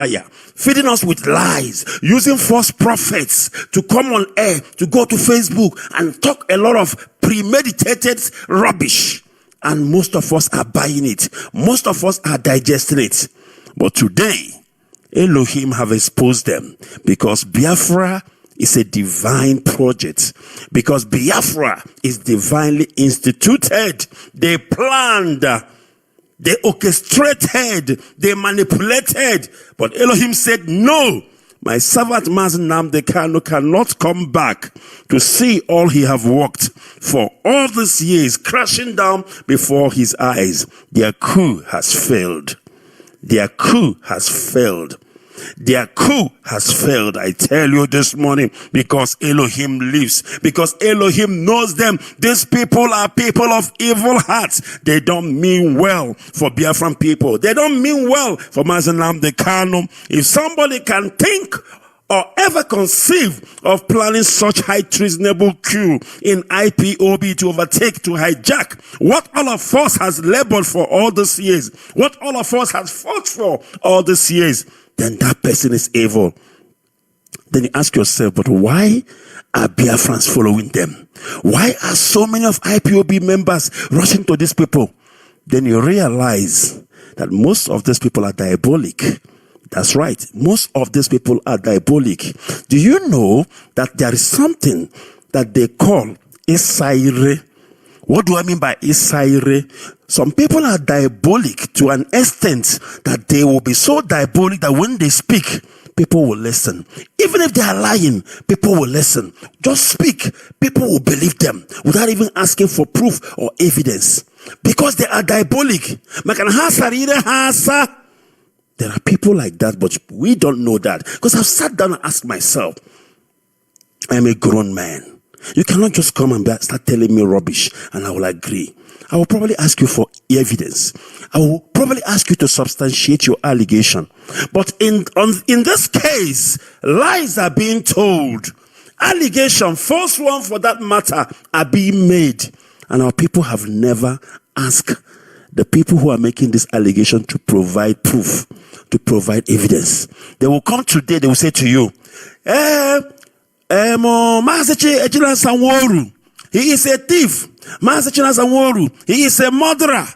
feeding us with lies, using false prophets to come on air, to go to Facebook and talk a lot of premeditated rubbish. And most of us are buying it. Most of us are digesting it. But today, Elohim have exposed them, because Biafra is a divine project, because Biafra is divinely instituted. They planned, they orchestrated, they manipulated, but Elohim said, no, my servant Mazi cannot come back to see all he have worked for all these years crashing down before his eyes. Their coup has failed. Their coup has failed. Their coup has failed, I tell you this morning, because Elohim lives, because Elohim knows them. These people are people of evil hearts. They don't mean well for Biafran people. They don't mean well for Mazi. If somebody can think or ever conceive of planning such high treasonable coup in IPOB to overtake, to hijack what all of us has labored for all these years, what all of us has fought for all these years, then that person is evil. Then you ask yourself, but why are Biafrans following them? Why are so many of IPOB members rushing to these people? Then you realize that most of these people are diabolic. That's right. Most of these people are diabolic. Do you know that there is something that they call Isaire? What do I mean by Isaire? Some people are diabolic to an extent that they will be so diabolic that when they speak, people will listen. Even if they are lying, people will listen. Just speak, people will believe them without even asking for proof or evidence, because they are diabolic. There are people like that, but we don't know that, because I've sat down and asked myself, I'm a grown man. You cannot just come and start telling me rubbish and I will agree. I will probably ask you for evidence. I will probably ask you to substantiate your allegation. But in this case, lies are being told. Allegation, false one for that matter, are being made. And our people have never asked the people who are making this allegation to provide proof, to provide evidence. They will come today, they will say to you, he is a thief. He is a murderer.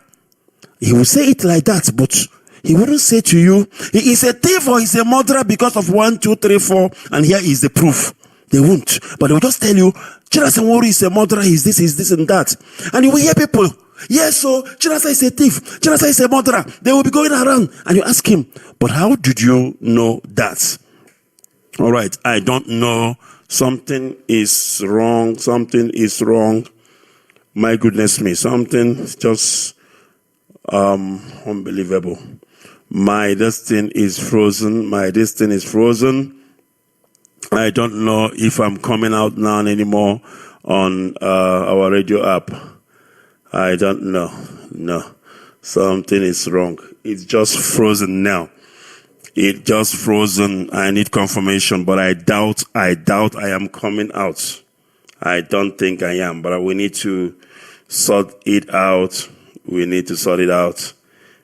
He will say it like that, but he wouldn't say to you, he is a thief or he's a murderer because of 1, 2, 3, 4, and here is the proof. They won't. But they will just tell you, Chinasa Nworu is a murderer, he's this, and that. And you will hear people, yes, so Chinasa is a thief, Chinasa is a murderer. They will be going around, and you ask him, but how did you know that? All right, I don't know. Something is wrong. Something is wrong. My goodness me. Something just unbelievable. My destiny is frozen. My destiny is frozen. I don't know if I'm coming out now anymore on our radio app. I don't know. No. Something is wrong. It's just frozen now. It just frozen. I need confirmation, but I doubt I am coming out. I don't think I am, but we need to sort it out. We need to sort it out.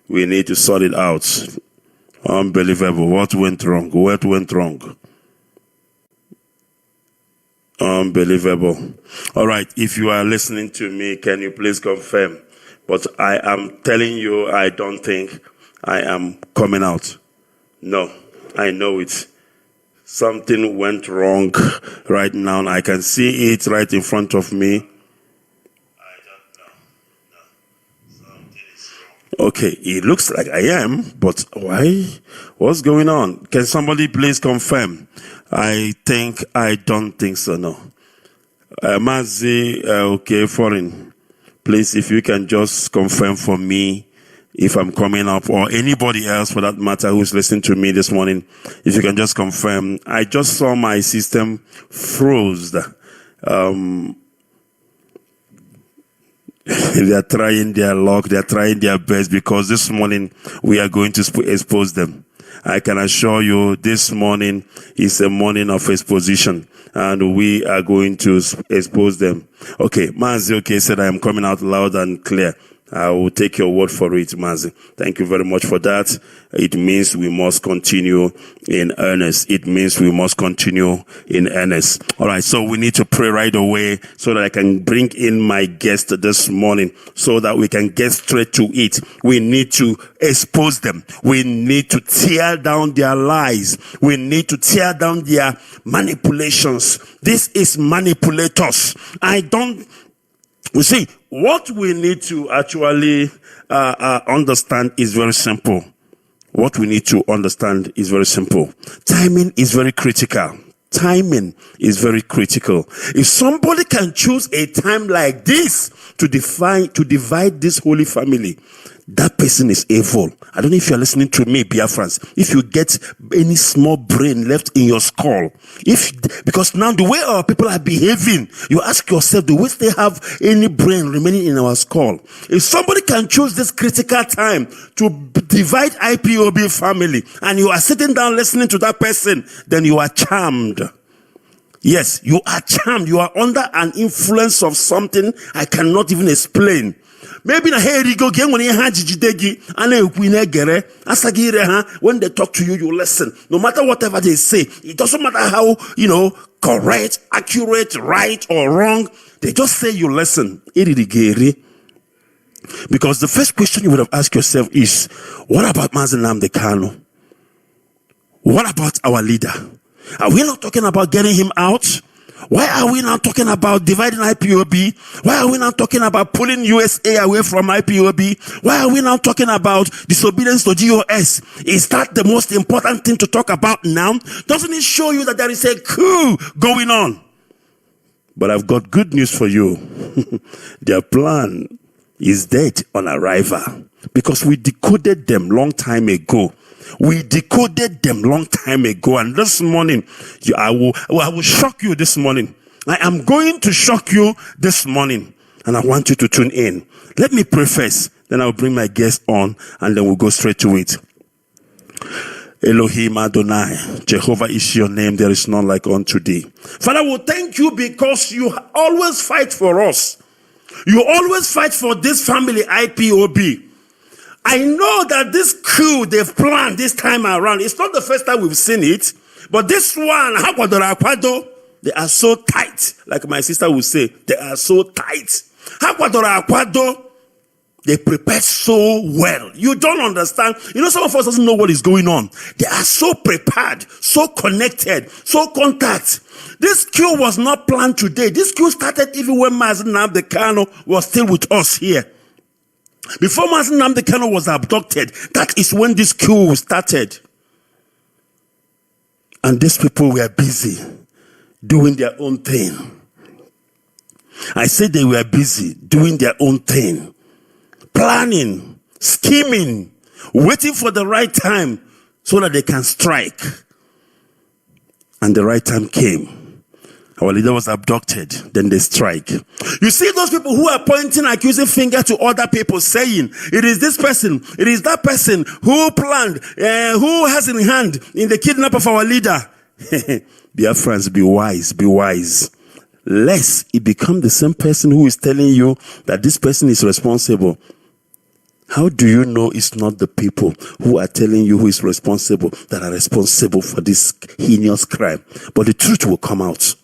We need to sort it out. Unbelievable. What went wrong? What went wrong? Unbelievable. All right. If you are listening to me, can you please confirm? But I am telling you, I don't think I am coming out. No, I know it. Something went wrong right now. I can see it right in front of me. I don't know. No, something is wrong. Okay, it looks like I am, but why? What's going on? Can somebody please confirm? I don't think so, no. Mazi, okay, foreign. Please, if you can just confirm for me if I'm coming up, or anybody else for that matter who's listening to me this morning, if you can just confirm. I just saw my system froze. They are trying their luck, they are trying their best, because this morning we are going to expose them. I can assure you this morning is a morning of exposition, and we are going to expose them. Okay, Mazi, okay, said I am coming out loud and clear. I will take your word for it, Mazi. Thank you very much for that. It means we must continue in earnest. It means we must continue in earnest. All right, so we need to pray right away so that I can bring in my guest this morning so that we can get straight to it. We need to expose them. We need to tear down their lies. We need to tear down their manipulations. This is manipulators. You see, what we need to actually understand is very simple. What we need to understand is very simple. Timing is very critical. Timing is very critical. If somebody can choose a time like this to divide this holy family, that person is evil. I don't know if you're listening to me, Biafrans. If you get any small brain left in your skull, because now the way our people are behaving, you ask yourself, do we still have any brain remaining in our skull? If somebody can choose this critical time to divide IPOB family, and you are sitting down listening to that person, then you are charmed. Yes, you are charmed. You are under an influence of something I cannot even explain. Maybe na hey go game when when they talk to you, you listen. No matter whatever they say, it doesn't matter how, correct, accurate, right or wrong. They just say you listen. Because the first question you would have asked yourself is, what about Mazi Nnamdi Kanu? What about our leader? Are we not talking about getting him out? Why are we not talking about dividing IPOB? Why are we not talking about pulling USA away from IPOB? Why are we not talking about disobedience to GOS? Is that the most important thing to talk about now? Doesn't it show you that there is a coup going on? But I've got good news for you. Their plan is dead on arrival because we decoded them long time ago. We decoded them long time ago, and this morning, I will shock you this morning. I am going to shock you this morning, and I want you to tune in. Let me pray first, then I'll bring my guest on, and then we'll go straight to it. Elohim Adonai, Jehovah is your name, there is none like unto thee. Father, we thank you because you always fight for us. You always fight for this family, IPOB. I know that this coup they've planned this time around, it's not the first time we've seen it, but this one, they are so tight. Like my sister would say, they are so tight. They prepare so well. You don't understand. Some of us doesn't know what is going on. They are so prepared, so connected, so contact. This coup was not planned today. This coup started even when Mazi Nnamdi Kanu was still with us here. Before Mazi Nnamdi Kanu was abducted, that is when this coup started. And these people were busy doing their own thing. I said they were busy doing their own thing. Planning, scheming, waiting for the right time so that they can strike. And the right time came. Our leader was abducted, then they strike. You see those people who are pointing accusing finger to other people, saying, it is this person, it is that person who planned, who has in hand in the kidnap of our leader. Dear friends, be wise, be wise. Lest it become the same person who is telling you that this person is responsible. How do you know it's not the people who are telling you who is responsible that are responsible for this heinous crime? But the truth will come out.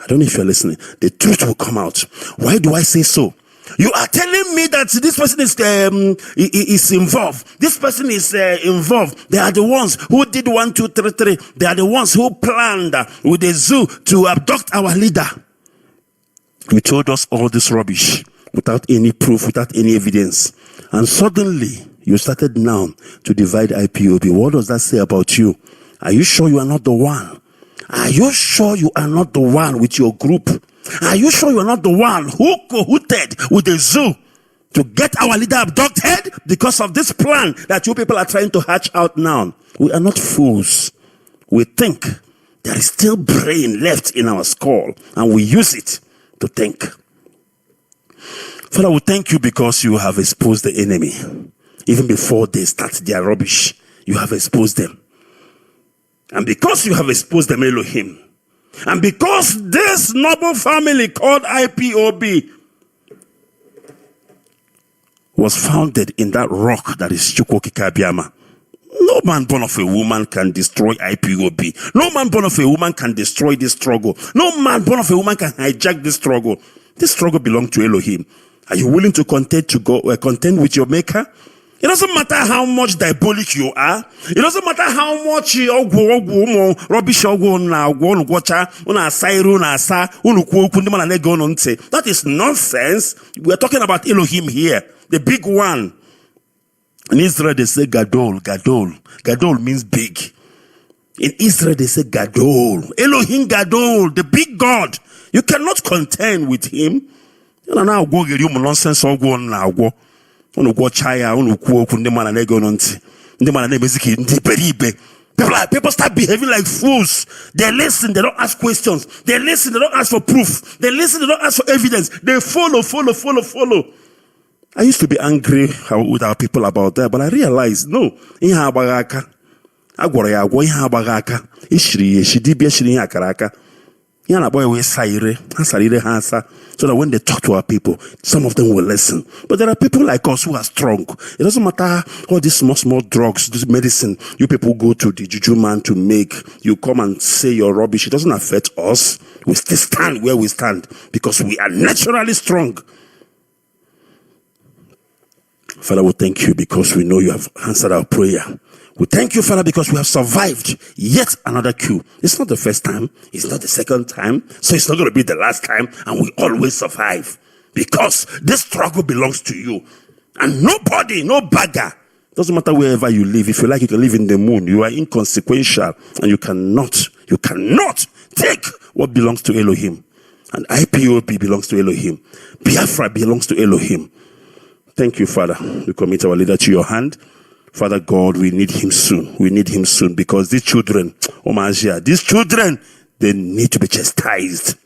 I don't know if you're listening. The truth will come out. Why do I say so? You are telling me that this person is involved. This person is involved. They are the ones who did 1, 2, 3, 3. They are the ones who planned with the zoo to abduct our leader. You told us all this rubbish without any proof, without any evidence. And suddenly, you started now to divide IPOB. What does that say about you? Are you sure you are not the one? Are you sure you are not the one with your group? Are you sure you are not the one who cahooted with the zoo to get our leader abducted because of this plan that you people are trying to hatch out now? We are not fools. We think there is still brain left in our skull and we use it to think. Father, we thank you because you have exposed the enemy. Even before they start their rubbish, you have exposed them. And because you have exposed them, Elohim, and because this noble family called IPOB was founded in that rock that is Chukwokikabiama. No man born of a woman can destroy IPOB. No man born of a woman can destroy this struggle. No man born of a woman can hijack this struggle. This struggle belongs to Elohim. Are you willing to contend with your maker? It doesn't matter how much diabolic you are. It doesn't matter how much rubbish that is nonsense. We are talking about Elohim here, the big one. In Israel, they say Gadol. Gadol means big. In Israel, they say Gadol. Elohim Gadol, the big God. You cannot contend with him. You know, now go get you nonsense or go on now. Go chaya, people start behaving like fools. They listen, they don't ask questions. They listen, they don't ask for proof. They listen, they don't ask for evidence. They follow. I used to be angry with our people about that, but I realized, no. So that when they talk to our people, some of them will listen. But there are people like us who are strong. It doesn't matter all these small drugs, this medicine you people go to the juju man to make. You come and say your rubbish. It doesn't affect us. We still stand where we stand because we are naturally strong. Father, we thank you because we know you have answered our prayer. We thank you, Father, because we have survived yet another coup. It's not the first time. It's not the second time. So it's not going to be the last time. And we always survive because this struggle belongs to you. And nobody, no bagger, doesn't matter wherever you live. If you like, you can live in the moon. You are inconsequential and you cannot take what belongs to Elohim. And IPOB belongs to Elohim. Biafra belongs to Elohim. Thank you, Father. We commit our leader to your hand. Father God, we need him soon. We need him soon because these children, these children, they need to be chastised.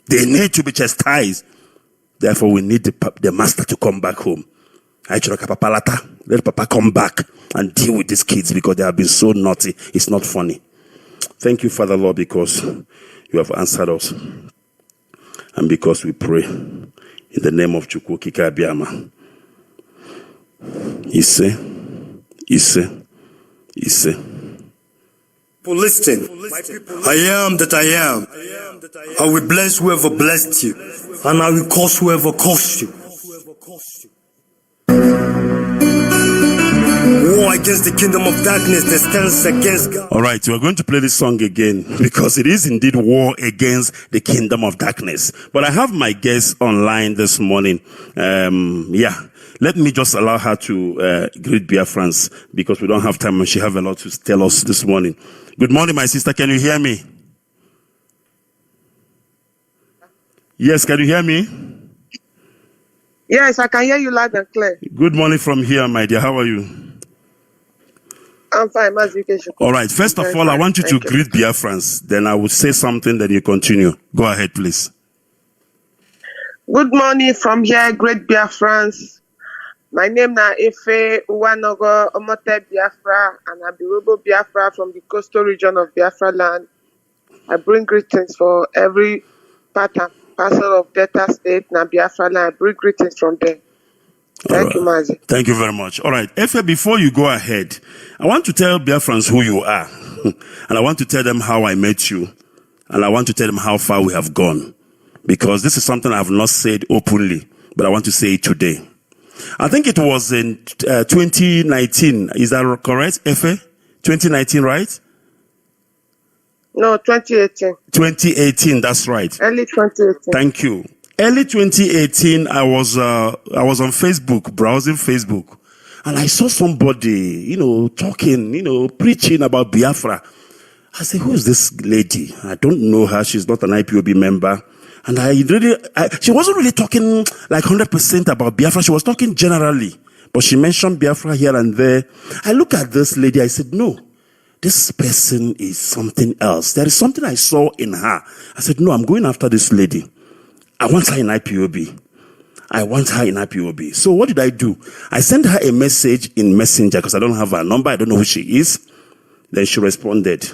They need to be chastised. Therefore, we need the master to come back home. Let Papa come back and deal with these kids because they have been so naughty. It's not funny. Thank you, Father Lord, because you have answered us. And because we pray in the name of Chukwokikabiama. Ise. Listen, I am that I am. I will bless whoever blessed you, and I will curse whoever cursed you. War against the kingdom of darkness that stands against God. All right, we are going to play this song again because it is indeed war against the kingdom of darkness. But I have my guest online this morning. Let me just allow her to greet Biafrans because we don't have time and she has a lot to tell us this morning. Good morning, my sister. Can you hear me? Yes, can you hear me? Yes, I can hear you loud and clear. Good morning from here, my dear. How are you? I'm fine, Mazi. Ikechukwu. All right. First of all, I want you to greet Biafrans. Then I will say something, then you continue. Go ahead, please. Good morning from here, great Biafrans. My name na Efe Uwanogo Omote Biafra, and I be Robo Biafra from the coastal region of Biafra land. I bring greetings for every part and parcel of Delta State na Biafra land. I bring greetings from there. Thank you, Mazi. Thank you very much. All right. Efe, before you go ahead, I want to tell Biafrans who you are. And I want to tell them how I met you. And I want to tell them how far we have gone. Because this is something I have not said openly, but I want to say it today. I think it was in 2019. Is that correct, Efe? 2019, right? No, 2018. 2018, that's right. Early 2018. Thank you. Early 2018, I was on Facebook, browsing Facebook, and I saw somebody, talking, preaching about Biafra. I said, who is this lady? I don't know her. She's not an IPOB member. And she wasn't really talking like 100% about Biafra. She was talking generally, but she mentioned Biafra here and there. I look at this lady. I said, no, this person is something else. There is something I saw in her. I said, no, I'm going after this lady. I want her in IPOB. So what did I do? I sent her a message in Messenger because I don't have her number. I don't know who she is. Then she responded.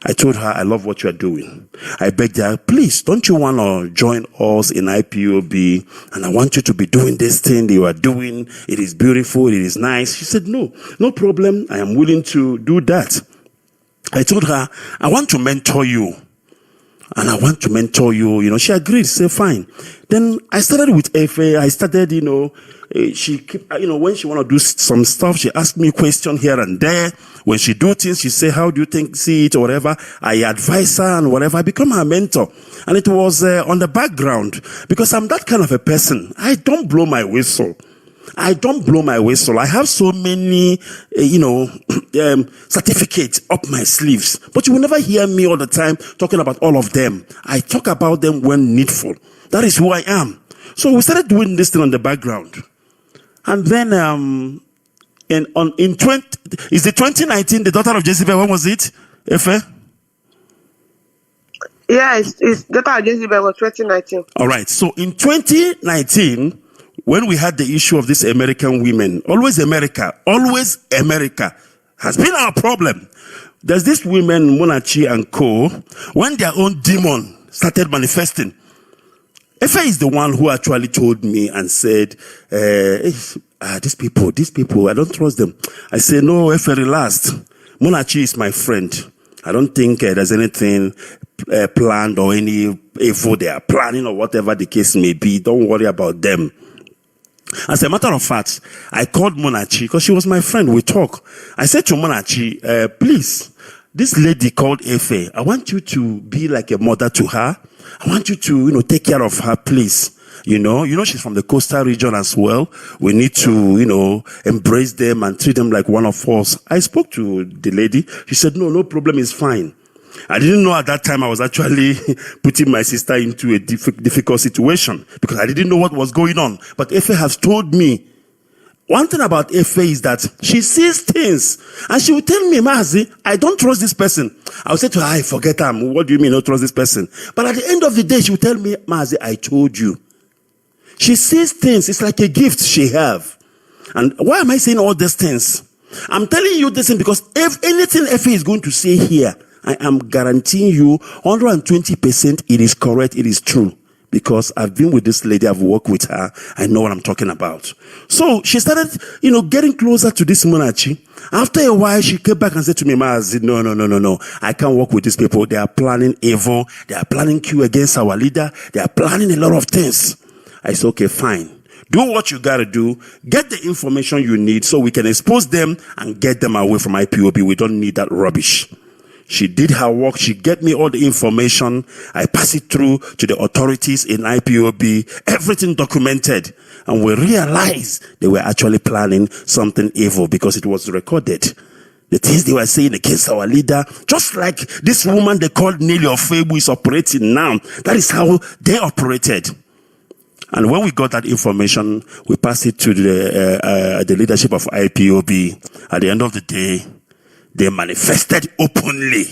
I told her, I love what you are doing. I begged her, please, don't you want to join us in IPOB? And I want you to be doing this thing that you are doing. It is beautiful. It is nice. She said, no problem. I am willing to do that. I told her, I want to mentor you. And I want to mentor you. You know, she agreed. She said, fine. Then I started with Efe. I started, she keep, when she want to do some stuff, she asked me question here and there. When she do things, she say, how do you see it or whatever? I advise her and whatever. I become her mentor. And it was on the background because I'm that kind of a person. I don't blow my whistle. I have so many, certificates up my sleeves. But you will never hear me all the time talking about all of them. I talk about them when needful. That is who I am. So we started doing this thing on the background. And then, is it 2019, the daughter of Jezebel? When was it, Efe? Yeah, it's daughter of Jezebel was 2019. All right. So in 2019, when we had the issue of these American women, always America has been our problem. There's this women, Monachi and Co., when their own demon started manifesting. Efe is the one who actually told me and said, these people, I don't trust them. I say, no, Efe, relax. Monachi is my friend. I don't think there's anything planned or any evil they are planning or whatever the case may be. Don't worry about them. As a matter of fact, I called Monachi because she was my friend. We talk. I said to Monachi, please, this lady called Efe, I want you to be like a mother to her. I want you to, take care of her, please. You know, she's from the coastal region as well. We need to, embrace them and treat them like one of us. I spoke to the lady. She said, no problem, it's fine. I didn't know at that time I was actually putting my sister into a difficult situation because I didn't know what was going on. But Efe has told me. One thing about Efe is that she sees things and she will tell me, Mazi, I don't trust this person. I'll say to her, I forget her. What do you mean I don't trust this person? But at the end of the day, she will tell me, Mazi, I told you. She sees things. It's like a gift she have. And why am I saying all these things? I'm telling you this thing because if anything Efe is going to say here, I am guaranteeing you 120% it is correct, it is true. Because I've been with this lady, I've worked with her, I know what I'm talking about. So she started, getting closer to this Monachi. After a while, she came back and said to me, Mazi, no. I can't work with these people. They are planning evil. They are planning coup against our leader. They are planning a lot of things. I said, okay, fine. Do what you gotta do. Get the information you need so we can expose them and get them away from IPOB. We don't need that rubbish. She did her work. She get me all the information. I pass it through to the authorities in IPOB. Everything documented. And we realized they were actually planning something evil because it was recorded. The things they were saying against our leader, just like this woman they called Nelly Ofebu is operating now. That is how they operated. And when we got that information, we passed it to the leadership of IPOB. At the end of the day, they manifested openly.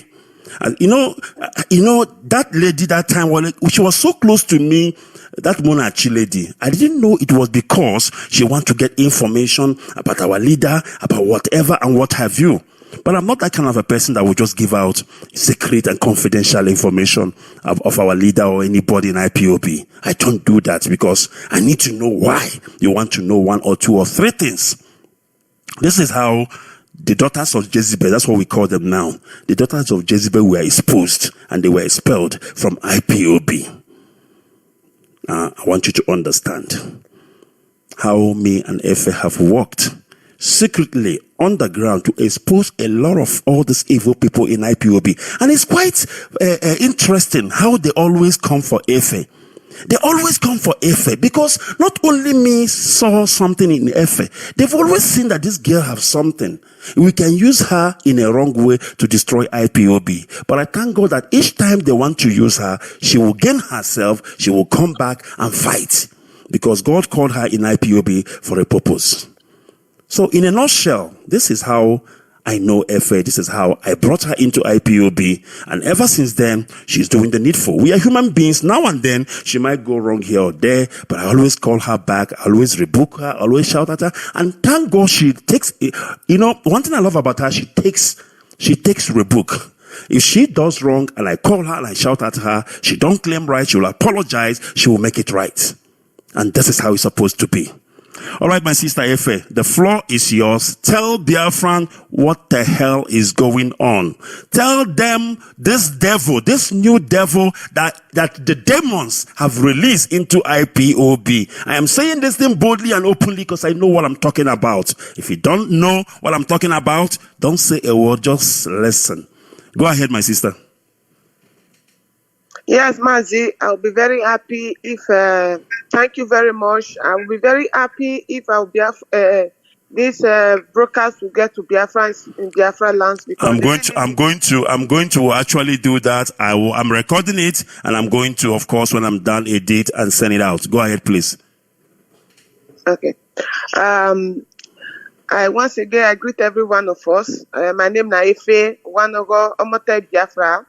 And that lady that time, she was so close to me, that Monachi lady. I didn't know it was because she wanted to get information about our leader, about whatever and what have you. But I'm not that kind of a person that will just give out secret and confidential information of our leader or anybody in IPOB. I don't do that because I need to know why you want to know one or two or three things. This is how the daughters of Jezebel, that's what we call them now. The daughters of Jezebel were exposed and they were expelled from IPOB. I want you to understand how me and Efe have worked secretly underground to expose a lot of all these evil people in IPOB. And it's quite interesting how they always come for Efe. They always come for Efe because not only me saw something in Efe, they've always seen that this girl has something. We can use her in a wrong way to destroy IPOB. But I thank God that each time they want to use her, she will gain herself, she will come back and fight. Because God called her in IPOB for a purpose. So in a nutshell, this is how I know Efe. This is how I brought her into IPOB. And ever since then, she's doing the needful. We are human beings. Now and then, she might go wrong here or there, but I always call her back. I always rebuke her, always shout at her. And thank God she takes, one thing I love about her, she takes rebuke. If she does wrong and I call her and I shout at her, she don't claim right, she will apologize, she will make it right. And this is how it's supposed to be. All right, my sister Efe, the floor is yours. Tell Biafran what the hell is going on. Tell them this devil, this new devil that the demons have released into IPOB. I am saying this thing boldly and openly because I know what I'm talking about. If you don't know what I'm talking about, don't say a word, just listen. Go ahead, my sister. Yes, Mazi, I'll be very happy if, thank you very much. I will be very happy if this broadcast will get to Biafrans in Biafra lands. Because I'm going to actually do that. I'm recording it and I'm going to, of course, when I'm done, edit and send it out. Go ahead, please. Okay. Once again, I greet every one of us. My name is Efe Wanogo Omote Biafra.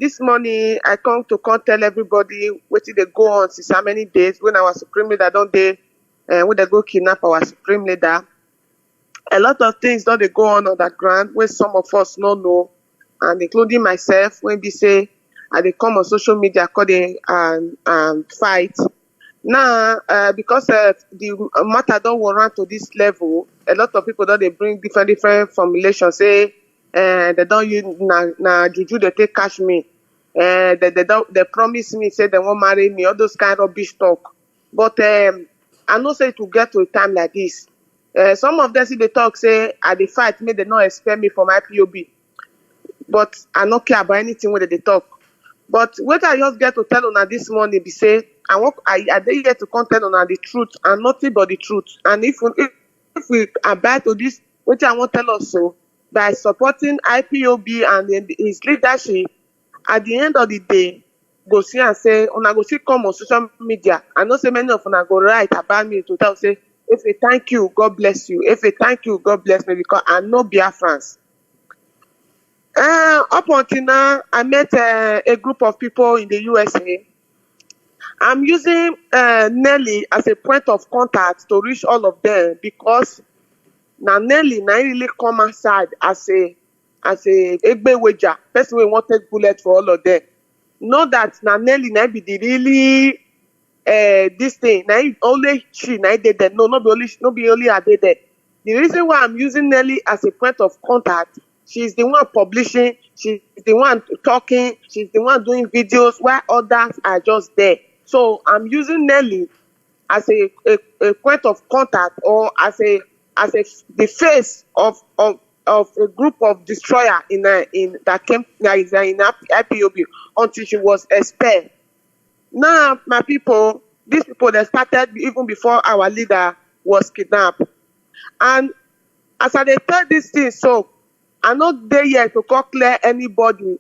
This morning, I come tell everybody what they go on since how many days when our Supreme Leader don't they, when they go kidnap our Supreme Leader. A lot of things don't they go on that ground when some of us don't know, and including myself, when we say, they come on social media, call they fight. Now, because the matter don't warrant to this level, a lot of people don't they bring different formulations, say, they don't use na juju they take cash me. They promise me say they won't marry me, all those kind of rubbish talk. But I know say it will get to a time like this. Some of them see the talk say at the fight me they not expect me from IPOB. But I don't care about anything when they talk. But what I just get to tell on this morning be say I dey here to come tell on the truth and nothing but the truth. And if we abide to this, what I want to tell us so, by supporting IPOB and his leadership, at the end of the day, go see and say, una go see come on social media. I know say many of una go write about me to tell say, if a thank you, God bless you. If a thank you, God bless me, because I know Biafrans. Up until now, I met a group of people in the USA. I'm using Nelly as a point of contact to reach all of them because now Nelly really come outside as a egbe wager, person we want take bullet for all of them. Know that now Nelly now be the really this thing. Now only she now did that. No, not be only I did that. The reason why I'm using Nelly as a point of contact, she's the one publishing, she's the one talking, she's the one doing videos while others are just there. So I'm using Nelly as a point of contact or as the face of a group of destroyer in that came in IPOB until she was expelled. Now, my people, these people that started even before our leader was kidnapped. And as I tell this thing, so I'm not there yet to clear anybody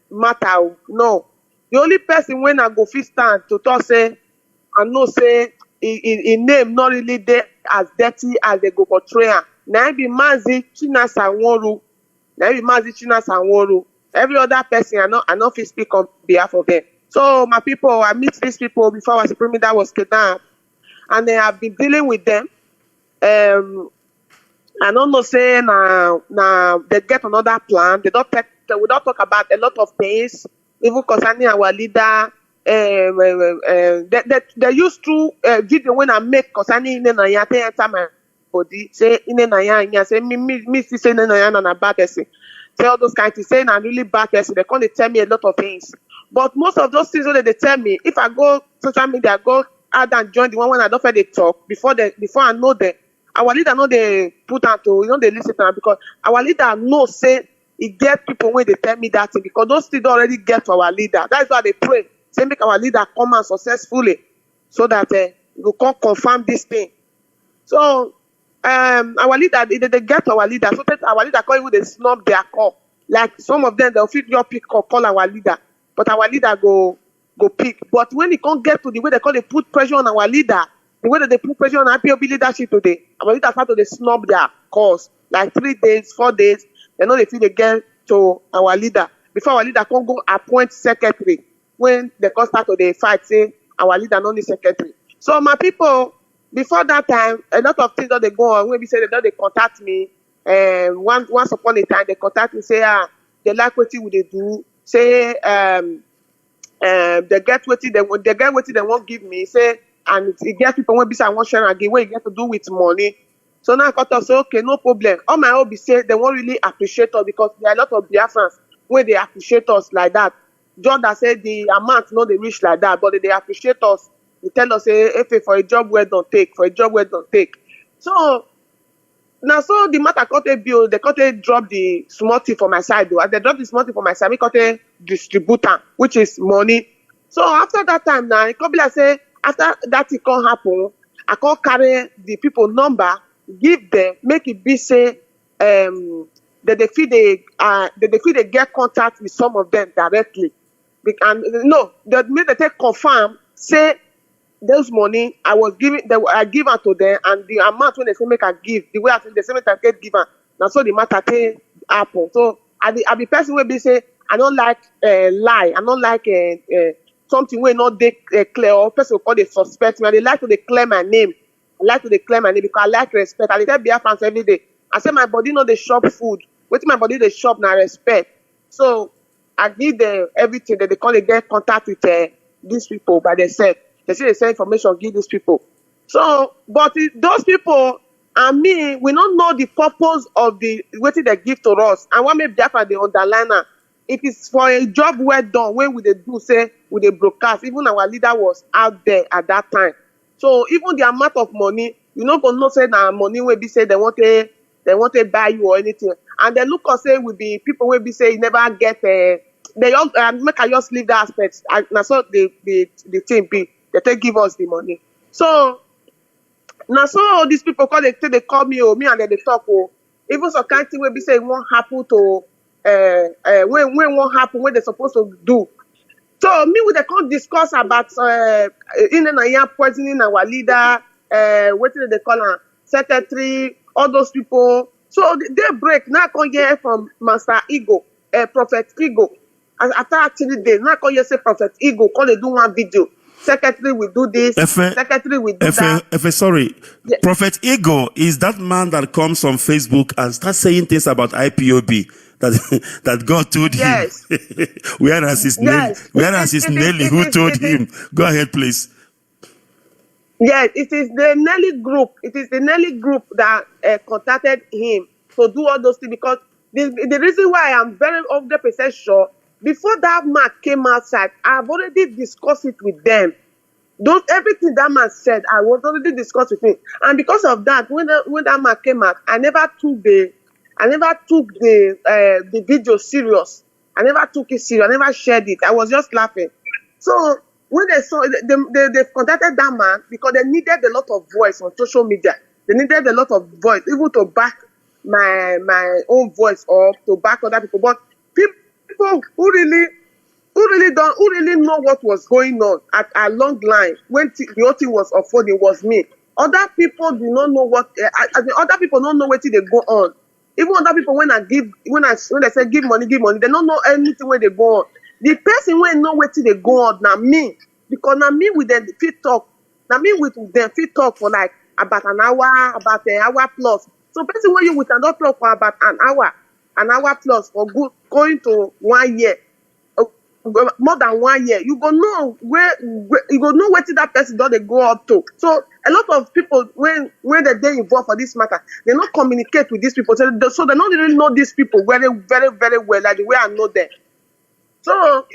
matter. No. The only person when I go fit stand to talk say, I know say in name not really there as dirty as they go portray. Now be Mazi Chinasanworu. Now be Mazi Chinasanworu. Every other person I know fit speak on behalf of them. So my people, I meet these people before our Supreme Leader was kidnapped, and they have been dealing with them. I don't know say now they get another plan. We don't talk about a lot of things, even concerning our leader. They used to video when I make concerning Inenaya enter my body. Say Inenaya, say me say Inenaya na bad person. Say all those kind of things. Say na really bad person. They can't tell me a lot of things. But most of those things when they tell me, if I go social media, go add and join the one when I don't feel they talk before I know them. Our leader know they put on to, they listen to them because our leader know say it get people when they tell me that thing because those things already get to our leader. That's why they pray. Say make our leader come out successfully so that we can confirm this thing. So our leader, they get to our leader. So that our leader call they snub their call. Like some of them, they'll fit your pick or call our leader. But our leader go pick. But when it can't get to the way they put pressure on our leader, the way that they put pressure on IPOB leadership today, our leader start to snub their calls. Like 3 days, 4 days, they know they feel they get to our leader. Before our leader can go appoint secretary. When they can start to the fight, say our leader no need secretary. So my people, before that time, a lot of things that they go on. When we say they contact me, once upon a time they contact me, say they like what we they do. Say they get what they won't give me. Say and it get people when be say I want share again. What you get to do with money. So now I got to say okay, no problem. All my hobby say they won't really appreciate us because there are a lot of Biafrans when they appreciate us like that. John that said the amount no they reach like that, but they appreciate us. They tell us say if for a job we don't take, for a job we don't take. So now so the matter got a bill, they got a drop the small thing for my side though. As they drop the small thing for my side, we got a distributor, which is money. So after that time now, it could be like say after that it can't happen, I can't carry the people number, give them, make it be say that they feel they get contact with some of them directly. And no, that means they take confirm, say those money I was giving, I give out to them, and the amount when they say make I give, the way I say they say make I get given. Now so the matter take happen. So I be person will be say I don't like lie, I don't like something where not they clear or person will call they suspect me. And they like to declare my name. I like to declare my name because I like respect. I tell Biafrans every day. I say my body know they shop food. Wait my body they shop now respect. So I give them everything that they call it get contact with these people by themselves. They say they send information, give these people. So, but those people and me, we don't know the purpose of the what they give to us. And what make Biafra the underliner. It is for a job well done. When we they do say with the broadcast, even our leader was out there at that time. So even the amount of money, you not gonna know say that money will be say they want to buy you or anything. And they look us say will be people will be say you never get they all make I just leave that aspect. Now so the team be they take give us the money. So now so these people call they call me or me and they talk even some kind of thing will be say it won't happen to when won't happen when they're supposed to do. So me we they can't discuss about in and poisoning our leader, what do they call her, secretary, all those people. So they break now. I can hear from Master Ego, Prophet Ego. After actually they now can hear say Prophet Ego. Call they do one video. Secretary will do this. Secretary will do that. Sorry, Yeah. Prophet Ego is that man that comes on Facebook and starts saying things about IPOB. That God told Yes. him. Whereas his Nelly who told him. Go ahead, please. Yes, it is the Nelly group. It is the Nelly group that contacted him to do all those things because the reason why I'm very 100% sure, before that man came outside, I've already discussed it with them. Everything that man said, I was already discussed with him. And because of that, when that man came out, I never took the video serious. I never took it serious. I never shared it. I was just laughing. So when they saw they contacted that man because they needed a lot of voice on social media. They needed a lot of voice, even to back my own voice or to back other people. But people who really know what was going on at a long line when the whole thing was unfolding was me. Other people do not know what. Other people don't know what they go on. Even other people when they say give money, they don't know anything where they go on. The person when know what they go on now me because now me with them fit talk. Now me with them fit talk for like about an hour plus. So person when you with another talk for about an hour plus for good going to 1 year. More than 1 year, you go know where you go know what that person does they go up to. So a lot of people when they involved for this matter, they not communicate with these people. So they don't really know these people very, very, very well, like the way I know them. So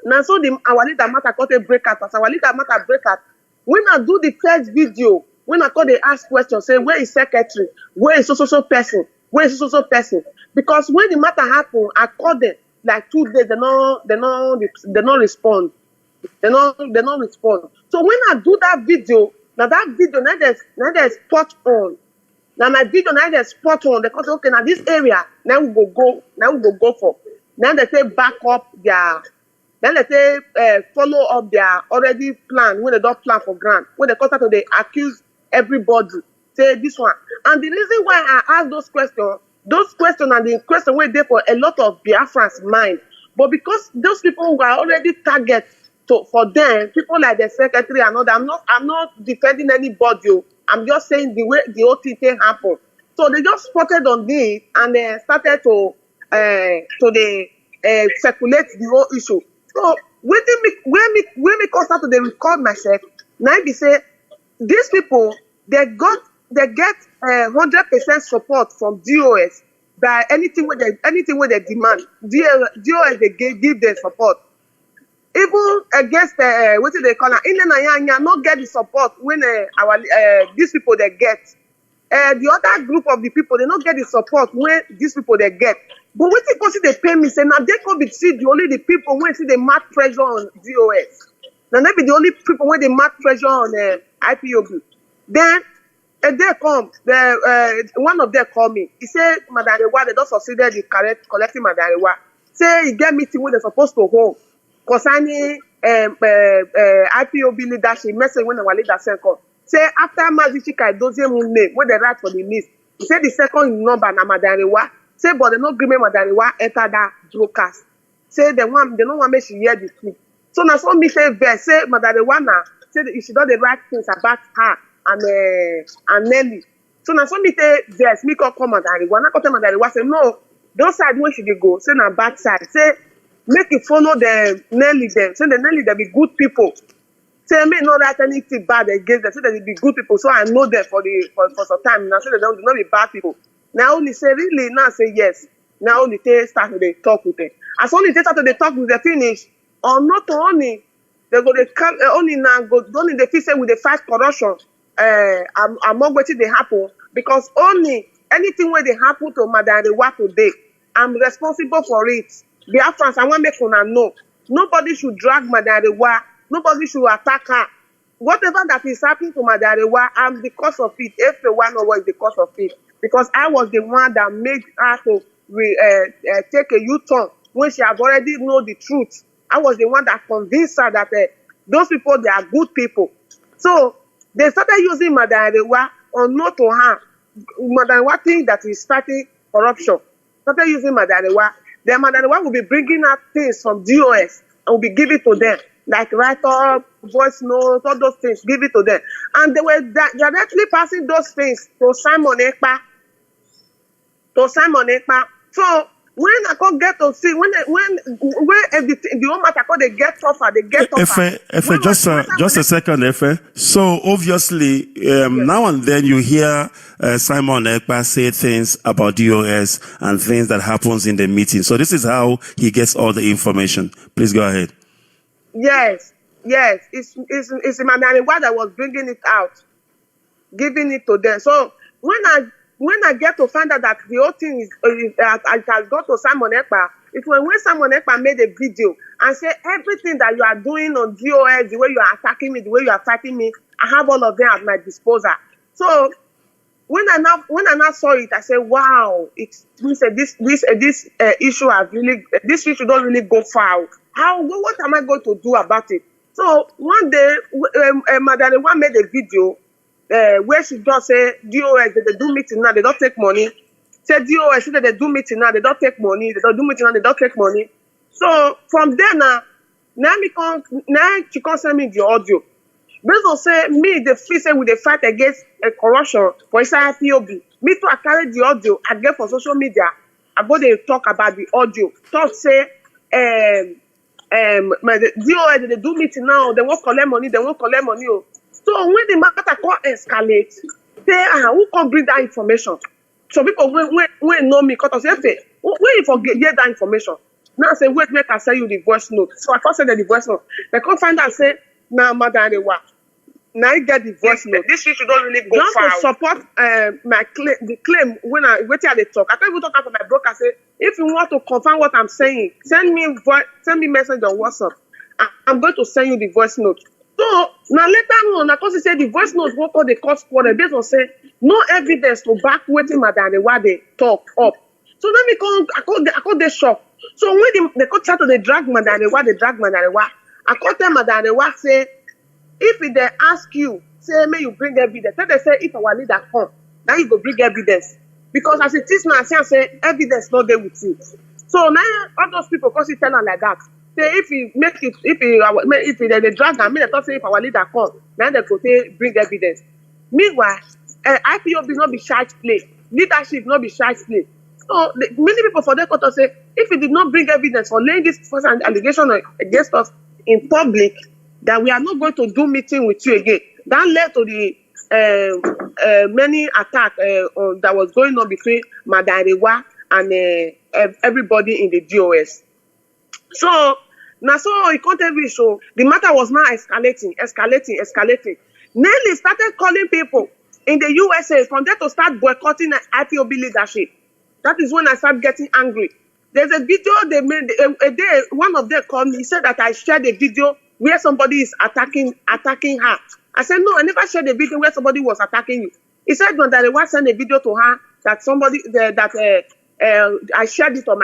now so our leader matter got a breakout. As our leader matter breakout, when I do the first video, when I call they ask questions, say where is secretary, where is so person, where is so person? Because when the matter happen, I call them. Like 2 days, they don't respond. They don't respond. So when I do that video, now there's spot on. Now my video now there's spot on. They say okay, now this area now we go for. Now they say back up their. Then they say follow up their already plan when they don't plan for grant. When they contact they accuse everybody. Say this one. And the reason why I ask those questions are the question were there for a lot of Biafrans' mind. But because those people were already target for them, people like the secretary and all that, I'm not defending anybody. I'm just saying the way the whole thing happened. So they just spotted on this and they started to circulate the whole issue. So when me come start to dey record myself, now be say these people they get 100% support from DOS by anything where they demand. DOS they give them support. Even against what they call it, not get the support when these people they get. The other group of the people they not get the support when these people they get. But what people see they pay me say now they could be see the only the people when see the mad pressure on DOS. Now they be the only people when they mad pressure on IPOB. Then a day come, one of them call me. He said, Madam Rewa, they don't succeeded in collecting Madam Rewa. Say he get meeting when they're supposed to hold concerning IPOB leadership message when our leader sent call. Say after Mazi Chika doesn't name when they write for the list. He said the second number na Madam Rewa. Say but they no agree Madam Rewa enter that broadcast. Say they don't want to make she hear the truth. So now some me say verse say Madam Rewa na say she don't the right things about her and Nelly. So now some me say verse me come Madam Rewa. Now come Madam Rewa say no, those side where she dey go. Say na bad side. Say make it follow them Nelly them. Say the Nelly they be good people. Say me not write anything bad against them. Say they be good people. So I know them for some time. Now say they don't be bad people. Now only say really now say yes. Now only they start to talk with them. As only they start to talk with the finish or not only they go they come only now go only they feel say with the fight corruption. I'm not waiting they happen because only anything where they happen to Madam Rewa today, I'm responsible for it. Biafrans, I want to make una know. Nobody should drag Madam Rewa. Nobody should attack her. Whatever that is happening to Madam Rewa, I'm the cause of it. If the one was the cause of it, because I was the one that made her to take a U-turn when she have already know the truth. I was the one that convinced her that those people they are good people. So they started using Madam Rewa or not to her. Madam Rewa think that is starting corruption. Started using Madam Rewa. Then Madam Rewa will be bringing out things from DOS and will be giving to them. Like write up, voice notes, all those things, give it to them. And they were directly passing those things to Simon Ekpa. So when I could get to see, when everything, the whole matter they get tougher, Efe, just a second, Efe. So obviously, now and then you hear Simon Ekpa say things about DOS and things that happens in the meeting. So this is how he gets all the information. Please go ahead. Yes. It's Madam Rewa that was bringing it out, giving it to them. So when I get to find out that the whole thing is I can go to Simon Ekpa, it was when Simon Ekpa made a video and said everything that you are doing on DOS, the way you are attacking me, the way you are fighting me, I have all of them at my disposal. So when I now saw it, I said, wow, this issue don't really go far. What am I going to do about it? So one day, Madam Rewa made a video where she just say DOS they do meeting now, they don't take money. Say DOS say they do meeting now, they don't take money. They don't do meeting now, they don't take money. So from there now she can't send me the audio. Based on say me the free say with the fight against corruption for inside POB. Me too, I carry the audio I get for social media. I go there talk about the audio. Talk say the DOS they do meeting now, they won't collect money, oh. So when the matter can escalate, say who can bring that information? So people when know me, because I say, when you get that information, now say wait, make I send you the voice note. So I can't send the voice note. They can't find out say now Madam Rewa. Now you get the voice note. This issue don't really go far. Just to support the claim when I talk. I can't even talk after my broker. Say if you want to confirm what I'm saying, send me message on WhatsApp. I'm going to send you the voice note. So now later on, because say the voice note what call the court quarter based on say no evidence to back waiting Madam Rewa they talk up. So then I call the shock. So when they court start to drag Madam Rewa, I call them Madam Rewa say if they ask you, say may you bring evidence. Then they say if our leader come, now you go bring evidence. Because as it is now, I say evidence not there with you. So now all those people cause it tell them like that. Say if they drag them, they talk say if our leader come, now they go say bring evidence. Meanwhile, IPOB not be charge play, leadership not be charge play. So many people for their court say, if he did not bring evidence for laying this false allegation against us in public, that we are not going to do meeting with you again. That led to the many attack that was going on between Madairewa and everybody in the DOS. So now, so it can't be so. The matter was now escalating. Nelly started calling people in the USA from there to start boycotting IPOB leadership. That is when I started getting angry. There's a video they made a day. One of them called me. He said that I shared a video where somebody is attacking her. I said, no, I never shared a video where somebody was attacking you. He said, no, that I was sent a video to her that somebody I shared it on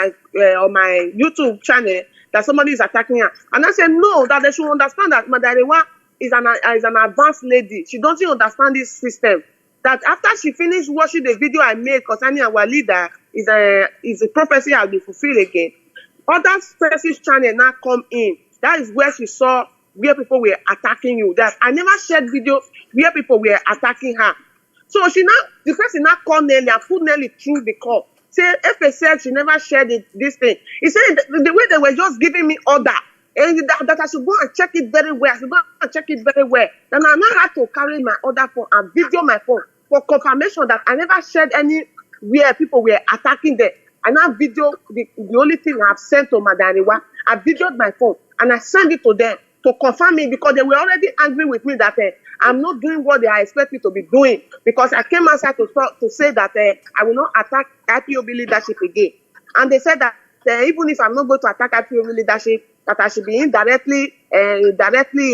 my YouTube channel that somebody is attacking her. And I said, no, that they should understand that Madairewa is an advanced lady. She doesn't understand this system. That after she finished watching the video I made concerning our leader, is a prophecy I'll be fulfilled again. Other person's channel now come in. That is where she saw where people were attacking you. That I never shared video where people were attacking her. So the person now called Nelly and put Nelly through the call. Say, Efe said she never shared this thing. He said the way they were just giving me order, and that I should go and check it very well. Then I now had to carry my order phone and video my phone for confirmation that I never shared anywhere people were attacking them. I now video the only thing I've sent to Madairewa. I videoed my phone and I sent it to them to confirm it because they were already angry with me that I'm not doing what they expect me to be doing because I came outside to say that I will not attack IPOB leadership again. And they said that even if I'm not going to attack IPOB leadership, that I should be directly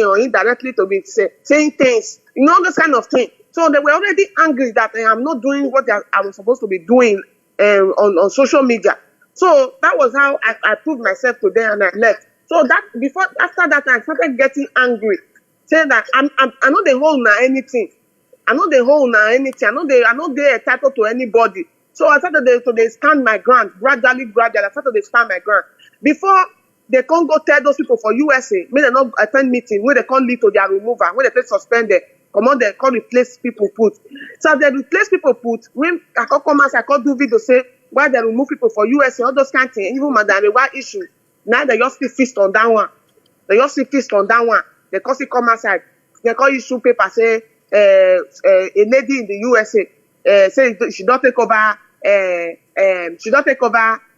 or indirectly to be saying things, those kind of things. So they were already angry that I'm not doing what I was supposed to be doing on social media. So that was how I proved myself to them and I left. So after that, I started getting angry, saying that I know they hold now anything. I know they entitled to anybody. So I started to stand my ground gradually. I started to stand my ground before they can't go tell those people for USA. May they not attend meeting where they can't lead to their removal, where they can suspend them. Come on, they can't replace people put. So they replace people put. When I can't come out, I can't do video say why they remove people for USA, all those kind of things. Even Madairewa issue. Now they just fist on that one. They can't see come outside. They can't issue paper say a lady in the USA say she don't take over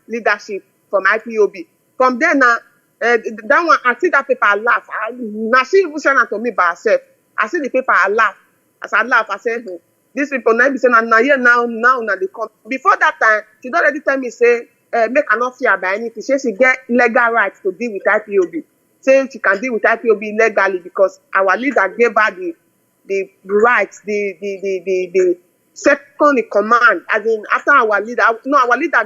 leadership from IPOB. From there now, that one I see that paper I laugh. Now she even sent it to me by herself. I see the paper I laugh. As I laugh, I said, these people now be saying now they come. Before that time, she don't already tell me say make her not fear by anything. She get legal rights to deal with IPOB. Say she can deal with IPOB legally because our leader gave her the rights, the second in command. As in after our leader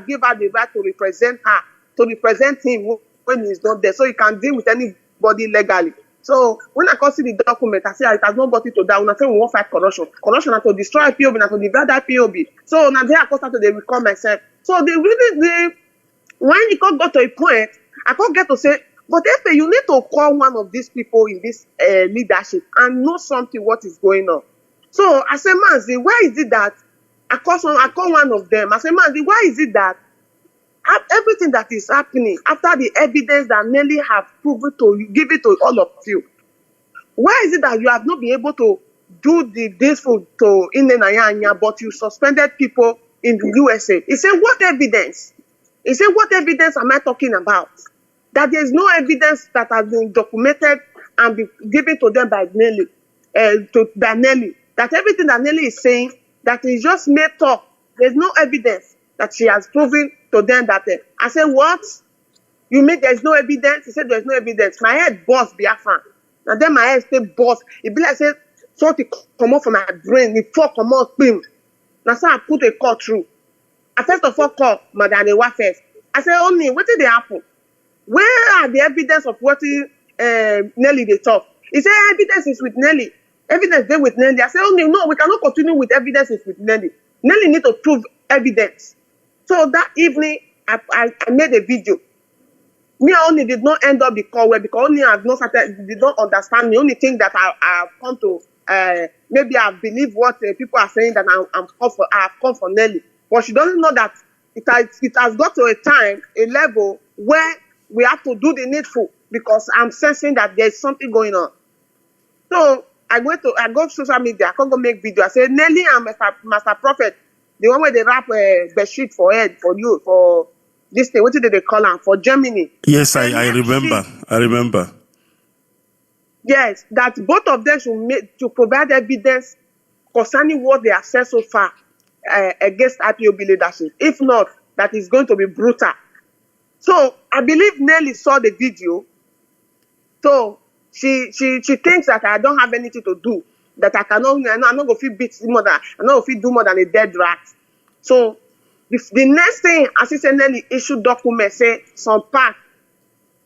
gave her the right to represent her, to represent him when he's not there, so he can deal with anybody legally. So when I come see the document, I say it has not got it to that. When I say we won't fight corruption are to destroy IPOB, not to divide IPOB. So now there I come start to recall myself. So when it got to a point, I can't get to say, but if you need to call one of these people in this leadership and know something what is going on. So I say, Mazi, why is it that I call one of them? I say, Mazi, why is it that everything that is happening after the evidence that Nelly have proven to give it to all of you, why is it that you have not been able to do this to Inenayanya, but you suspended people in the USA? He said, what evidence? He said, what evidence am I talking about? That there is no evidence that has been documented and be given to them by Nelly. That everything that Nelly is saying, that is just made up. There's no evidence that she has proven to them that. I said, what? You mean there's no evidence? He said, there's no evidence. My head boss Biafra. And then my head stay boss. It be like say, something come out from my brain. The fuck come out, boom. Now so I put a call through. I first of all call Madairewa first. I said, only, what did they happen? Where are the evidence of what Nelly they talk? He said, evidence is with Nelly. Evidence there with Nelly. I said, only, no, we cannot continue with evidence is with Nelly. Nelly need to prove evidence. So that evening, I made a video. Me only did not end up the call where because only I've not started, did not understand me. Only thing that I've come to, maybe I believe what people are saying that I've come for Nelly. But she doesn't know that it has got to a level where we have to do the needful because I'm sensing that there's something going on. So I go to social media, I can go make video. I say, Nelly and Master Prophet, the one where they wrap bedsheet for head for you, for this thing, what did they call them? For Germany. Yes, I remember. I remember. Yes, that both of them to provide evidence concerning what they have said so far against IPOB leadership. If not, that is going to be brutal. So I believe Nelly saw the video. So she thinks that I don't have anything to do, that I'm not going to beat more than, I'm not going to do more than a dead rat. So the next thing, Assistant Nelly issued document say some part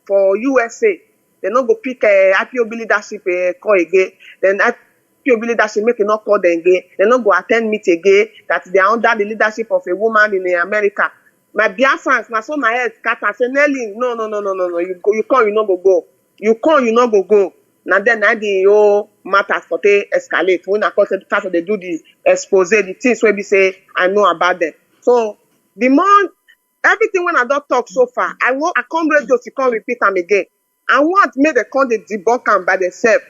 for USA. They not go pick IPOB leadership call again. Then IPOB leadership make not call them again. They not go attend meet again. That they are under the leadership of a woman in America. My Biafrans, my son, my head scatter. Say Nelly, no. You call, you not go. You call, you not go. Now then, the whole matters for they escalate. When I call start they do the expose, the things where we say I know about them. So the more everything when I don't talk so far, I come radio to come repeat them again. I want make the con the debunk them by themselves.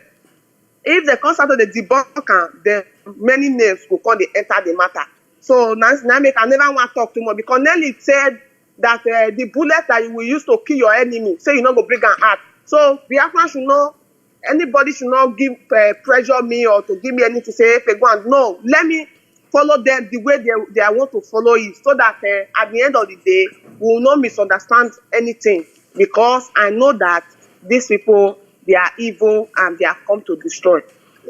If they come start to the debunk them, then many names will come they enter the matter. So now make I never want to talk too much because Nelly said that the bullet that you will use to kill your enemy, say you not go bring an act. So Biafra should know. Anybody should not give pressure me or to give me anything to say, if they go and no, let me follow them the way they want to follow it so that at the end of the day, we will not misunderstand anything because I know that these people, they are evil and they have come to destroy.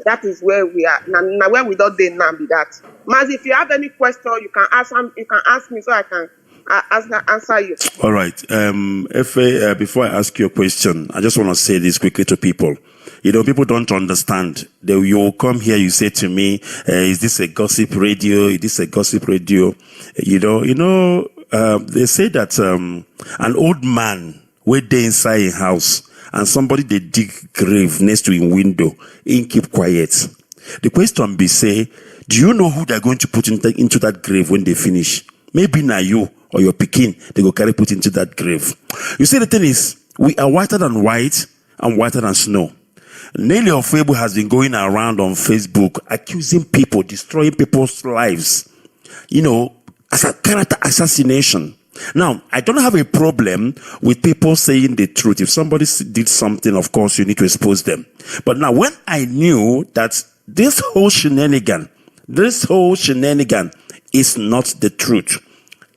That is where we are. Now where we don't now be that. Mazi, if you have any question, you can ask me so I can answer you. All right. Efe, before I ask you a question, I just want to say this quickly to people. You know, people don't understand. You will come here, you say to me, is this a gossip radio? Is this a gossip radio? You know, they say that an old man wait there inside a house and somebody they dig grave next to him window, he keep quiet. The question be say, do you know who they're going to put into that grave when they finish? Maybe now you or your pikin, they go carry put into that grave. You see, the thing is, we are whiter than white and whiter than snow. Nelly Ofebo has been going around on Facebook accusing people, destroying people's lives, you know, as a character assassination. Now, I don't have a problem with people saying the truth. If somebody did something, of course, you need to expose them. But now, when I knew that this whole shenanigan is not the truth,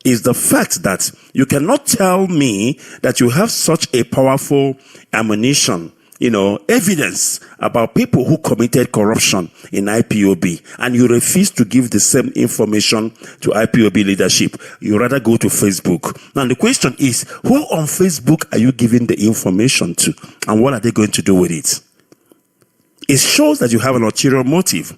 is the fact that you cannot tell me that you have such a powerful ammunition, you know, evidence about people who committed corruption in IPOB, and you refuse to give the same information to IPOB leadership. You rather go to Facebook. Now the question is, who on Facebook are you giving the information to, and what are they going to do with it? It shows that you have an ulterior motive.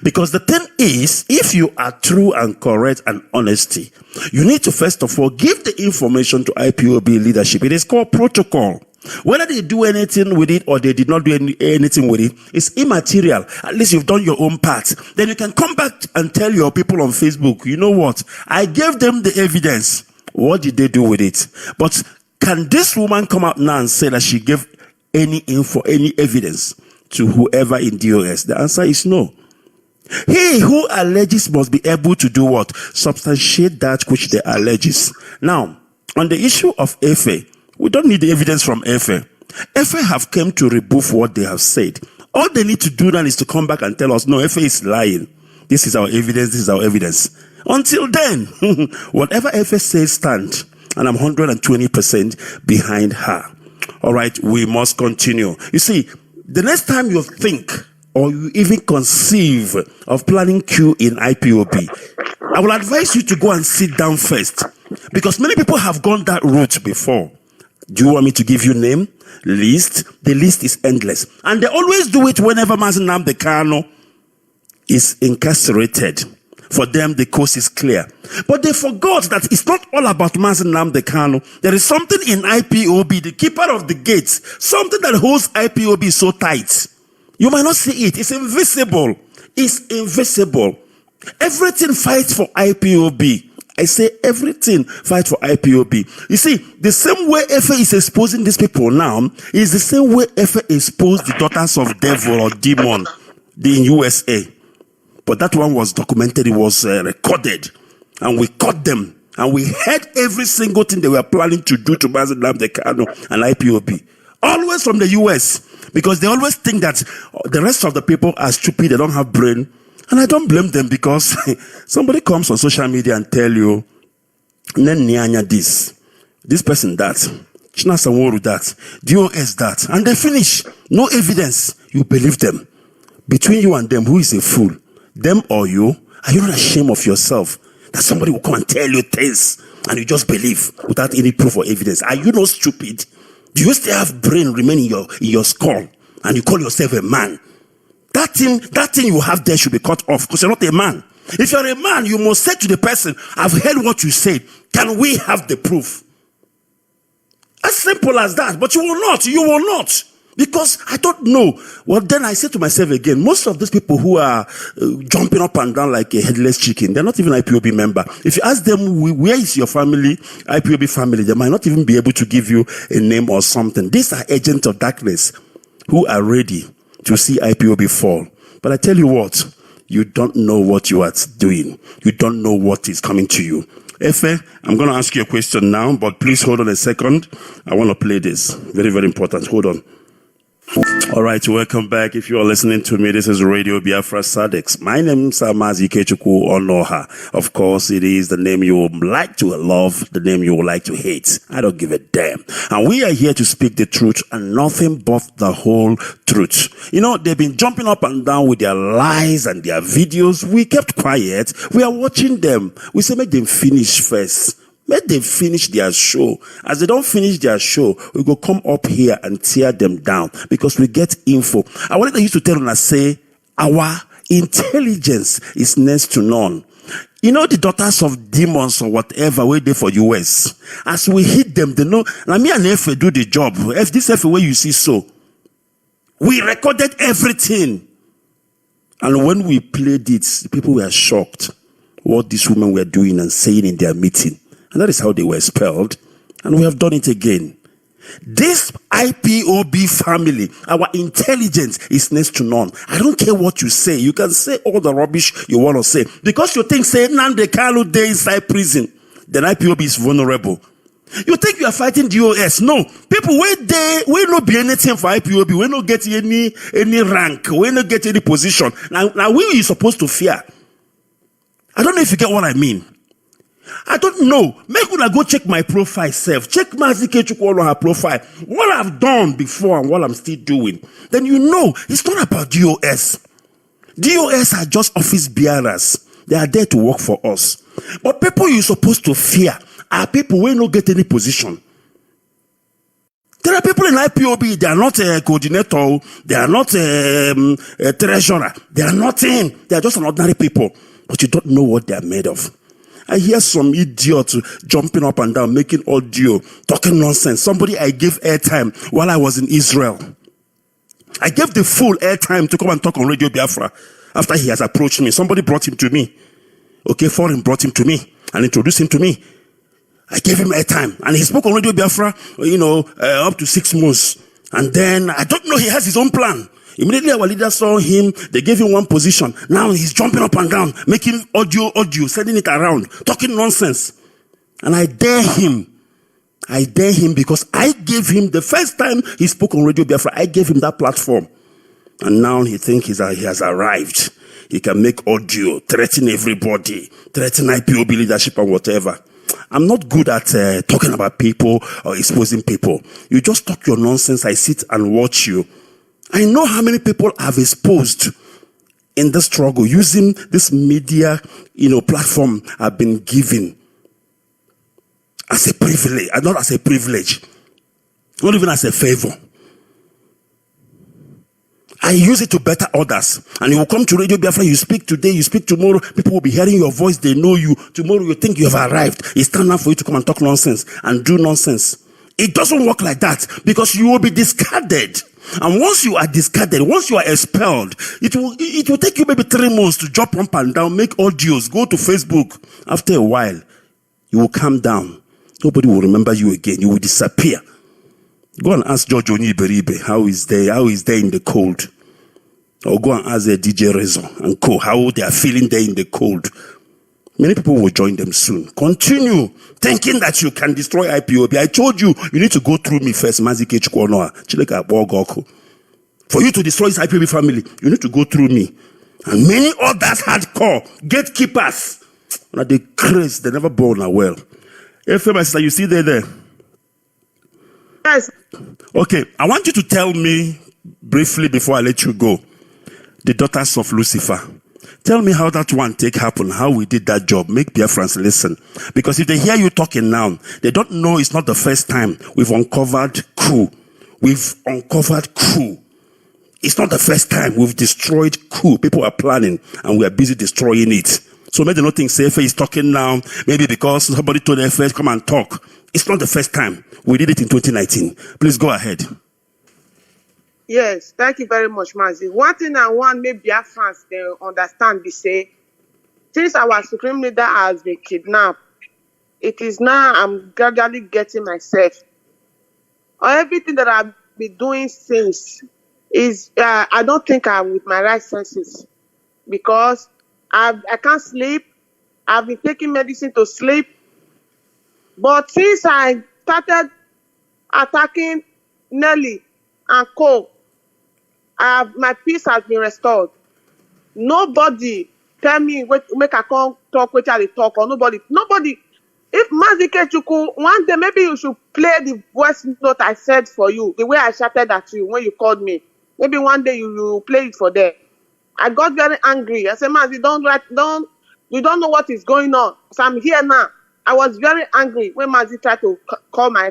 Because the thing is, if you are true and correct and honesty, you need to first of all give the information to IPOB leadership. It is called protocol. Whether they do anything with it or they did not do anything with it, it's immaterial. At least you've done your own part. Then you can come back and tell your people on Facebook, you know what? I gave them the evidence. What did they do with it? But can this woman come out now and say that she gave any evidence to whoever in DOS? The answer is no. He who alleges must be able to do what? Substantiate that which they alleges. Now, on the issue of Efe, we don't need the evidence from Efe. Efe have come to rebuff what they have said. All they need to do now is to come back and tell us, no, Efe is lying. This is our evidence, this is our evidence. Until then, whatever Efe says stand, and I'm 120% behind her. All right, we must continue. You see, the next time you think or you even conceive of planning Q in IPOB, I will advise you to go and sit down first, because many people have gone that route before. Do you want me to give you name? List? The list is endless. And they always do it whenever Mazi Nnamdi Kanu is incarcerated. For them, the coast is clear. But they forgot that it's not all about Mazi Nnamdi Kanu. There is something in IPOB, the keeper of the gates, something that holds IPOB so tight. You might not see it. It's invisible. It's invisible. Everything fights for IPOB. I say everything fight for IPOB. You see, the same way Efe is exposing these people now is the same way Efe exposed the daughters of devil or demon in USA. But that one was documented, it was recorded, and we caught them, and we heard every single thing they were planning to do to Mazi and IPOB. Always from the US, because they always think that the rest of the people are stupid, they don't have brain. And I don't blame them, because somebody comes on social media and tell you, this person that, Chinasaworu that, DOS that, and they finish. No evidence. You believe them. Between you and them, who is a fool? Them or you? Are you not ashamed of yourself that somebody will come and tell you things and you just believe without any proof or evidence? Are you not stupid? Do you still have brain remaining in your skull and you call yourself a man? That thing you have there should be cut off, because you're not a man. If you're a man, you must say to the person, I've heard what you said. Can we have the proof? As simple as that. But you will not. You will not. Because I don't know. Well, then I say to myself again, most of these people who are jumping up and down like a headless chicken, they're not even IPOB member. If you ask them, where is your family, IPOB family, they might not even be able to give you a name or something. These are agents of darkness who are ready to see IPOB fall. But I tell you what, you don't know what you are doing. You don't know what is coming to you. Efe, I'm going to ask you a question now, but please hold on a second. I want to play this. Very, very important. Hold on. All right, welcome back. If you are listening to me, this is Radio Biafra Sadex. My name is Mazi, Ikechukwu Onoha. Of course, it is the name you would like to love, the name you would like to hate. I don't give a damn. And we are here to speak the truth and nothing but the whole truth. You know, they've been jumping up and down with their lies and their videos. We kept quiet. We are watching them. We say, make them finish first. Let them finish their show. As they don't finish their show, we go come up here and tear them down, because we get info. I wanted you to tell them, say, our intelligence is next to none. You know, the daughters of demons or whatever, wait there for US. As we hit them, they know. Now me and Efe do the job. If this Efe where you see so, we recorded everything. And when we played it, people were shocked what these women were doing and saying in their meeting. And that is how they were expelled. And we have done it again. This IPOB family, our intelligence is next to none. I don't care what you say. You can say all the rubbish you want to say. Because you think, say, Nnamdi Kanu dey inside prison, then IPOB is vulnerable. You think you are fighting DOS? No. People, we no be anything for IPOB. We no get any rank. We no get any position. Now we are supposed to fear. I don't know if you get what I mean. I don't know. Make una go check my profile self. Check Mazi Ikechukwu on her profile. What I've done before and what I'm still doing. Then you know, it's not about DOS. DOS are just office bearers. They are there to work for us. But people you're supposed to fear are people who don't get any position. There are people in IPOB, they are not a coordinator, they are not a treasurer, they are nothing. They are just an ordinary people. But you don't know what they are made of. I hear some idiot jumping up and down, making audio, talking nonsense. Somebody I gave airtime while I was in Israel. I gave the full airtime to come and talk on Radio Biafra after he has approached me. Somebody brought him to me. Okay, foreign brought him to me and introduced him to me. I gave him airtime and he spoke on Radio Biafra, up to 6 months. And then, I don't know, he has his own plan. Immediately our leader saw him, they gave him one position. Now he's jumping up and down, making audio, sending it around, talking nonsense. And I dare him because I gave him, the first time he spoke on Radio Biafra, I gave him that platform. And now he thinks he has arrived. He can make audio, threaten everybody, threaten IPOB leadership and whatever. I'm not good at talking about people or exposing people. You just talk your nonsense, I sit and watch you. I know how many people I've exposed in the struggle using this media, platform I've been given as a privilege, not as a privilege, not even as a favor. I use it to better others. And you will come to Radio Biafra, you speak today, you speak tomorrow, people will be hearing your voice, they know you. Tomorrow you think you have arrived. It's time now for you to come and talk nonsense and do nonsense. It doesn't work like that because you will be discarded. And once you are discarded, once you are expelled, it will take you maybe 3 months to jump up and down, make audios, go to Facebook. After a while, You will calm down. Nobody will remember you again. You will disappear. Go and ask George Oniberibe how is there in the cold. Or go and ask DJ Rezo and Co. how they are feeling there in the cold. Many people will join them soon. Continue thinking that you can destroy IPOB. I told you, you need to go through me first. Mazi Ikechukwu. For you to destroy this IPOB family, you need to go through me. And many others hardcore gatekeepers. Now they crazy, they never born are well. If my sister, you see there? Yes. Okay, I want you to tell me briefly before I let you go. The daughters of Lucifer. Tell me how that one take happen, how we did that job. Make Biafrans listen. Because if they hear you talking now, they don't know it's not the first time we've uncovered coup. We've uncovered coup. It's not the first time we've destroyed coup. People are planning and we are busy destroying it. So maybe they don't think Sefe is talking now, maybe because somebody told Sefe come and talk. It's not the first time. We did it in 2019. Please go ahead. Yes, thank you very much, Mazi. One thing I want maybe Biafrans they understand is say, since our supreme leader has been kidnapped, it is now I'm gradually getting myself. Everything that I've been doing since is I don't think I'm with my right senses because I can't sleep. I've been taking medicine to sleep. But since I started attacking Nelly and Co, my peace has been restored. Nobody tell me make I come talk which I talk or nobody. If Mazi Ikechukwu, one day maybe you should play the voice note I said for you, the way I shouted at you when you called me. Maybe one day you will play it for them. I got very angry. I said, Mazi, you don't know what is going on. So I'm here now. I was very angry when Mazi tried to call my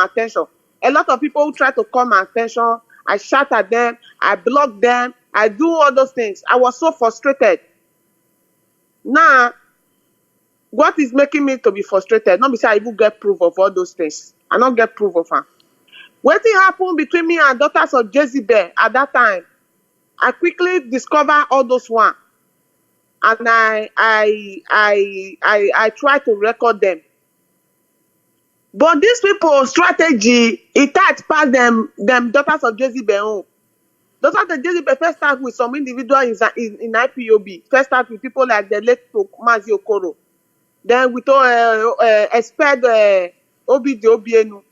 attention. A lot of people who tried to call my attention, I shout at them, I block them, I do all those things. I was so frustrated. Now, what is making me to be frustrated? Not because I even get proof of all those things. I don't get proof of them. What happened between me and daughters of Jezebel at that time? I quickly discovered all those one. And I try to record them. But these people's strategy, it had passed them daughters of Jezebel. Daughters of Jezebel first start with some individuals in IPOB. First start with people like the late Mazi Okoro. Then we told expect Obi de Obienu.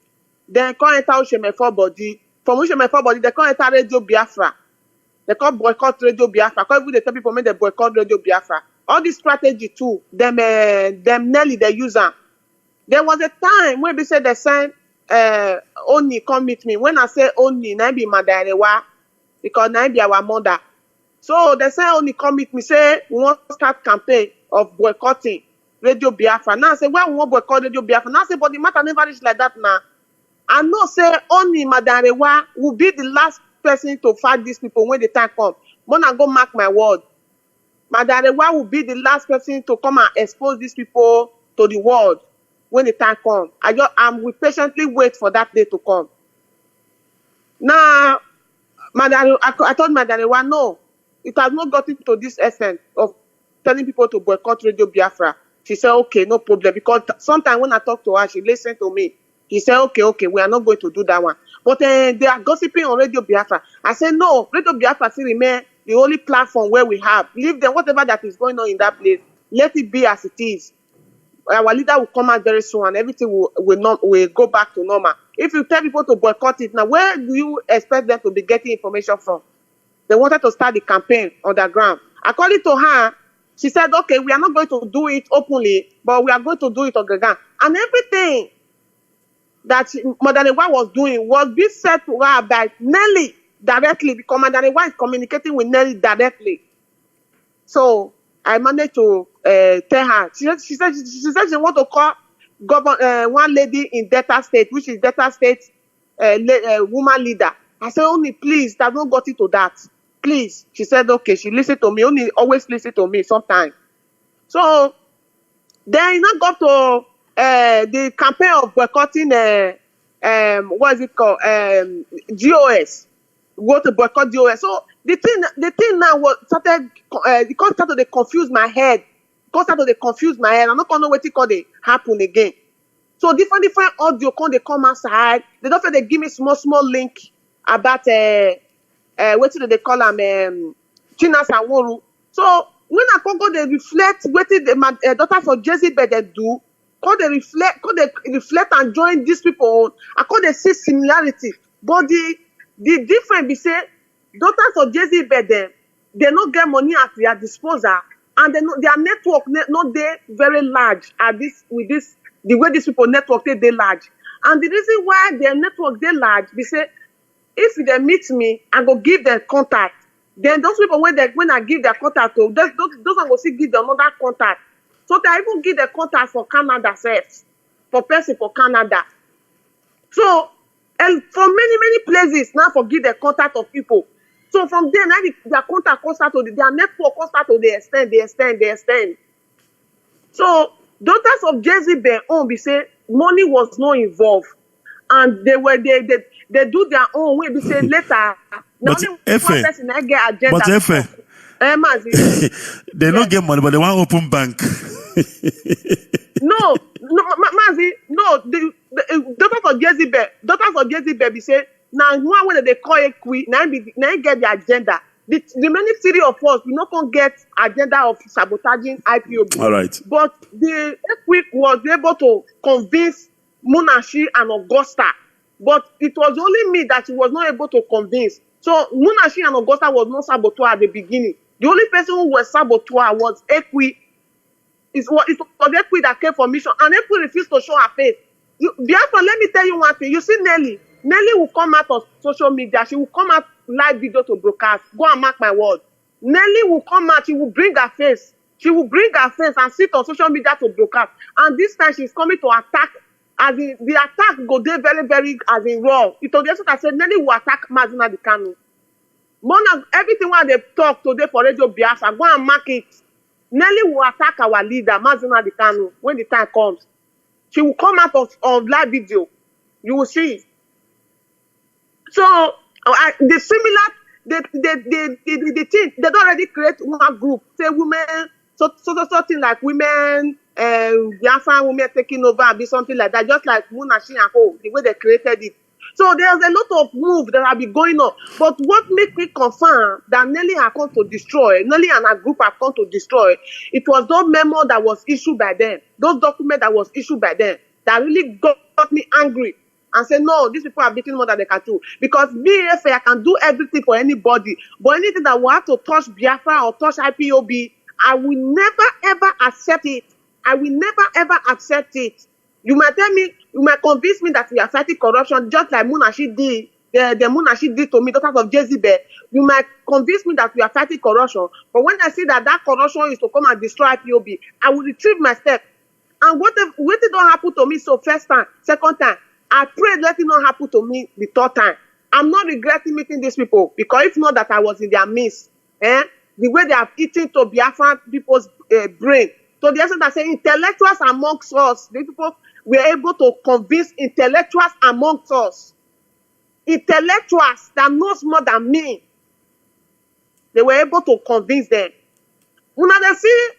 Then come enter Ushemefo body. From Ushemefo body, they come enter Radio Biafra. They call boycott Radio Biafra. Because they tell people make they boycott Radio Biafra. All this strategy too, them Nelly they use them. There was a time when they said they sent Oni come meet me. When I say Oni, na be Madarewa, because na be our mother. So they say Oni come meet me, say we want to start campaign of boycotting Radio Biafra. Now I say, well, we want boycott Radio Biafra. Now I say, but the matter never reach like that now. I know say Oni Madarewa will be the last person to fight these people when the time comes. When I go mark my word, Madarewa will be the last person to come and expose these people to the world when the time comes. We patiently wait for that day to come. Now, I told Madarewa, no, it has not gotten to this extent of telling people to boycott Radio Biafra. She said, okay, no problem. Because sometimes when I talk to her, she listened to me. He said, okay, we are not going to do that one. But they are gossiping on Radio Biafra. I said, no, Radio Biafra still remain the only platform where we have. Leave them, whatever that is going on in that place, let it be as it is. Our leader will come out very soon and everything will go back to normal. If you tell people to boycott it, now where do you expect them to be getting information from? They wanted to start the campaign on the ground. According to her, she said, okay, we are not going to do it openly, but we are going to do it on the ground. And everything that Madarewa was doing was being said to her by Nelly directly, because Madarewa is communicating with Nelly directly. So I managed to tell her. She said she want to call one lady in Delta State, which is Delta State woman leader. I said, only please, that not got into that. Please. She said, okay. She listened to me. Only always listen to me sometimes. So then it not got to the campaign of boycotting what is it called? GOS. Go to boycott GOS. So the thing now was started to confuse my head. come start to dey confuse my head. I no come know wetin come dey happen again. So different audio come dey come outside. They don fit dey give me small link about wetin they call am Chinas and Woru. So when I come go dey reflect wetin the daughters of Jezebel dey do, come dey reflect and join these people. I come dey see similarity, but the difference be say daughters of Jezebel they no get money at their disposal, and their network not dey very large at the way these people network dey large. And the reason why their network dey large be say if they meet me, I go give them contact. Then those people when I give their contact to, those one go still give them another contact. So they even give the contact for Canada first, for person for Canada. So and for many places now forgive the contact of people. So from there now their contact start to their network start to they extend. So daughters of Jezebel own be say money was not involved, and they do their own way. Be say later. Now But only one person I get agenda. But Mazi. they don't get money, but they want open bank. No, Mazi, no. The daughters of Jezebel be say now one when they call it queen, now get the agenda. The remaining three of us, we not gonna get agenda of sabotaging IPOB. All right. But the quick was able to convince Munashi and Augusta, but it was only me that she was not able to convince. So Munashi and Augusta was not saboteur at the beginning. The only person who was saboteur was Ekwi. It was Ekwi that came for mission, and Ekwi refused to show her face. Biafra, let me tell you one thing. You see Nelly. Nelly will come out of social media. She will come out live video to broadcast. Go and mark my word. Nelly will come out. She will bring her face. She will bring her face and sit on social media to broadcast. And this time she's coming to attack. As in, the attack go there very, as in raw. It was just I said Nelly will attack Mazina the Kanu. Everything when they talk today for Radio Biafra, go and mark it. Nelly will attack our leader, Mazina the Kanu, when the time comes. She will come out of live video. You will see. So the similar, the thing they don't already create one group. Say women, so something like women, Biafra women taking over, and be something like that. Just like Munashi and Co, the way they created it. So there's a lot of moves that have been going on. But what makes me confirm that Nelly had come to destroy, Nelly and her group have come to destroy, it was those memo that was issued by them, those documents that was issued by them, that really got me angry and said, no, these people are beating more than they can do. Because BFA, I can do everything for anybody, but anything that will have to touch Biafra or touch IPOB, I will never ever accept it. I will never ever accept it. You might tell me, you might convince me that we are fighting corruption, just like Munashi did, the Munashi did to me, daughters of Jezebel. You might convince me that we are fighting corruption, but when I see that corruption is to come and destroy IPOB, I will retrieve my step. And what don't happen to me so first time, second time, I pray let it not happen to me the third time. I'm not regretting meeting these people, because if not that I was in their midst, the way they have eaten to Biafran people's brain, to the extent that say intellectuals amongst us, the people were able to convince intellectuals amongst us, intellectuals that knows more than me, they were able to convince them. When they see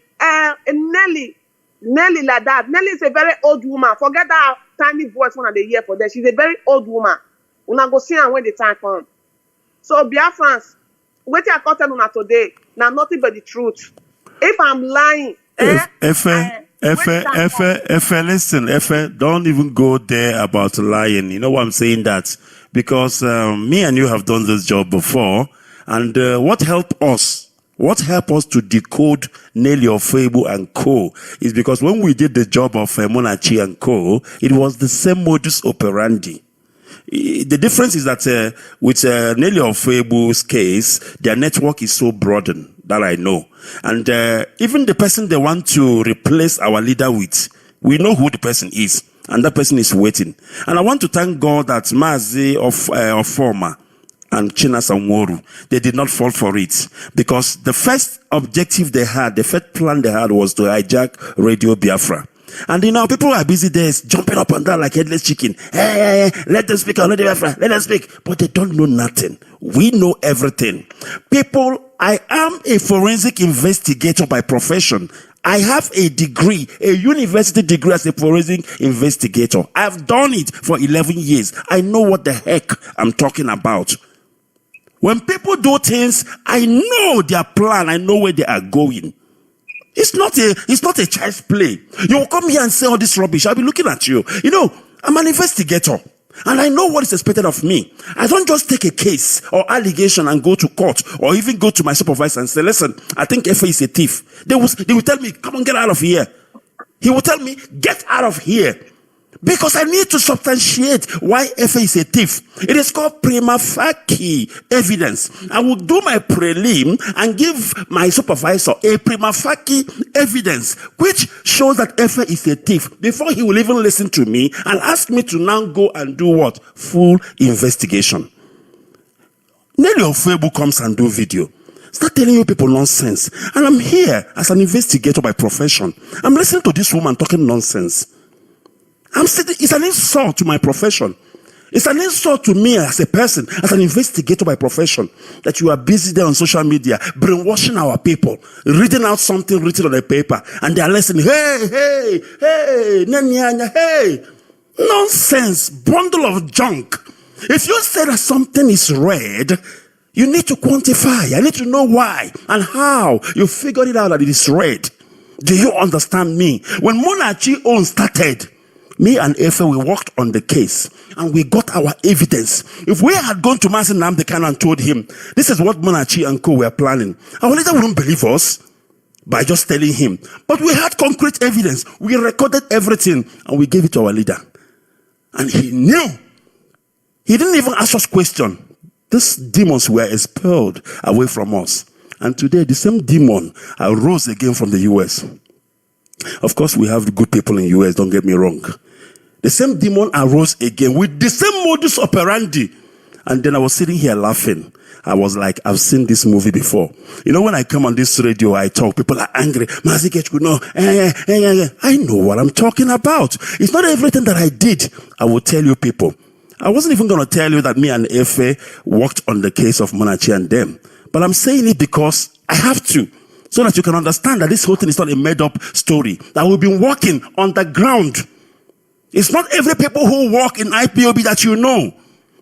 Nelly like that, Nelly is a very old woman. Forget that tiny voice when they hear for them. She's a very old woman. Una go see her when the time comes. So Biafrans, what I content una today, now nothing but the truth. If I'm lying, listen, don't even go there about lying. You know why I'm saying that? Because me and you have done this job before, and what helped us to decode Nelly Ofebu and Co. is because when we did the job of Munachi and Co., it was the same modus operandi. The difference is that with Nelly Ofebu's case, their network is so broadened, that I know. And even the person they want to replace our leader with, we know who the person is, and that person is waiting. And I want to thank God that Mazi of former and Chinas and Woru, they did not fall for it, because the first objective they had, the first plan they had, was to hijack Radio Biafra. And you know, people are busy there jumping up and down like headless chicken. Hey, let them speak on Radio Biafra, let them speak. But they don't know nothing. We know everything. People, I am a forensic investigator by profession. I have a degree, a university degree as a forensic investigator. I've done it for 11 years. I know what the heck I'm talking about. When people do things, I know their plan. I know where they are going. It's not a child's play. You will come here and say all this rubbish. I'll be looking at you. You know, I'm an investigator. And I know what is expected of me. I don't just take a case or allegation and go to court or even go to my supervisor and say, listen, I think Efe is a thief. They will tell me, come on, get out of here. He will tell me, get out of here. Because I need to substantiate why Efe is a thief. It is called prima facie evidence. I will do my prelim and give my supervisor a prima facie evidence which shows that Efe is a thief before he will even listen to me and ask me to now go and do what? Full investigation. Nelly Ofebu comes and do video. Start telling you people nonsense. And I'm here as an investigator by profession. I'm listening to this woman talking nonsense. It's an insult to my profession. It's an insult to me as a person, as an investigator by profession, that you are busy there on social media, brainwashing our people, reading out something written on a paper, and they are listening, hey, nyanya, hey. Nonsense, bundle of junk. If you say that something is red, you need to quantify. I need to know why and how you figured it out that it is red. Do you understand me? When Monarchy own started, me and Efe, we worked on the case and we got our evidence. If we had gone to Mazi and told him, this is what Monarchy and co were planning, our leader wouldn't believe us by just telling him. But we had concrete evidence. We recorded everything and we gave it to our leader. And he knew. He didn't even ask us question. These demons were expelled away from us. And today, the same demon arose again from the US. Of course, we have good people in the US, don't get me wrong. The same demon arose again with the same modus operandi. And then I was sitting here laughing. I was like, I've seen this movie before. You know, when I come on this radio, I talk, people are angry. Mazi Ikechukwu, no. I know what I'm talking about. It's not everything that I did. I will tell you people. I wasn't even going to tell you that me and Efe worked on the case of Monarchy and them. But I'm saying it because I have to. So that you can understand that this whole thing is not a made-up story. That we've been working on the ground. It's not every people who work in IPOB that you know.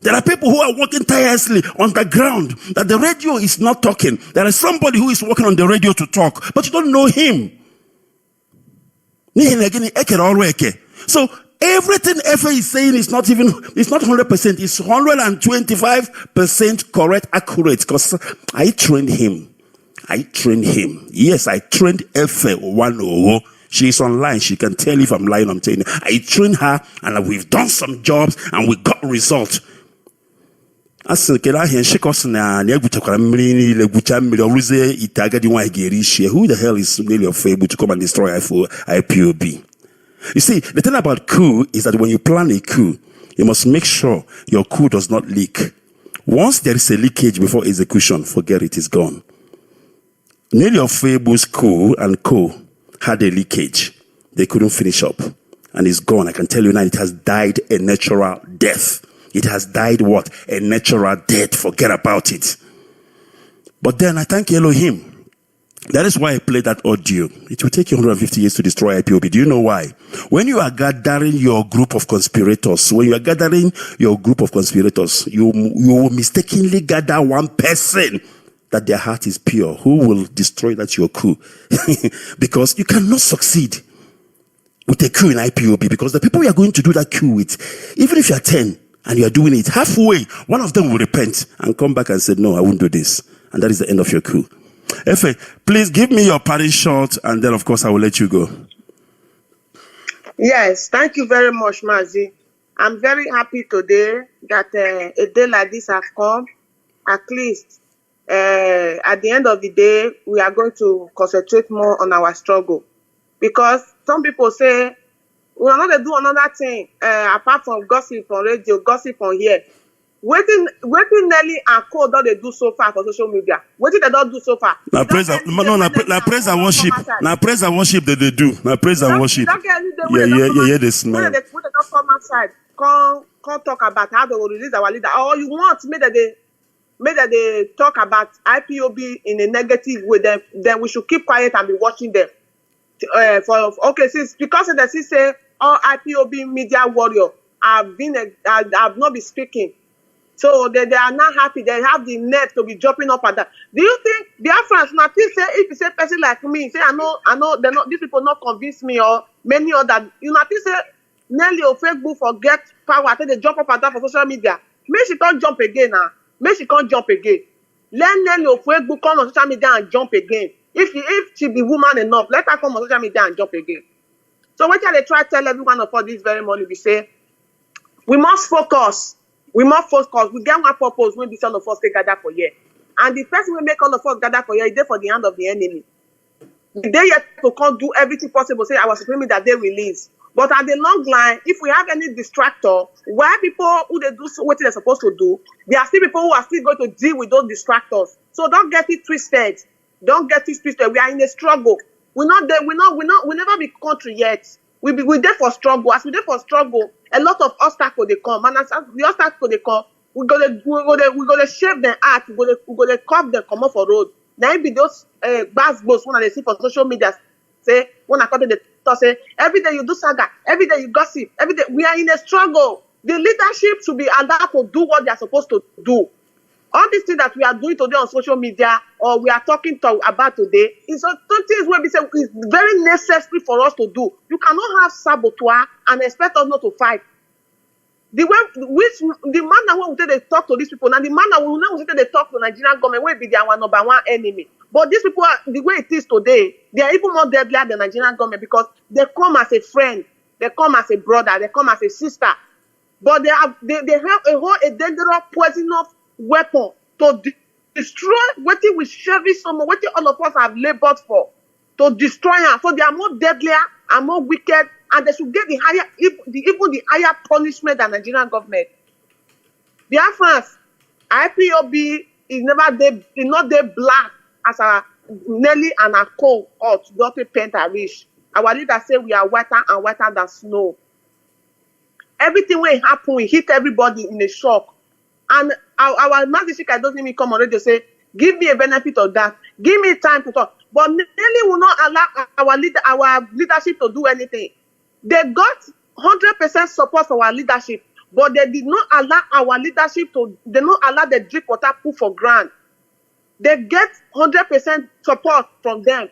There are people who are working tirelessly on the ground. That the radio is not talking. There is somebody who is working on the radio to talk. But you don't know him. So everything Efe is saying is not 100%. It's 125% correct, accurate. Because I trained him. Yes, I trained Efe 100. She's online. She can tell if I'm lying. I'm telling you. I trained her and we've done some jobs and we got results. Who the hell is Nelly Ofebu to come and destroy IPOB? You see, the thing about coup is that when you plan a coup, you must make sure your coup does not leak. Once there is a leakage before execution, forget it, it's gone. Nelly Ofebu's coup and co had a leakage. They couldn't finish up. And it's gone. I can tell you now, it has died a natural death. It has died what? A natural death. Forget about it. But then I thank Elohim. That is why I played that audio. It will take you 150 years to destroy IPOB. Do you know why? When you are gathering your group of conspirators, you will mistakenly gather one person that their heart is pure, who will destroy that your coup. Because you cannot succeed with a coup in IPOB, because the people we are going to do that coup with, even if you are 10 and you are doing it, halfway, one of them will repent and come back and say, no, I won't do this. And that is the end of your coup. Efe, please give me your parting shot, and then, of course, I will let you go. Yes, thank you very much, Mazi. I'm very happy today that a day like this has come. At least, at the end of the day, we are going to concentrate more on our struggle. Because some people say, we are not going to do another thing apart from gossip on radio, gossip on here. Waiting Nelly and Co don't they do so far for social media? Waiting they don't do so far. Now praise and worship. Now praise and worship that they do. Now praise and worship. Yeah. This man. When they don't come outside, come talk about how they will release our leader. Or you want me that they talk about IPOB in a negative way, then we should keep quiet and be watching them. since because they say all IPOB media warrior have not been speaking. So they are not happy. They have the net to be jumping up at that. Do you think Biafrans now please say if you say person like me, say I know they're not these people not convince me or many other, you know, please say Nelly or Facebook forget power, I think they jump up at that for social media. Make she can't jump again now. Make she can't jump again. Let Nelly or Facebook come on social media and jump again. If she be woman enough, let her come on social media and jump again. So what can they try to tell everyone of us this very morning? We say we must focus. We must focus. We get one purpose when this all of us take gather for here. And the person will make all of us gather for here is there for the hand of the enemy. They yet to come do everything possible, say our supreme that they release. But at the long line, if we have any distractor, why people who they do what they're supposed to do, there are still people who are still going to deal with those distractors. So don't get it twisted. Don't get it twisted. We are in a struggle. We're not there. We never be country yet. We there for struggle. As we there for struggle, a lot of obstacles they come. And as the obstacles they come, we gonna shape them out. We gonna curve them come off for road. Now it be those bad boats when they see for social media. Say when I come to the talk, say every day you do saga, every day you gossip, every day we are in a struggle. The leadership should be allowed to do what they are supposed to do. All these things that we are doing today on social media or we are talking about today is things where we say is very necessary for us to do. You cannot have saboteur and expect us not to fight. The manner when they talk to these people, now the manner when they talk to the Nigerian government will be their number one enemy. But these people, the way it is today, they are even more deadly than the Nigerian government because they come as a friend, they come as a brother, they come as a sister. But they have a dangerous, poisonous weapon to destroy what we cherish so much, what all of us have labored for, to destroy them. So they are more deadlier and more wicked, and they should get even the higher punishment than the Nigerian government. Biafrans, IPOB is not there black as our Nelly and our cohort, not a pentarish. Our leaders say we are whiter and whiter than snow. Everything will happen, we hit everybody in a shock. And our Mazi doesn't even come on radio say, give me a benefit of that. Give me time to talk. But Nelly will not allow our leadership to do anything. They got 100% support for our leadership, but they did not allow our leadership they not allow the drip water put for ground. They get 100% support from them,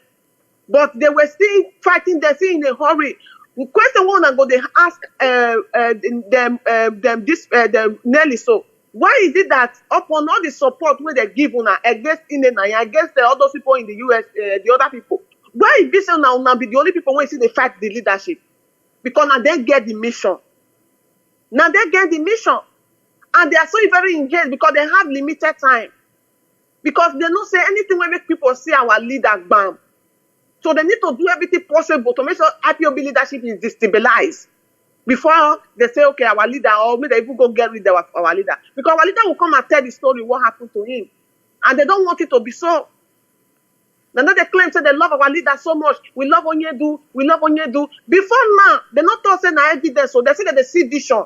but they were still fighting. They're still in a hurry. The question one and go they ask them Nelly so. Why is it that upon all the support when they give una against against the other people in the US, the other people, why is this now be the only people when you see they fight the leadership? Because now they get the mission. Now they get the mission. And they are so very engaged because they have limited time. Because they don't say anything when make people see our leader bam. So they need to do everything possible to make sure IPOB leadership is destabilized. Before they say, okay, our leader, or maybe they even go get rid of our leader. Because our leader will come and tell the story, what happened to him. And they don't want it to be so. Now they claim say they love our leader so much. We love Onyedu, we love Onyedu. Before now, they not talk say na evidence, so they say that they see vision.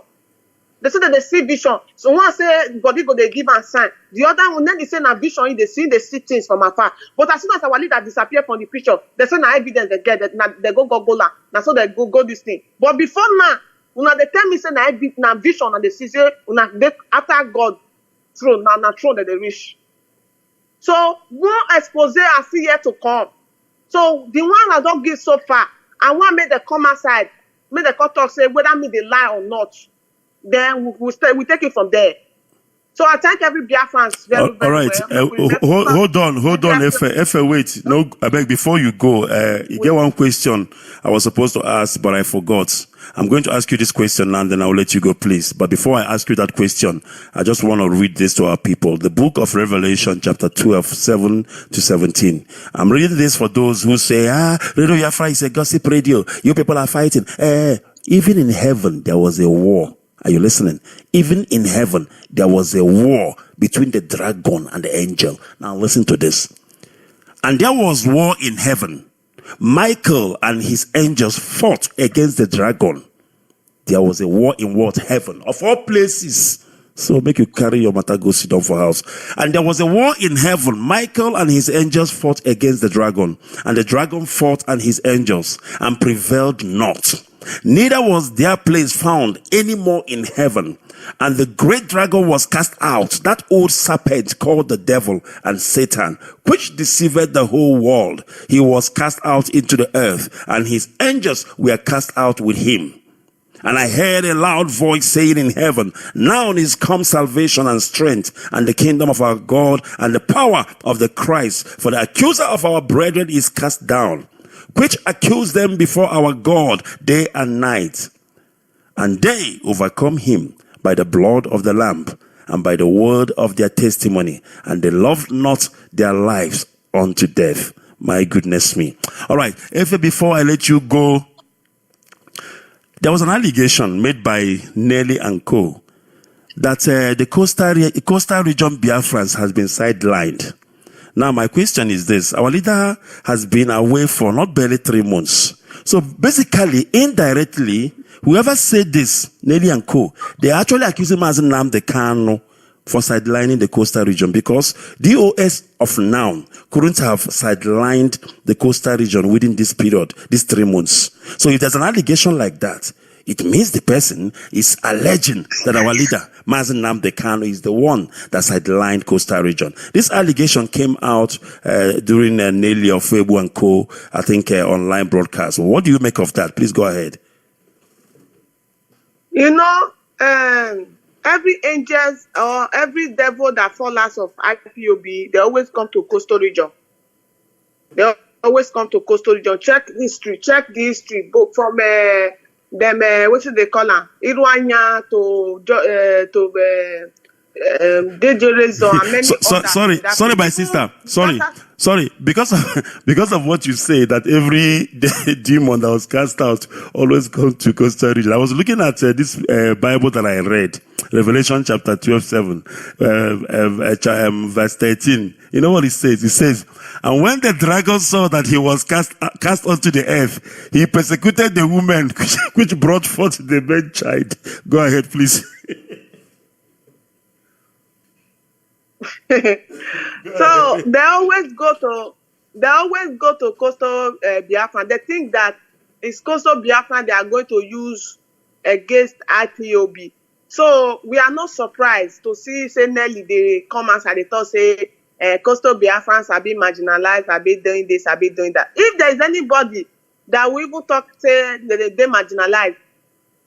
They say that they see vision. So one say body go they give and sign. The other one then they say na vision, they see things from afar. But as soon as our leader disappear from the picture, they say na evidence they get that they go Gola. Now so they go this thing. But before now, they tell me say na vision and they see say after God throne, na throne that they reach. So more expose are still yet to come. So the one that don't give so far, and one made the come outside, made the talk say whether me they lie or not. Then we take it from there. So I thank every Biafrans very, very all right. well. Hold on. If wait. No, I beg before you go. You get one question I was supposed to ask, but I forgot. I'm going to ask you this question now, and then I'll let you go, please. But before I ask you that question, I just want to read this to our people. The book of Revelation, chapter 12, 7 to 17. I'm reading this for those who say, Radio Biafra is a gossip radio. You people are fighting. Even in heaven, there was a war. Are you listening? Even in heaven, there was a war between the dragon and the angel. Now listen to this. And there was war in heaven. Michael and his angels fought against the dragon. There was a war in what? Heaven. Of all places, So make you carry your matter, go sit down for house. And there was a war in heaven. Michael and his angels fought against the dragon. And the dragon fought and his angels and prevailed not. Neither was their place found any more in heaven. And the great dragon was cast out, that old serpent called the devil and Satan, which deceived the whole world. He was cast out into the earth, and his angels were cast out with him. And I heard a loud voice saying in heaven, now is come salvation and strength and the kingdom of our God and the power of the Christ. For the accuser of our brethren is cast down, which accused them before our God day and night. And they overcome him by the blood of the Lamb and by the word of their testimony. And they loved not their lives unto death. My goodness me. All right. Before I let you go, there was an allegation made by Nelly and Co. that the coastal region Biafrans has been sidelined. Now, my question is this. Our leader has been away for not barely 3 months. So basically, indirectly, whoever said this, Nelly and Co., they actually accuse him as Nnamdi Kanu for sidelining the coastal region, because DOS of now couldn't have sidelined the coastal region within this period, these 3 months. So if there's an allegation like that, it means the person is alleging that our leader, Mazi Nnamdi Kanu, is the one that sidelined coastal region. This allegation came out during Nelly of Febu and Co., I think, online broadcast. What do you make of that? Please go ahead. You know, every angels or every devil that follows of IPOB, they always come to coastal region. They always come to coastal region. Check the history, both from them, what should they call them? Irwanya to Dejerezo and many others. Sorry, my sister. Sorry. Because of what you say, that every demon that was cast out always comes to coastal region. I was looking at this Bible that I read, Revelation chapter 12:7, verse 13. You know what it says? It says, and when the dragon saw that he was cast onto the earth, he persecuted the woman which brought forth the man child. Go ahead, please. So they always go to coastal Biafra. They think that it's coastal Biafra they are going to use against IPOB. So we are not surprised to see say Nelly they come outside they talk say coastal Biafrans are being marginalized, are being doing this, are being doing that. If there is anybody that will even talk say that they marginalized,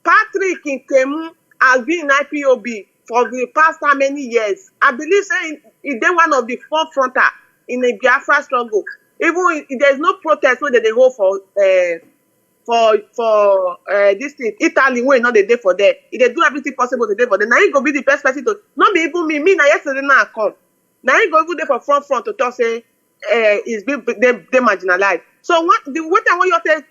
Patrick Nkemu has been in IPOB for the past how many years? I believe saying he's one of the forefronter in the Biafra struggle. Even if there's no protest where they hold for this thing, Italy where not the day for that. If they do everything possible today for them, now he go be the best person to not be even me now yesterday now I come. Now he go even there for front to talk say is they marginalized. So what I want you to say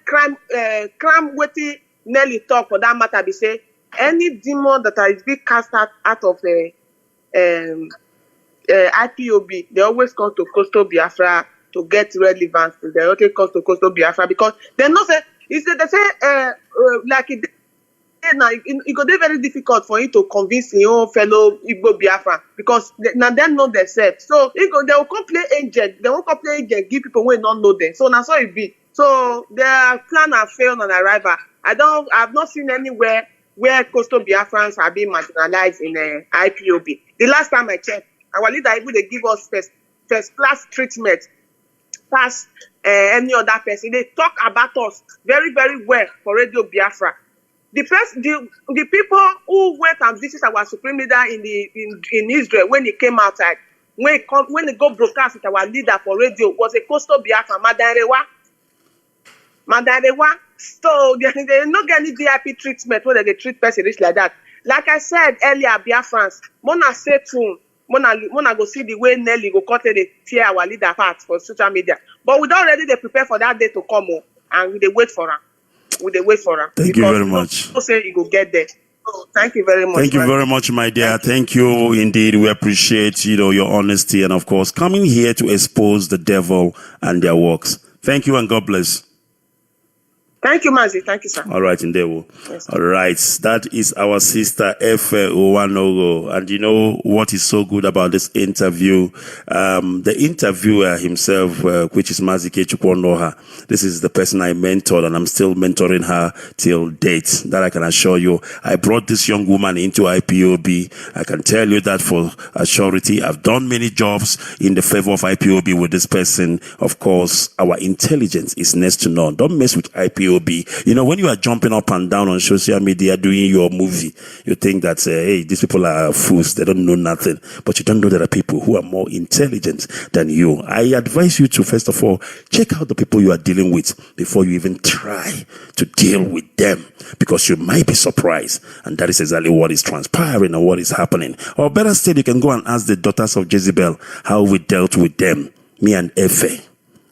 crime waiting Nelly talk for that matter be say any demon that is being cast out of the IPOB, they always come to coastal Biafra to get relevance. They always come to coastal Biafra because they know say they say like it now it could be very difficult for you to convince your fellow Igbo Biafra because now they know themselves. So they will come play agent. They won't come play agent. Give people who don't know them. So now so it be. So their plan have failed on arrival. I've not seen anywhere where coastal Biafrans are being marginalized in IPOB. The last time I checked, our leader able to give us first class treatment past any other person. They talk about us very, very well for Radio Biafra. The people who went and visited our supreme leader in Israel when he came outside, when he go broadcast with our leader for radio was a coastal Biafra, Madarewa. So they not get any VIP treatment where they treat person rich like that. Like I said earlier, Biafrans, Mona say to Mona go see the way Nelly go cut the tear our leader apart for social media. But we don't already they prepare for that day to come and they wait for her. Thank you very much. Don't say you go get there. So thank you very much. Thank you very much, my dear. Thank you indeed. We appreciate your honesty and of course coming here to expose the devil and their works. Thank you and God bless. Thank you, Mazi. Thank you, sir. All right, Ndewo. Yes. All right, that is our sister Efe Uwanogo. And you know what is so good about this interview? The interviewer himself, which is Mazi Ikechukwu, this is the person I mentored, and I'm still mentoring her till date. That I can assure you. I brought this young woman into IPOB. I can tell you that for a surety. I've done many jobs in the favor of IPOB with this person. Of course, our intelligence is next to none. Don't mess with IPOB. You know, when you are jumping up and down on social media doing your movie, you think that, hey, these people are fools. They don't know nothing. But you don't know there are people who are more intelligent than you. I advise you to, first of all, check out the people you are dealing with before you even try to deal with them, because you might be surprised. And that is exactly what is transpiring and what is happening. Or better still, you can go and ask the daughters of Jezebel how we dealt with them, me and Efe,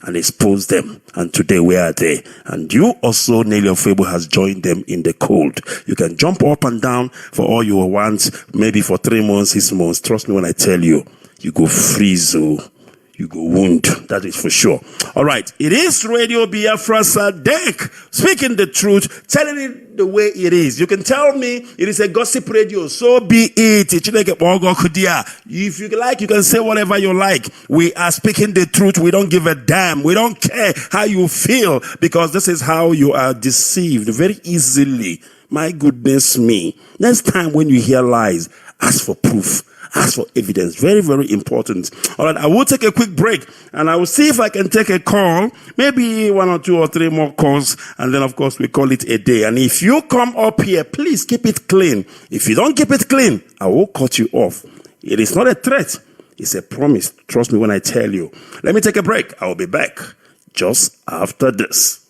and expose them. And today, where are they? And you also, Nelly of Fable, has joined them in the cold. You can jump up and down for all you want, maybe for 3 months, 6 months. Trust me when I tell you, you go freeze, you go wound. That is for sure. All right. It is Radio Biafra Sadek, speaking the truth, telling it the way it is. You can tell me it is a gossip radio. So be it. If you like, you can say whatever you like. We are speaking the truth. We don't give a damn. We don't care how you feel, because this is how you are deceived very easily. My goodness me. Next time when you hear lies, ask for proof. Ask for evidence. Very, very important. All right, I will take a quick break, and I will see if I can take a call, maybe 1 or 2 or 3 more calls, and then, of course, we call it a day. And if you come up here, please keep it clean. If you don't keep it clean, I will cut you off. It is not a threat. It's a promise. Trust me when I tell you. Let me take a break. I will be back just after this.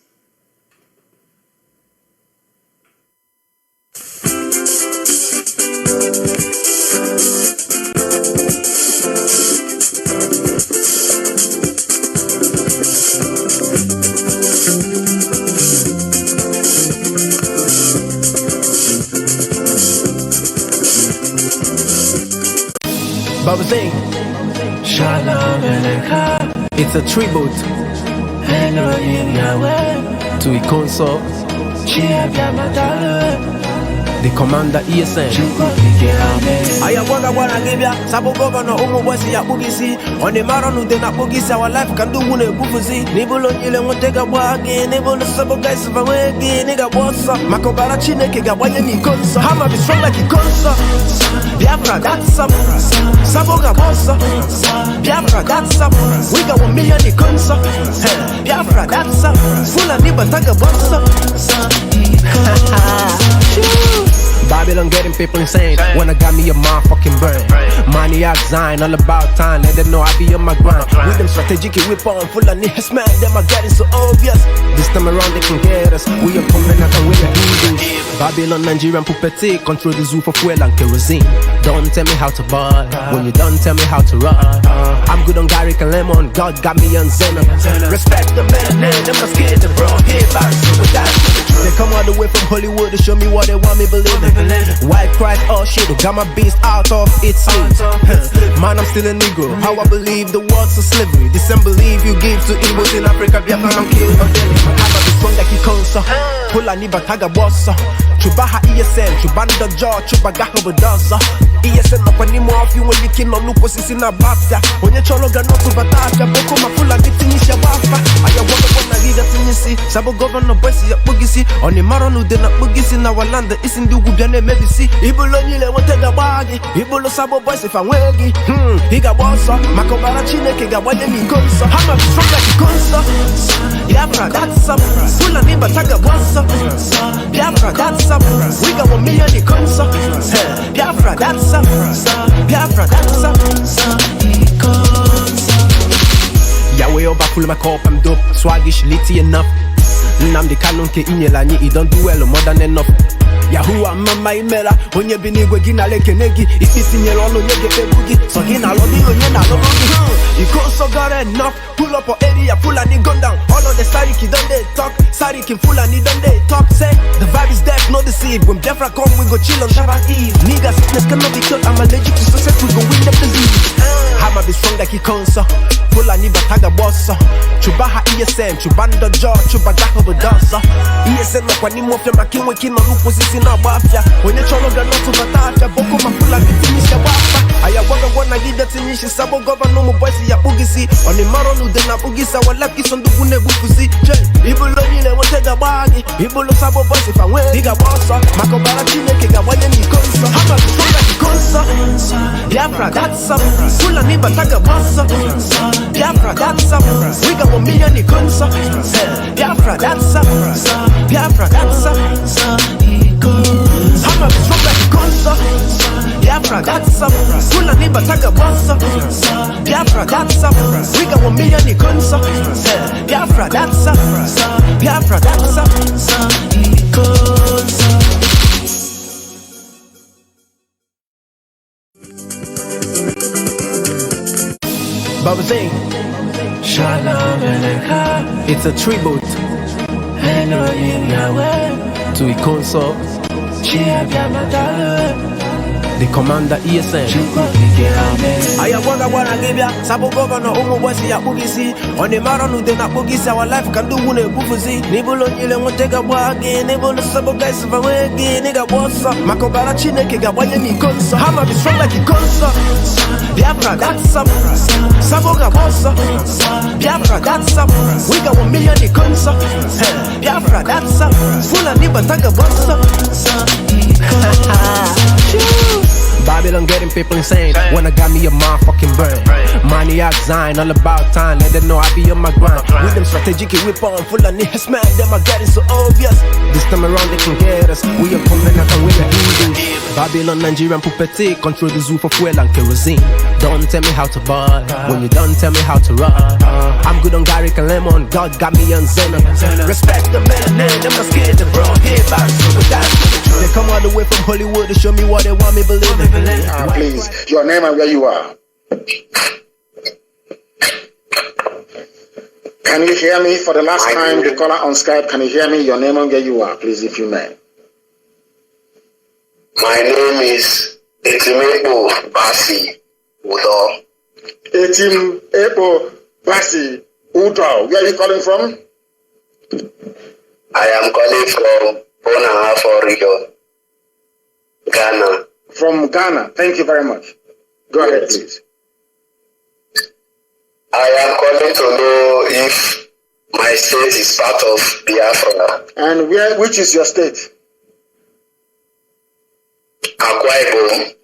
Baba Zing. Shalom Aleichem. It's a tribute to Ikonso, the commander ESN. I wanna give ya Sabo governor Umu Wasi ya Bugisi. On the Maronu de na Bugisi, our life can do one Bufuzi. Nibulo Ile Montega Wagi, Nibulo Sabo guys of Awegi, nigga Wassa, Makobara Chineke Gawayan Ikonso. Hammer be strong like Ikonso. Biafra, that's up. Saboga Bossa. Biafra, that's up. We got 1 million Ikonso. Biafra, that's up. Full of Nibataga Bossa. Babylon getting people insane. When I got me a motherfucking brain. Maniac Zion, all about time. Let them know I be on my grind. With them strategic whip on full of niggas, man. Them I got it so obvious. This time around they can get us. We are coming out and we are doing. Babylon, Nigerian puppet, control the zoo for fuel and kerosene. Don't tell me how to buy when you don't tell me how to run. I'm good on Garrick and Lemon. God got me on Zena. Respect the man, them not scared to bro. Hit back, so with that. They come all the way from Hollywood to show me what they want me believe in. White Christ, oh shit, they got my beast out of its sleep. Man, I'm still a Negro. How I believe the world's a slavery. The same belief you give to Igbos in Africa, Biafra, I'm killing a daily. I'm a bit strong like Ikonso. Pula ni bataga bossa. Chubaha ESN, Chubanda jaw, Chubagaha Badanza. ESN, Mapanimo of you when you came on Lupus is in a basta. When you cholo ganoku batata, Boko Mafula, Nitinisha Bafa. I wanna lead us in you see. Sabo governor Bossy at Bugisi. On the Maronu, then at Bugisi in our land, is in Dugubiane, maybe see. Ibulo Nile, what the bagi. Ibulo Sabo Boys if I'm waggy. He got Bossa, Makobara Chineke, got what they mean, Gonsa. I'm a strong like Gonsa. Biafra, that's up. Sula Niba Taga Bossa. Biafra, that's up. We got 1 million Ikonso. Biafra, that's up. Biafra, that's up. Yahweh over full of my cup, I'm dope. Swaggish, litty enough. I'm the canon ke inyelani, he don't do well, more than enough. Yahuwa mama imela, onye binigwe gina leke negi. Ipisi nyelolo nyege pebugi, so gina lodi onye na lobogi. You go so got enough, pull up or area, pull and gun down. All of the Sariki don't they talk, Sariki full and don't they talk. Say, the vibe is death, no deceive. When Biafra come, we go chill on Shabbat Eve. Nigga, sickness cannot be cured, I'm allergic to success, we go win the disease. I'ma be strong like Ikonso. Full of Nibataga Bossa. Chubaha ESN, Chubanda Jaw, Chubadaho Budasa. ESN, Maquanimo, Makin, Wakin, Malukus in our Bafia. When you're trying to get to Batata, Boko Mafula, Gitimisha Wafa. I have one I did that in Sabo Governor Boys, Yapugisi. On the Maronu, then Apugisa, our left is on the Bune Bukusi. Ibuloni, they will take a bag. Ibulu Sabo Boys, if I win, Diga Bossa. Macobara Chile, Kigawayan, Nikonsa. How about the song like Ikonsa? Biafra, that's up. Sula Nibataga Bossa. Biafra, that's up. We got 1 million Ikonsa. Biafra, that's up. Biafra, that's up. I'm a strong like Ikonsa. Biafra, that's up. Sula Nibataga Bossa. Biafra, that's up. We got 1 million Ikonsa. Biafra, that's up. Biafra, that's up. Ikonsa. Baba Zing. It's a tribute to Ikonso, the commander ESN. I am what I give ya. Sabo governor, Omo Wasi Yapugisi. On the Maronu, then Apugisi, our life can do one a bufuzi. Nibulo, you won't take a bargain. Nibulo, Sabo guys, if I win again, nigga, what's up? Macobara Chineke, Gawayan Ikonso. Hammer be strong like Ikonso. Biafra, that's up. Saboga Bossa. Biafra, that's up. We got 1 million Ikonso. Biafra, that's up. Full of Nibataga Bossa. Babylon getting people insane. When I got me a motherfucking brain. Maniac Zion, all about time. Let them know I be on my grind. With them strategic whip on full of niggas, man. Them are getting so obvious. This time around they can get us. We are coming out and we are Hindu. Babylon, Nigerian puppet, control the zoo for fuel and kerosene. Don't tell me how to ball when you don't tell me how to run. I'm good on Garrick and Lemon. God got me on Zena. Respect the man, them are scared to bro. Here back with that. They come all the way from Hollywood to show me what they want me believe in. Please, your name and where you are. Can you hear me for the last time? The caller on Skype, can you hear me? Your name and where you are, please, if you may. My name is Etimebo Basi Udo. Etimebo Basi Udo. Where are you calling from? I am calling from Bonahafo region, Ghana. From Ghana. Thank you very much. Go ahead, please. I am calling to know if my state is part of Biafra. And which is your state? Akwa Ibom.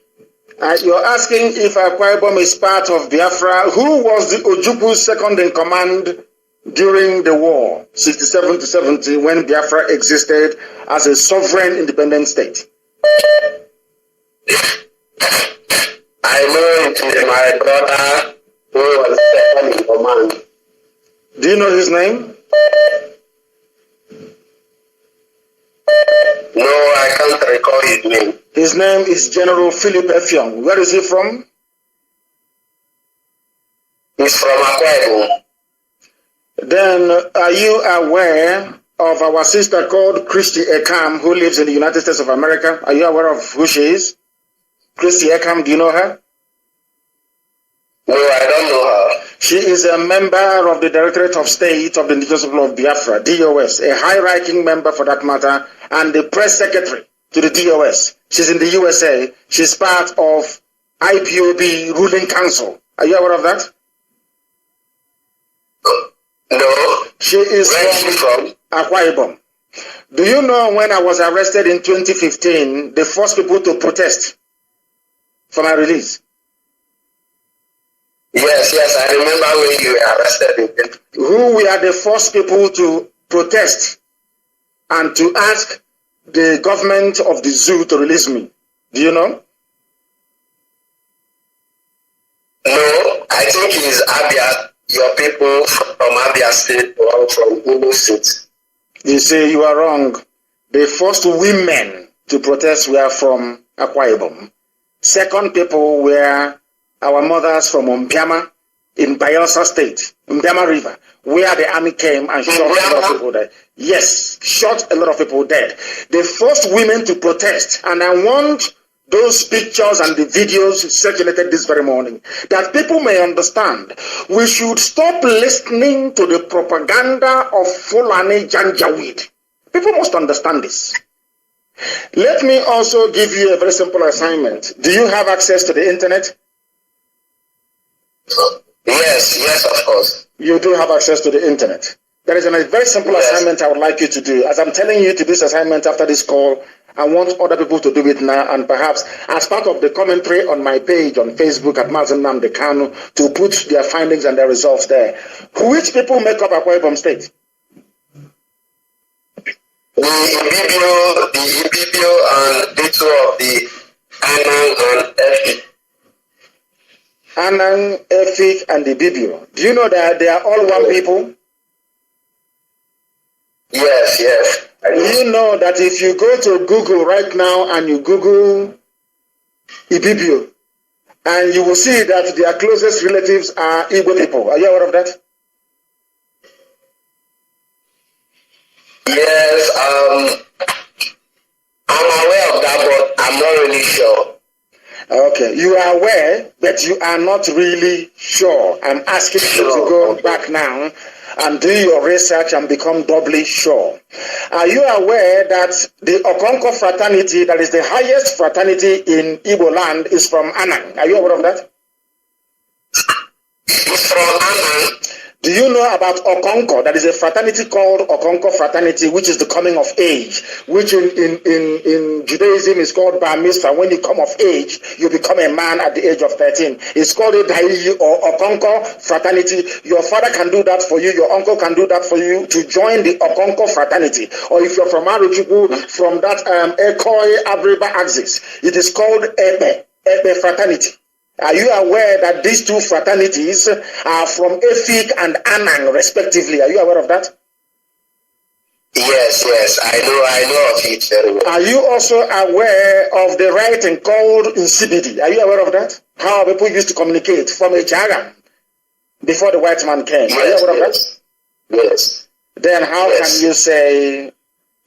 You're asking if Akwa Ibom is part of Biafra. Who was the Ojukwu second in command during the war, 67 to 70, when Biafra existed as a sovereign independent state? I know it is my brother who was second in command. Do you know his name? No, I can't recall his name. His name is General Philip Effiong. Where is he from? He's from Akwa Ibom. Then, are you aware of our sister called Christy Ekam, who lives in the United States of America? Are you aware of who she is? Christy Ekam, do you know her? No, I don't know her. She is a member of the Directorate of State of the Indigenous People of Biafra, DOS, a high-ranking member for that matter, and the press secretary to the DOS. She's in the USA. She's part of IPOB ruling council. Are you aware of that? No. She is from Akwa Ibom. Do you know when I was arrested in 2015, the first people to protest for my release? Yes, I remember when you were arrested. Who were the first people to protest and to ask the government of the zoo to release me? Do you know? No, I think it is Abia. Your people from Abia State or from Imo State. You say you are wrong. The first women to protest were from Akwa Ibom. Second people were our mothers from Umpiama in Bayelsa State, Umpiama River, where the army came and shot a lot of people dead. Yes, shot a lot of people dead. The first women to protest, and I want those pictures and the videos circulated this very morning, that people may understand. We should stop listening to the propaganda of Fulani Janjaweed. People must understand this. Let me also give you a very simple assignment. Do you have access to the internet? Yes, of course. You do have access to the internet. There is a very simple assignment I would like you to do. As I'm telling you to this assignment after this call, I want other people to do it now, and perhaps as part of the commentary on my page on Facebook at Mazi to put their findings and their results there. Which people make up Akwa Ibom State? The Ibibio and the two of the Anang and Efik. Anang, Efik, and the Ibibio. Do you know that they are all one people? Yes. You know that if you go to Google right now and you Google Ibibio, and you will see that their closest relatives are Igbo people. Are you aware of that? Yes, I'm aware of that, but I'm not really sure. Okay, you are aware, but you are not really sure. I'm asking you to go back now and do your research and become doubly sure. Are you aware that the Okonko fraternity, that is the highest fraternity in Igbo land, is from Anang? Are you aware of that? It's from Anang. Do you know about Okonko? That is a fraternity called Okonko fraternity, which is the coming of age, which in Judaism is called Bar Mitzvah. When you come of age, you become a man at the age of 13. It's called a Dai or Okonko fraternity. Your father can do that for you. Your uncle can do that for you to join the Okonko fraternity. Or if you're from Ikechukwu, from that Ekoi Abriba axis, it is called Ebe fraternity. Are you aware that these two fraternities are from Efik and Anang, respectively? Are you aware of that? Yes, I know of it very well. Are you also aware of the writing called Insibidi? Are you aware of that? How people used to communicate from a jargon before the white man came. Are you aware of that? Yes. Then how can you say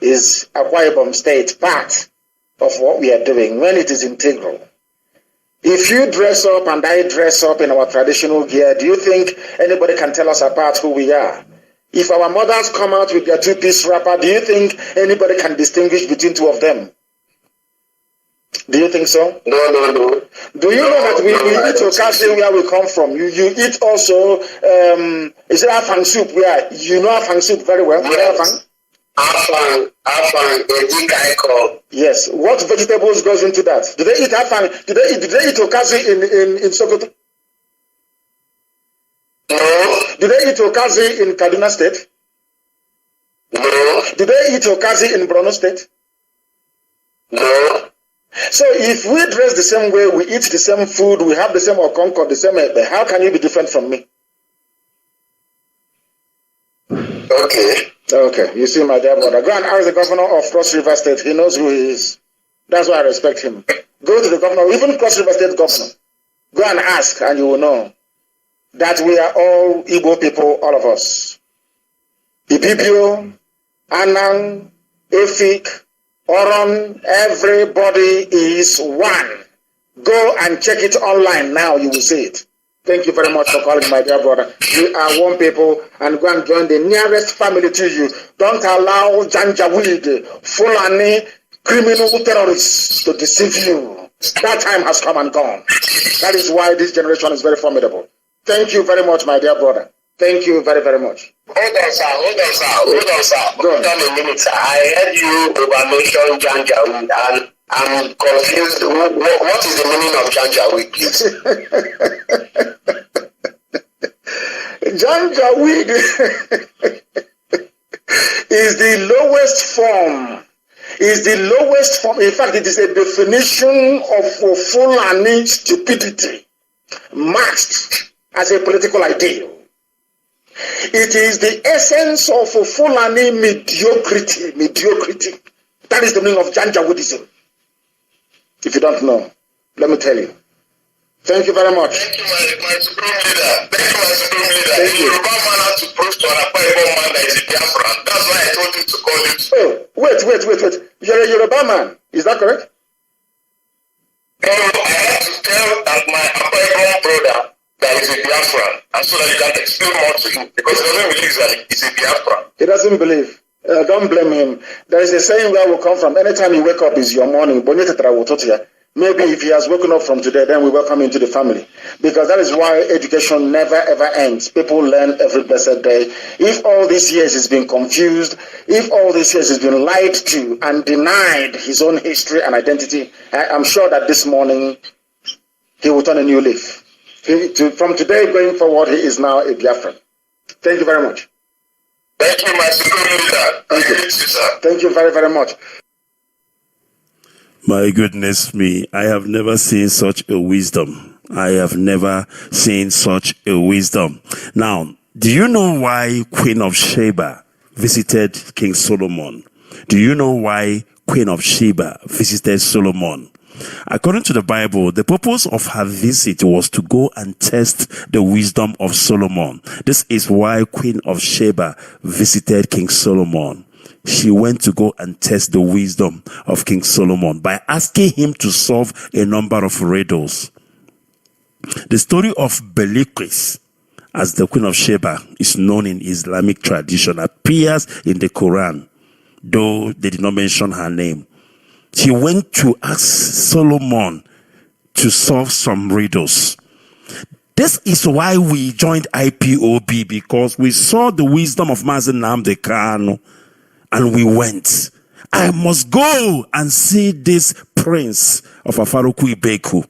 is Akwa Ibom State part of what we are doing when it is integral? If you dress up and I dress up in our traditional gear, do you think anybody can tell us apart who we are? If our mothers come out with their two-piece wrapper, do you think anybody can distinguish between two of them? Do you think so? No. Do you know that we eat okasi where we come from? You eat also, is it afang soup? Where you know afang soup very well? Yes. Afang, edikaiko. Yes. What vegetables goes into that? Do they eat afang? Do they eat okasi in Sokoto? No. Do they eat okasi in Kaduna State? No. Do they eat okasi in Borno State? No. So if we dress the same way, we eat the same food, we have the same okonko, the same ebe, how can you be different from me? Okay, you see my dear brother. Go and ask the governor of Cross River State. He knows who he is. That's why I respect him. Go to the governor, even Cross River State governor. Go and ask and you will know that we are all Igbo people, all of us. Ibibio, Anang, Efik, Oron, everybody is one. Go and check it online now, you will see it. Thank you very much for calling, my dear brother. We are one people, and go and join the nearest family to you. Don't allow Janjaweed, Fulani, criminal terrorists to deceive you. That time has come and gone. That is why this generation is very formidable. Thank you very much, my dear brother. Thank you very, very much. Hold on, sir. Hold on a minute, sir. I heard you over mention Janjaweed, and I'm confused. What is the meaning of Janjaweed, please? Janjaweed is the lowest form. In fact, it is a definition of Fulani stupidity masked as a political ideal. It is the essence of Fulani mediocrity. That is the meaning of Janjaweedism. If you don't know, let me tell you. Thank you very much. Thank you, my supreme leader. Thank you. Yoruba man has to prove to an Akwa man that is a Biafra. That's why I told you to call it. Oh, wait. You're a Yoruba man. Is that correct? I had to tell that my Akwa brother that is a Biafran, and so that you can explain more to him, because he doesn't believe that he's a Biafran. He doesn't believe. Don't blame him. There is a saying where we come from. Anytime you wake up is your morning. Maybe if he has woken up from today, then we welcome him to the family. Because that is why education never ever ends. People learn every blessed day. If all these years he's been confused, if all these years he's been lied to and denied his own history and identity, I'm sure that this morning he will turn a new leaf. From today going forward, he is now a Biafran. Thank you very much. Thank you, my leader. Thank you, sir. Thank you very, very much. My goodness me, I have never seen such a wisdom. I have never seen such a wisdom. Now, do you know why Queen of Sheba visited King Solomon? Do you know why Queen of Sheba visited Solomon? According to the Bible, the purpose of her visit was to go and test the wisdom of Solomon. This is why Queen of Sheba visited King Solomon. She went to go and test the wisdom of King Solomon by asking him to solve a number of riddles. The story of Belqis, as the Queen of Sheba is known in Islamic tradition, appears in the Quran, though they did not mention her name. She went to ask Solomon to solve some riddles. This is why we joined IPOB, because we saw the wisdom of Mazi Nnamdi Kanu. And we went. I must go and see this prince of Afaruku Ibeku.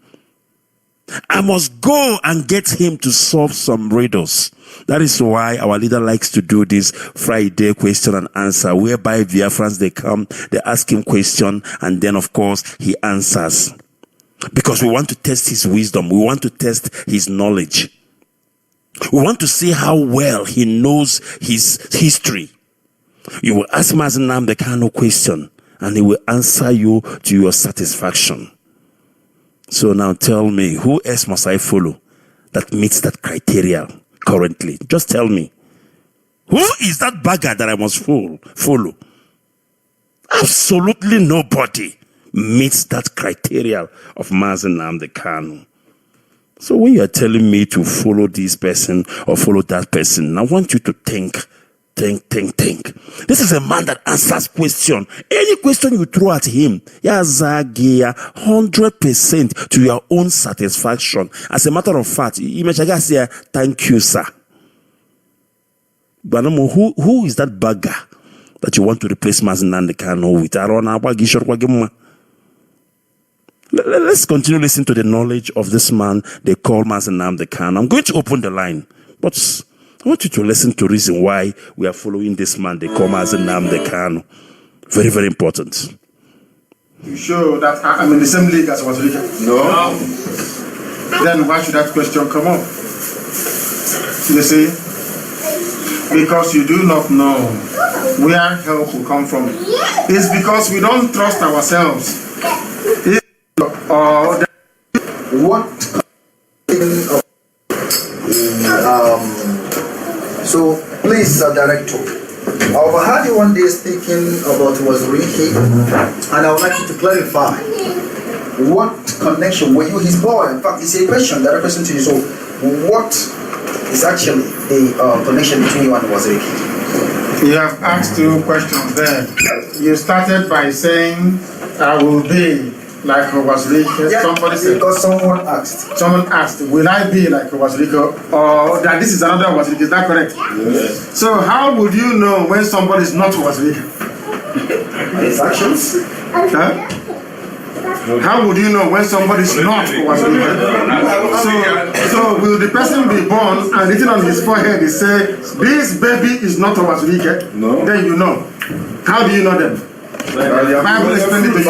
I must go and get him to solve some riddles. That is why our leader likes to do this Friday question and answer, whereby Biafrans, they come, they ask him question, and then of course he answers. Because we want to test his wisdom. We want to test his knowledge. We want to see how well he knows his history. You will ask Mazi Nnamdi Kanu question, and he will answer you to your satisfaction. So now tell me, who else must I follow that meets that criteria currently? Just tell me. Who is that bagger that I must follow? Absolutely nobody meets that criteria of Mazi Nnamdi Kanu. So when you are telling me to follow this person or follow that person, I want you to think. This is a man that answers question. Any question you throw at him, 100% to your own satisfaction. As a matter of fact, you may say, thank you, sir. But who is that bagger that you want to replace Mazi Nnamdi Kanu with? Let's continue listening to the knowledge of this man they call Mazi Nnamdi Kanu. I'm going to open the line, but I want you to listen to the reason why we are following this man they call Mazi Nnamdi Kanu. Very, very important. You show that I'm in the same league as was Rica? No. Then why should that question come up? You see? Because you do not know where help will come from. It's because we don't trust ourselves. So, please, Director, I overheard you one day speaking about Waziriki, and I would like you to clarify what connection were you his boy? In fact, it's a question, direct question to you. So, what is actually the connection between you and Waziriki? You have asked two questions there. You started by saying, I will be like Waziriki. Yeah, somebody said, because someone asked, will I be like Waziriki, or that this is another Waziriki? Is that correct? Yes. So how would you know when somebody is not Waziriki? His actions? Huh? How would you know when somebody is not Waziriki? So will the person be born and written on his forehead is say, this baby is not Waziriki? No. Then you know. How do you know them? Bible explained it to you.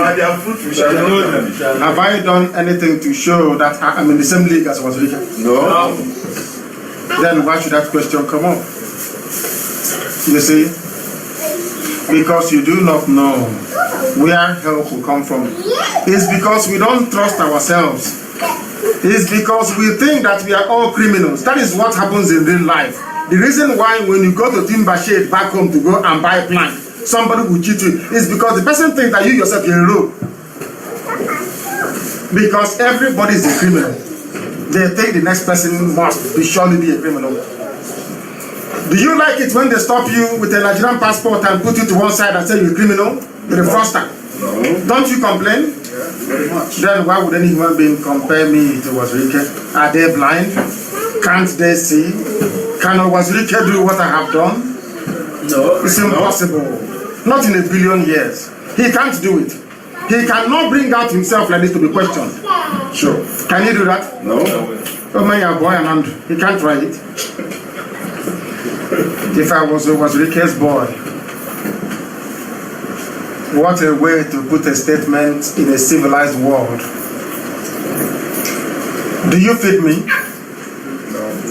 Have I done anything to show that I'm in the same league as was Rica? No. Then why should that question come up? You see? Because you do not know where help will come from. It's because we don't trust ourselves. It's because we think that we are all criminals. That is what happens in real life. The reason why when you go to Timber Shade back home to go and buy plank, somebody will cheat you. It's because the person thinks that you yourself are a rope. Because everybody is a criminal. They think the next person must surely be a criminal. Do you like it when they stop you with a Nigerian passport and put you to one side and say you're a criminal? You're a fraudster. No. Don't you complain? Yeah, very much. Then why would any human being compare me to Wazirike? Are they blind? Can't they see? Can Wazirike do what I have done? No. It's impossible. Not in a billion years. He can't do it. He cannot bring out himself like this to be questioned. Sure. Can he do that? No. Oh man, you're a boy and he can't try it. If I was Rike's boy, what a way to put a statement in a civilized world. Do you feed me?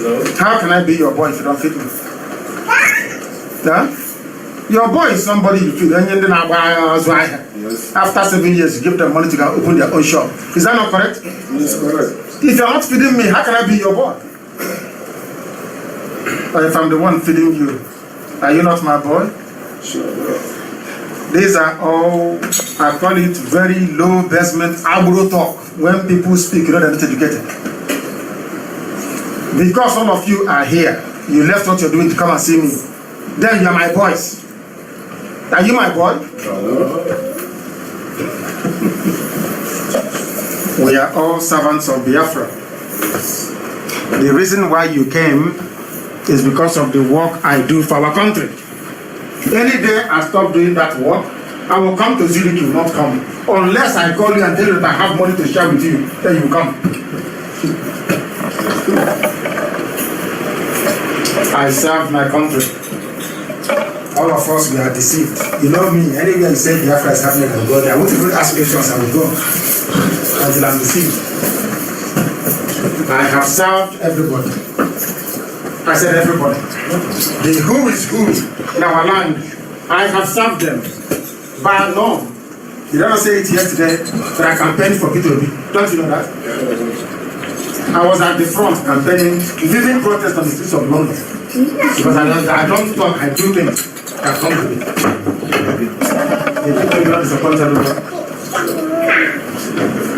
No. How can I be your boy if you don't feed me? Huh? Your boy is somebody you feed. Yes. After 7 years, you give them money to go open their own shop. Is that not correct? Yes, correct. If you're not feeding me, how can I be your boy? Or if I'm the one feeding you, are you not my boy? Sure. These are all, I call it very low basement agro talk. When people speak, you know they're not educated. Because all of you are here, you left what you're doing to come and see me. Then you're my boys. Are you my boy? No. We are all servants of Biafra. The reason why you came is because of the work I do for our country. Any day I stop doing that work, I will come to Zurich, you will not come. Unless I call you and tell you that I have money to share with you, then you come. I serve my country. All of us, we are deceived. You know me, anywhere you say Biafra is happening, I will go there. I want to go ask questions, I will go. Until I'm deceived. I have served everybody. I said everybody. The who is who in our land, I have served them. By law. You don't say it yesterday that I campaigned for P2B. Don't you know that? I was at the front campaigning, leading protest on the streets of London. Because I don't talk, I do things. I come to it. The people are disappointed.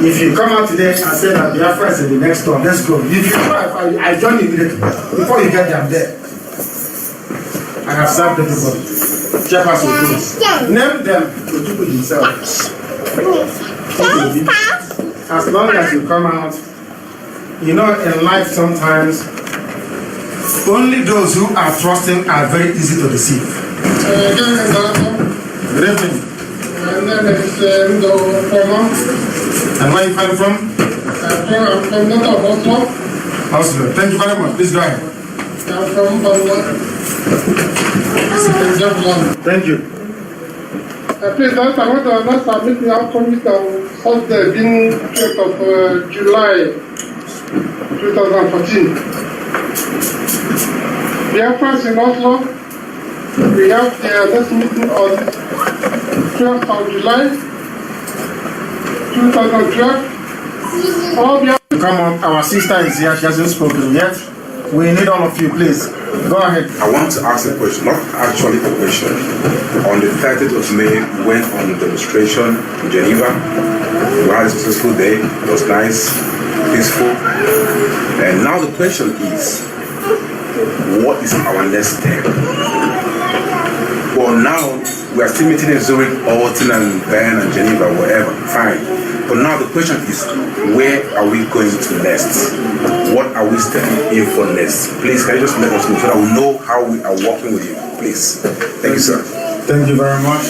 If you come out today and say that Biafra is in the next door, let's go. If you try, I join immediately. Before you get there, I'm there. I have served everybody. Chairperson will do it. Name them to people themselves. As long as you come out, you know, in life sometimes, only those who are trusting are very easy to deceive. Good evening. My name is Ndo Fomo. And where are you coming from? I'm from North Oslo. Oslo. Thank you very much. Please go ahead. I'm from Bangladesh. Thank you. Please, I want to submit the outcome on Thursday, being 12th of July 2014. Biafra in Oslo, we have the next meeting on 12th of July 2012. Come on, our sister is here, she hasn't spoken yet. We need all of you, please. Go ahead. I want to ask a question, not actually a question. On the 30th of May, we went on a demonstration in Geneva. We had a successful day. It was nice, peaceful. And now the question is, what is our next step? Well, now we are still meeting in Zurich, Alton, and Bern, and Geneva, whatever. Fine. But now the question is, where are we going to next? What are we stepping in for next? Please, can you just let us know so that we know how we are working with you? Please. Thank you, sir. Thank you very much.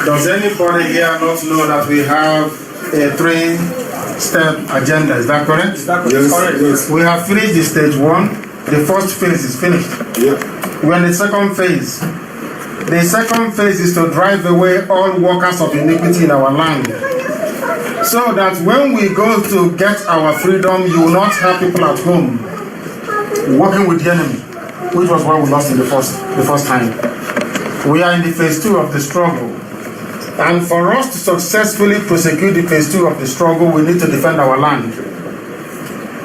Does anybody here not know that we have a 3-step agenda? Is that correct? Yes. We have finished the stage 1. The first phase is finished. Yeah. We're in the second phase. The second phase is to drive away all workers of iniquity in our land. So that when we go to get our freedom, you will not have people at home working with the enemy, which was what we lost in the first time. We are in the phase 2 of the struggle. And for us to successfully prosecute the phase 2 of the struggle, we need to defend our land.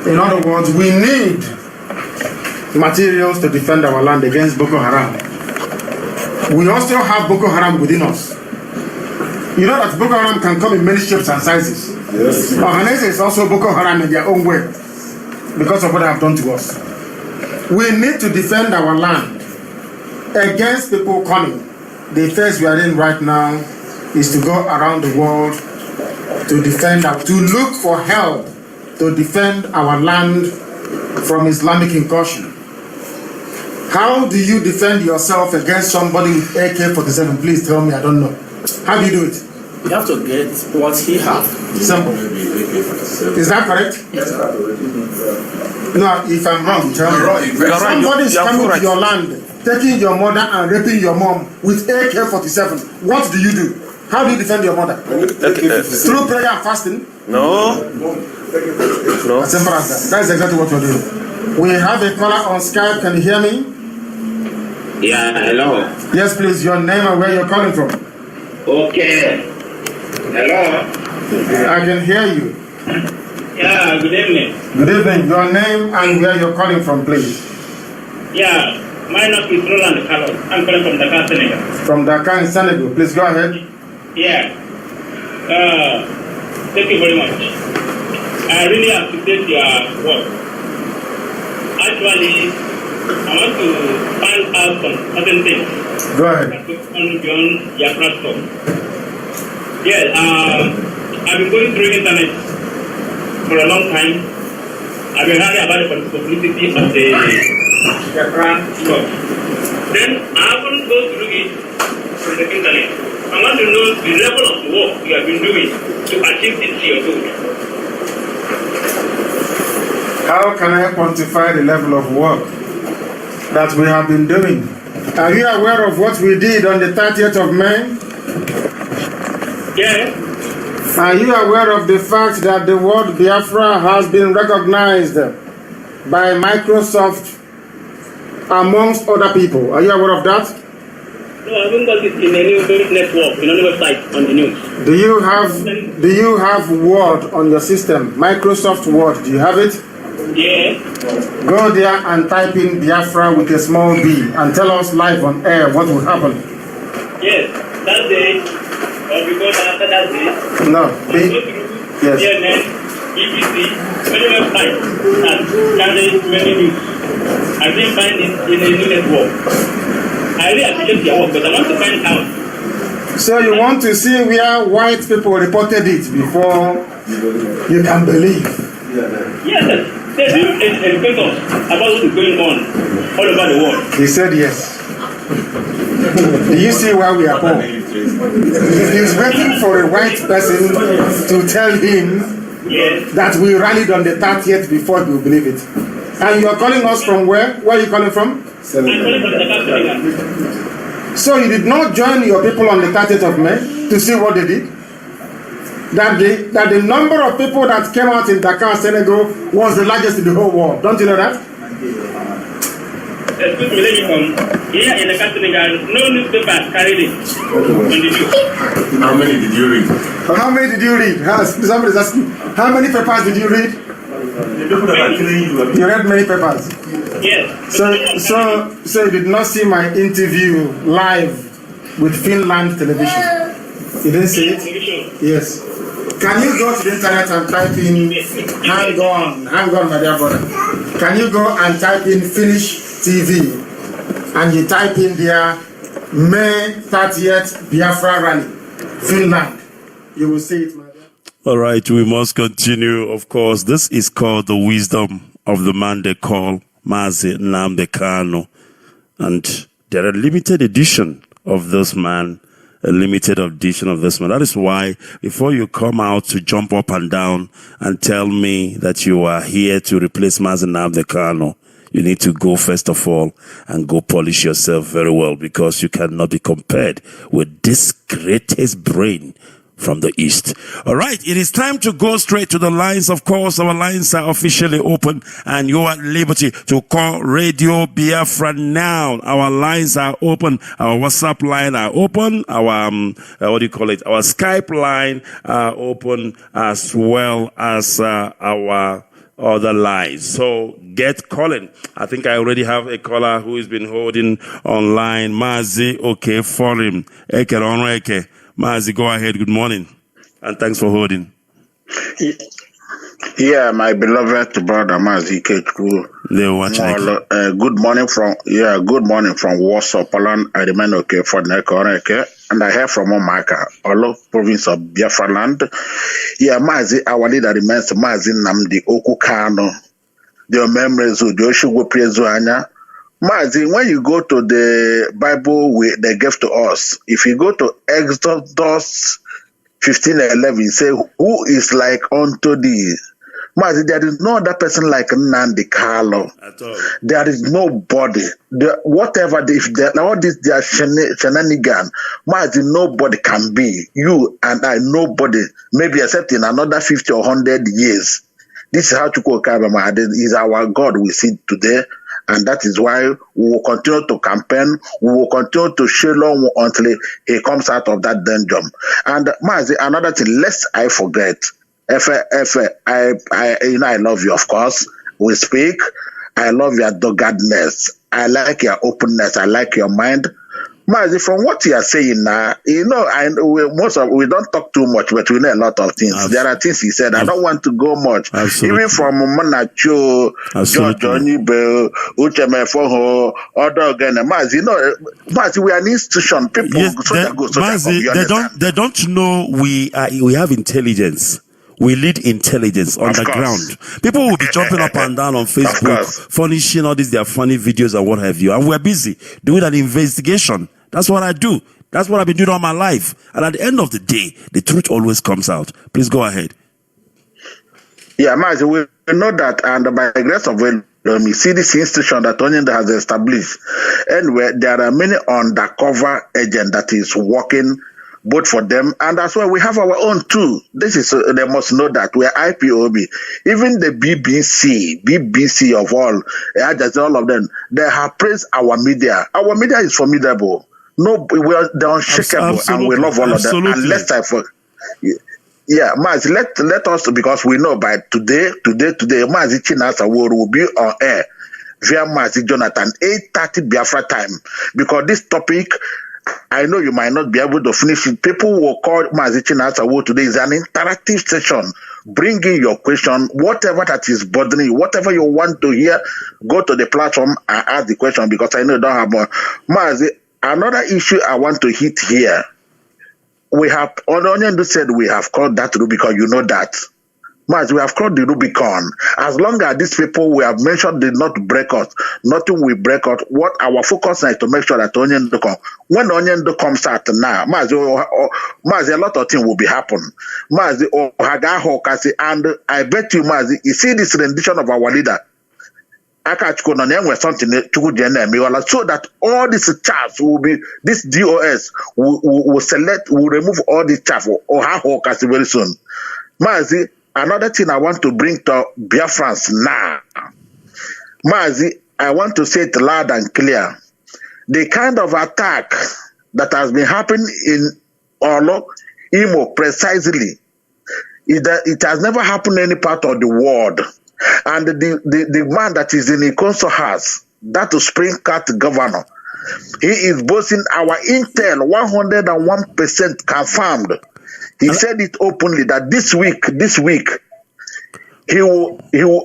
In other words, we need materials to defend our land against Boko Haram. We also have Boko Haram within us. You know that Boko Haram can come in many shapes and sizes. Yes. Ohanese is also Boko Haram in their own way because of what they have done to us. We need to defend our land against people coming. The phase we are in right now is to go around the world to defend, to look for help to defend our land from Islamic incursion. How do you defend yourself against somebody with AK-47? Please tell me, I don't know. How do you do it? You have to get what he has. Simple. Is that correct? Yes. No, if I'm wrong, tell me. Somebody is coming to your land, taking your mother and raping your mom with AK-47. What do you do? How do you defend your mother? Through prayer and fasting? No. As simple as that. That's exactly what we're doing. We have a caller on Skype. Can you hear me? Yeah, hello. Yes, please. Your name and where you're calling from. Okay. Hello. I can hear you. Yeah, good evening. Good evening. Your name and where you're calling from, please. Yeah, my name is Roland Carlos. I'm calling from Dakar, Senegal. From Dakar in Senegal. Please go ahead. Yeah. Thank you very much. I really appreciate your work. Actually, I want to find out some certain things. Go ahead. On John Biafra stuff. Yeah, I've been going through internet for a long time. I've been hearing about the publicity of the Biafra stuff. Then I haven't go through it from the internet. I want to know the level of work you have been doing to achieve this your goal. How can I quantify the level of work that we have been doing? Are you aware of what we did on the 30th of May? Yeah. Are you aware of the fact that the word Biafra has been recognized by Microsoft amongst other people? Are you aware of that? No, I haven't got it in any network, in any website on the news. Do you have Word on your system? Microsoft Word, do you have it? Yeah. Go there and type in Biafra with a small b and tell us live on air what will happen. Yes, that day, or because after that day, No, yes. CNN, BBC, many websites that carry many news. I didn't find it in any network. I really appreciate your work, but I want to find out. So you want to see where white people reported it before you can believe? Yes, they do educate us about what is going on all over the world. He said yes. Do you see why we are poor? He's waiting for a white person to tell him that we rallied on the 30th before he will believe it. And you are calling us from where? Where are you calling from? I'm calling from Dakar. So you did not join your people on the 30th of May to see what they did? That the number of people that came out in Dakar, Senegal was the largest in the whole world. Don't you know that? Excuse me, let me come. Here in Dakar, Senegal, no newspaper carried it on the news. How many did you read? How many did you read? Somebody's asking. How many papers did you read? You read many papers. Yes. So you did not see my interview live with Finland television. You didn't see it? Yes. Can you go to the internet and type in hang on, my dear brother. Can you go and type in Finnish TV and you type in there May 30th Biafra rally, Finland. You will see it, my dear. All right, we must continue. Of course, this is called the wisdom of the man they call Mazi Nnamdi. And there are limited edition of this man, a limited edition of this man. That is why before you come out to jump up and down and tell me that you are here to replace Mazi Nnamdi, you need to go first of all and go polish yourself very well, because you cannot be compared with this greatest brain from the East. All right, it is time to go straight to the lines. Of course, our lines are officially open and you are at liberty to call Radio Biafra now. Our lines are open. Our WhatsApp line are open. Our, our Skype line are open, as well as our other lines. So get calling. I think I already have a caller who has been holding online. Mazi, okay, for him. Eke, Mazi, go ahead. Good morning. And thanks for holding. Yeah, my beloved brother Mazi Ikechukwu. Good morning from Warsaw, Poland. I remain okay for Nekoreke, and I hear from Omaka, all province of Biafra land. Yeah, Mazi, our leader remains Mazi Namdi Okukano. The memories of Joshua Prezuanya. Mazi, when you go to the Bible they gave to us, if you go to Exodus 15:11, you say, "Who is like unto thee?" Mazi, there is no other person like Nandi Carlo. There is nobody. All this their shenanigan. Mazi, nobody can be. You and I, nobody. Maybe except in another 50 or 100 years. This is how Chukwu Kabama is our God we see today. And that is why we will continue to campaign. We will continue to show long until he comes out of that dungeon. And Mazi, another thing, lest I forget. I love you, of course. We speak. I love your doggedness. I like your openness. I like your mind. Mazi, from what you are saying now, we don't talk too much, but we know a lot of things. There are things he said. I don't want to go much. Absolutely. Even from Manacho, Johnny Bell, Uchemefoho, other again. Mazi, Mazi, we are an institution. People, yes, Mazi, they don't know we have intelligence. We lead intelligence on the ground. People will be jumping up and down on Facebook, furnishing all these their funny videos and what have you. And we're busy doing an investigation. That's what I do. That's what I've been doing all my life. And at the end of the day, the truth always comes out. Please go ahead. Yeah, Mazi, we know that, and by the grace of God, we see this institution that Onyenda has established. Anyway, there are many undercover agents that is working both for them, and that's why we have our own too. This is they must know that we are IPOB. Even the BBC of all of them, they have praised our media. Our media is formidable. No, they're unshakable, and we love all of them. And let's yeah, Mazi, let us, because we know by today, Mazi Chinasa will be on air via Mazi Jonathan 8:30 Biafra time, because this topic, I know you might not be able to finish it. People will call Mazi Chinasa today is an interactive session. Bring in your question, whatever that is bothering you, whatever you want to hear, go to the platform and ask the question, because I know you don't have more. Mazi, another issue I want to hit here. We have, Onyendu said we have called that Rubicon, you know that. Mazi, we have called the Rubicon. As long as these people we have mentioned did not break us, nothing will break us. What our focus is to make sure that Onyendu comes. When Onyendu comes out now, Mazi, a lot of things will be happening. Mazi, and I bet you, Mazi, you see this rendition of our leader. Ikechukwu something so that all these chaps will be, this DOS will remove all these chaps very soon. Mazi, another thing I want to bring to Biafrans now. Mazi, I want to say it loud and clear. The kind of attack that has been happening in Olo, Imo precisely, it has never happened in any part of the world. And the man that is in Ikonso house, that Spring Cat governor, he is boasting our intel 101% confirmed. He said it openly that this week,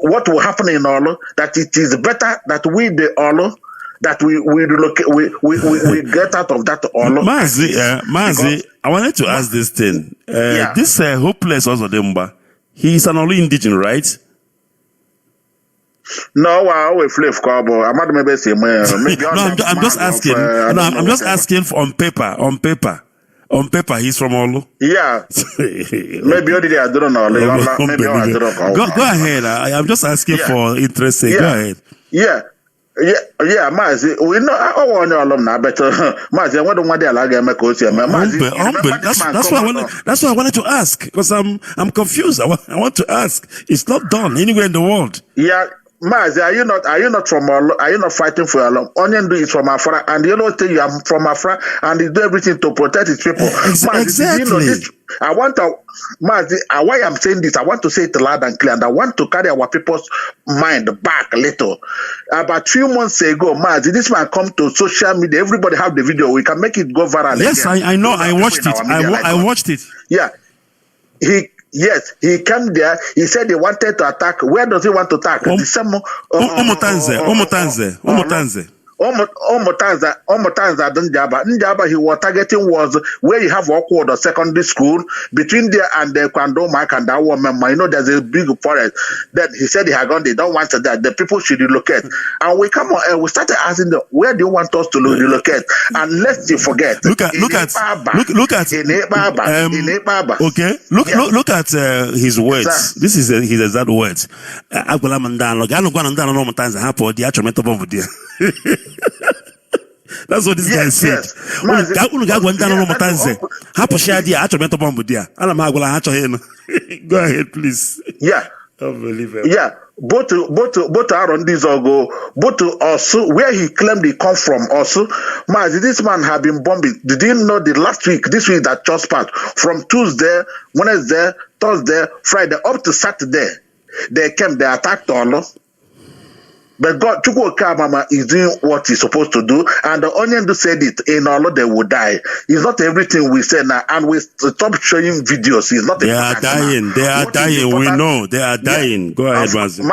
what will happen in Olo, that it is better that we the Olo, that we relocate, we get out of that Olo. Mazi, I wanted to ask this thing. This hopeless Ozodemba, he is an Olo indigenous, right? No, I'm just asking. I'm just asking on paper. On paper, he's from Olu. Yeah. Maybe I don't know. Go ahead. I'm just asking for interest sake. Go ahead. Yeah, Mazi. We know I want your alumni, but Mazi, I want to That's why I wanted to ask, because I'm confused. I want to ask. It's not done anywhere in the world. Yeah. Mazi, are you not from Olo? Are you not fighting for Olo? Onyendu is from Afra, and you know you are from Afra, and he do everything to protect his people. Mazi, exactly. you know this? I want to, Mazi, why I'm saying this, I want to say it loud and clear, and I want to carry our people's mind back a little. About 2 months ago, Mazi, this man come to social media. Everybody have the video. We can make it go viral. Yes, again. I know. I watched it. I watched it. Yeah. He came there. He said he wanted to attack. Where does he want to attack? Omotanze. Omotanza Njaba he was targeting was where you have awkward or secondary school between there and the Kwando Mark and that woman. You know, there's a big forest. Then he said he had gone, they don't want that. The people should relocate. And we come on and we started asking them, where do you want us to relocate? And let's you forget. Look at his words. This is his exact words. That's what this guy said. Go ahead, please. Yeah. Unbelievable. Yeah. Both Aaron Dizogo, both Osu, where he claimed he come from Osu. Mazi, this man have been bombing. Did you know the last week, this week that just passed, from Tuesday, Wednesday, Thursday, Friday, up to Saturday, they came, they attacked Olo. But God, Chukwu Mama is doing what he's supposed to do, and the onion said it in all they will die. It's not everything we say now, and we stop showing videos. It's not. They are dying. They are dying. We know they are dying. Yeah. Go ahead, Mazi.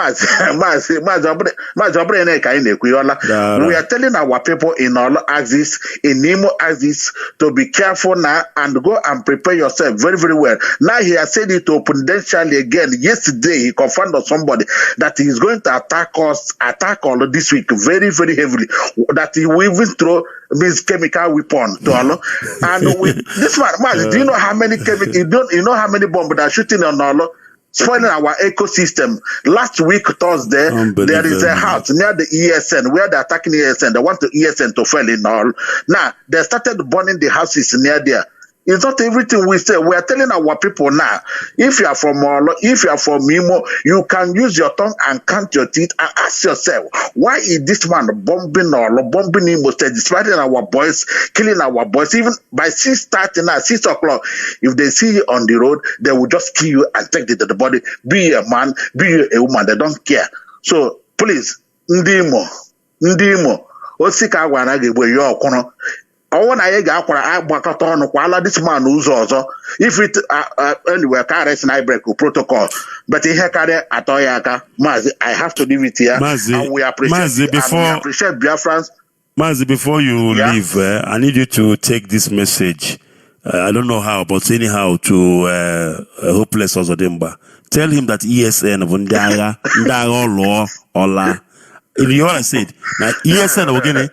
We are telling our people in all axis, in Nemo axis, to be careful now and go and prepare yourself very, very well. Now he has said it confidentially again. Yesterday he confirmed on somebody that he is going to attack us. Attack all this week very, very heavily. That he will even throw his chemical weapon to Olo. And with this man, do you know how many chemical? You know how many bombs that are shooting on Olo, spoiling our ecosystem? Last week Thursday, there is a house near the ESN where they're attacking ESN. They want the ESN to fall in all. Now they started burning the houses near there. It's not everything we say. We are telling our people now, if you are from Olo, if you are from Imo, you can use your tongue and count your teeth and ask yourself, why is this man bombing Olo, bombing Imo State, destroying our boys, killing our boys? Even by 6:30 now, 6 o'clock, if they see you on the road, they will just kill you and take the body. Be a man, be a woman, they don't care. So please, Ndimo, Osika Wanagi, where you are, I this man if it anyway protocol, but he Mazi, I have to leave it here. Mazi, and we appreciate Biafrans. Mazi, before you leave, I need you to take this message. I don't know how, but anyhow, to Hopeless Ozodimba. Tell him that ESN Vundara Ndaro Law Ola. You know what I said? Now, ESN again,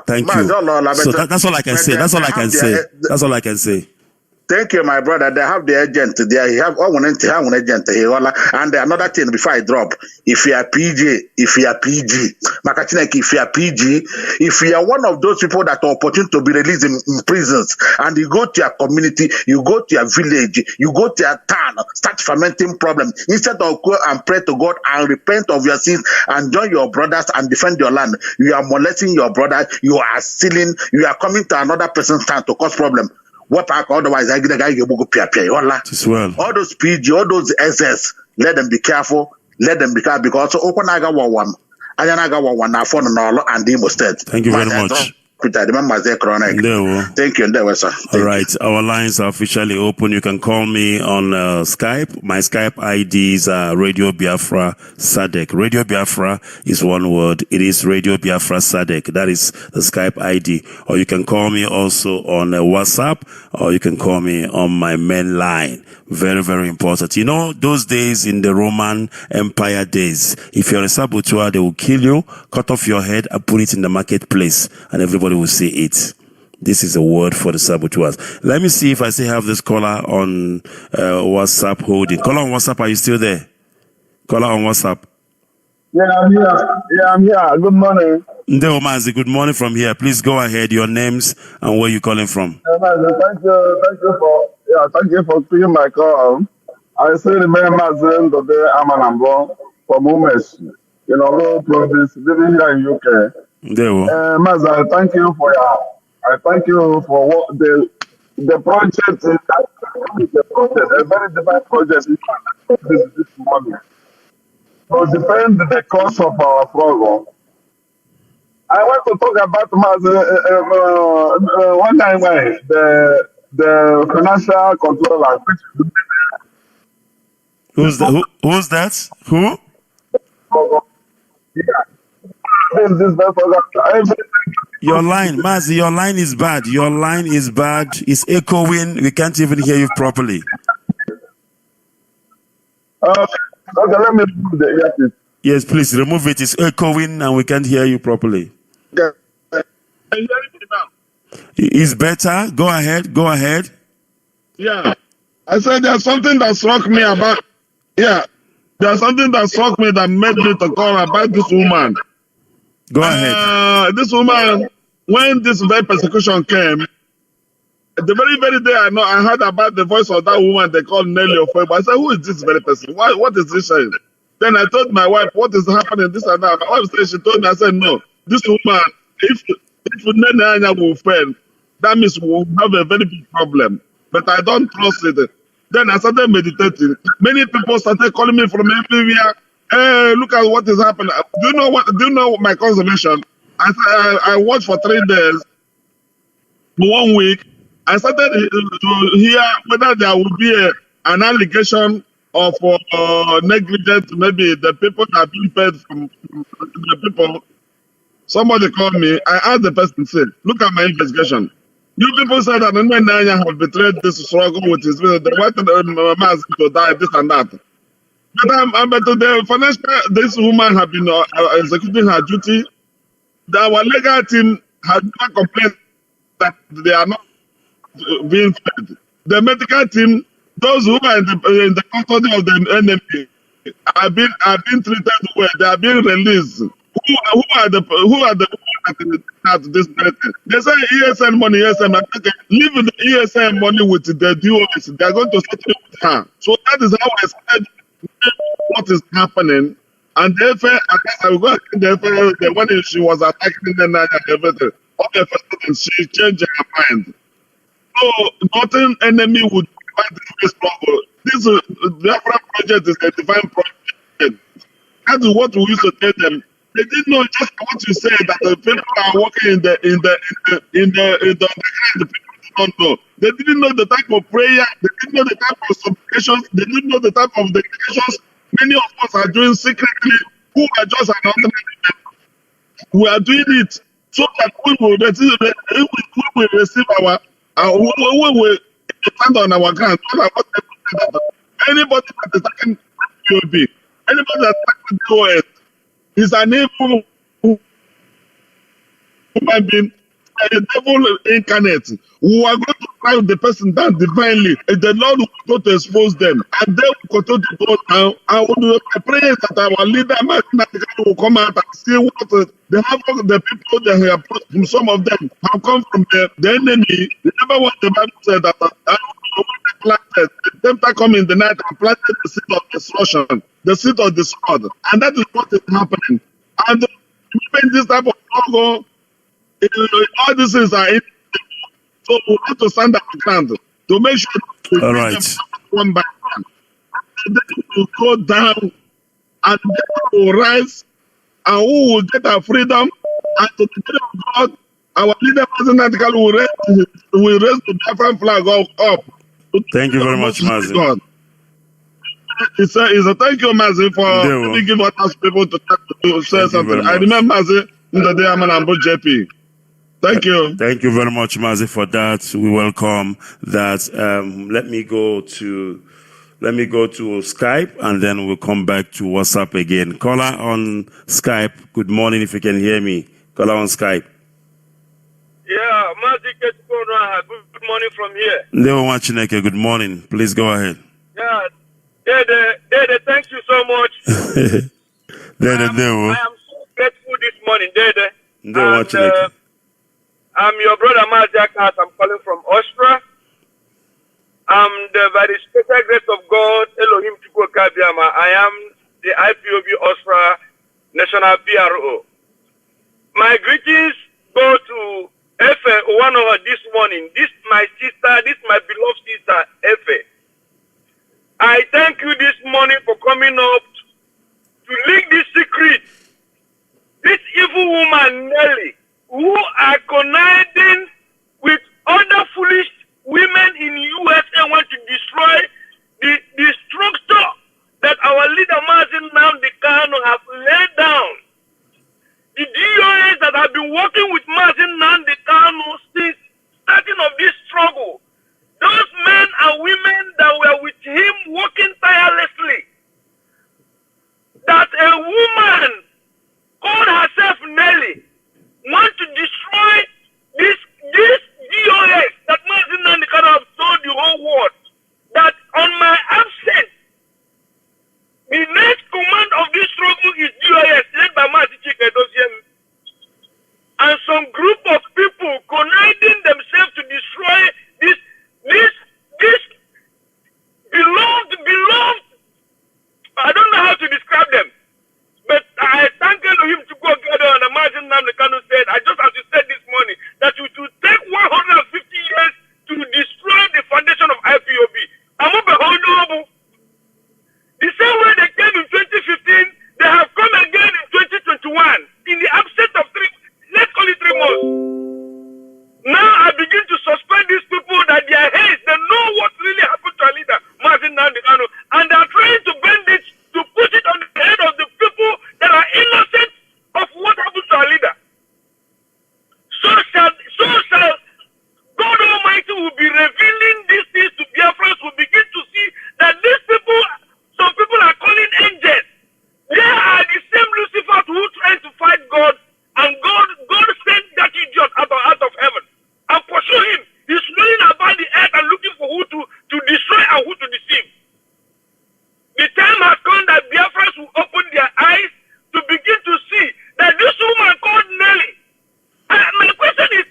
thank you. So that's all I can say. That's all I can say. Thank you, my brother. They have the agent there. He have one agent here. And another thing before I drop, if you are PG, Makachinek, if you are PG, if you are one of those people that are opportune to be released in prisons, and you go to your community, you go to your village, you go to your town, start fermenting problems, instead of go and pray to God and repent of your sins and join your brothers and defend your land, you are molesting your brother, you are stealing, you are coming to another person's town to cause problem. What otherwise I get a guy you go all those PG, all those SS, let them be careful, because Okanaga one, Ayanaga one, and Demo State. Thank you very much. Thank you, sir. All right, our lines are officially open. You can call me on Skype. My Skype ID is Radio Biafra Sadek. Radio Biafra is one word. It is Radio Biafra Sadek. That is the Skype ID. Or you can call me also on WhatsApp, or you can call me on my main line. Very, very important. You know, those days in the Roman Empire days, if you're a saboteur, they will kill you, cut off your head, and put it in the marketplace, and everybody will see it. This is a word for the saboteurs. Let me see if I still have this caller on WhatsApp holding. Caller on WhatsApp, are you still there? Caller on WhatsApp. Yeah, I'm here. Good morning. Ndeo Mazi, good morning from here. Please go ahead. Your names and where you're calling from. Thank you for taking my call. I still remember Mazi today Amanambo from Umesh, you know, low province, living here in UK. There we go. Mazi, I thank you for what the project is the project, a very divine project this morning. To defend the cause of our struggle. I want to talk about one time when the financial controller, which Who's that? Who's that? Who? Your line, Mazi, your line is bad. Your line is bad. It's echoing. We can't even hear you properly. Okay, let me move the earpiece. Yes, please remove it. It's echoing and we can't hear you properly. Can you hear me now? It's better. Go ahead. Go ahead. Yeah. I said there's something that struck me about. Yeah. There's something that struck me that made me to call about this woman. Go ahead. This woman, when this very persecution came, the very day I heard about the voice of that woman they called Nelly Ofebo. I said, who is this very person? What is this saying? Then I told my wife, what is happening? This and that. My wife said, she told me, I said, no, this woman, if Nene will fail, that means we'll have a very big problem. But I don't trust it. Then I started meditating. Many people started calling me from everywhere. Hey, look at what is happening. Do you know my consolation? I watched for 3 days, 1 week. I started to hear whether there would be an allegation of negligence. Maybe the people that are being paid from the people. Somebody called me. I asked the person, say, look at my investigation. You people said that Nanya have betrayed this struggle with his they wanted Mazi to die, this and that. But the financial, this woman have been executing her duty. Our legal team has never complained that they are not being fed. The medical team, those who are in the custody of the enemy, are being treated well. They are being released. Who are the at this meeting? They say ESN money, ESN. Leave the ESN money with the DOS. They are going to settle with her. So that is how I said what is happening. And therefore, I will go the when she was attacking the night and everything. Okay, first she changed her mind. So nothing enemy would fight this struggle. This Biafra project is a divine project. That is what we used to tell them. They didn't know just what you said that the people are working in the underground. The people don't know. They didn't know the type of prayer. They didn't know the type of supplications. They didn't know the type of dedications many of us are doing secretly. Who are just an ordinary people. We are doing it so that we will receive our we will stand on our ground. Anybody that is attacking POB, anybody that is attacking DOS is an evil human being, a devil incarnate. We are going to drive the person down divinely, and the Lord will go to expose them, and they will continue to go down. And I pray that our leader will come out and see what they have. The people that have, some of them have come from the enemy. Remember what the Bible said that planted, the tempter come in the night and planted the seed of destruction, the seed of discord, and that is what is happening. And when this type of struggle, all these things are in. So we have to stand our ground to make sure we one by one. And then we will go down and then we will rise and we will get our freedom. And to the glory of God, our leader President will raise the Biafran flag up. Thank you very much, Mazi. God. It's a thank you, Mazi, for giving us people to say something. I remember Mazi in the day I'm an Ambo JP. Thank you. Thank you very much, Mazi, for that. We welcome that. Let me go to Skype, and then we'll come back to WhatsApp again. Caller on Skype. Good morning, if you can hear me. Caller on Skype. Yeah, Mazi Ikechukwu, good morning from here. Good morning. Please go ahead. Yeah, Dede, thank you so much. I am so grateful this morning, Dede. I'm your brother Mazi. I'm calling from Austria. By the special grace of God, Elohim Chukwu Kabiama, I am the IPOB Ostra National PRO. My greetings go to Efe Owanoha this morning. This my sister, this my beloved sister, Efe. I thank you this morning for coming up to leak this secret. This evil woman, Nelly, who are conniving with other foolish women in USA, want to destroy the structure that our leader Mazi Nnamdi Kanu have laid down. The DOAs that have been working with Mazi Nnamdi Kanu since starting of this struggle, those men and women that were with him working tirelessly, that a woman called herself Nelly want to destroy this DOS that Mazi Nnamdi Kanu have told the whole world that on my absence, the next command of this struggle is DOS led by Mazi Chike. And some group of people conniving themselves to destroy this beloved, I don't know how to describe them, but I thank Elohim to go together and Mazi Nnamdi Kanu said, I just as you said this morning, that it will take 150 years to destroy the foundation of IPOB. I'm honorable. The same way they came in 2015, they have come again in 2021 in the absence of 3 months. Now I begin to suspect these people that they are hates. They know what really happened to our leader, Mazi Nnamdi Kanu, and they are trying to bend it to put it on the head of the people that are innocent of what happened to our leader. So shall God Almighty will be revealing these things to Biafrans. Will begin to see that these people, some people are calling angels. They are the same Lucifer who trying to fight God, and God sent that idiot out of heaven and pursue him. He's running about the earth and looking for who to destroy and who to deceive. The time has come that Biafrans will open their eyes to begin to see that this woman called Nelly. My question is,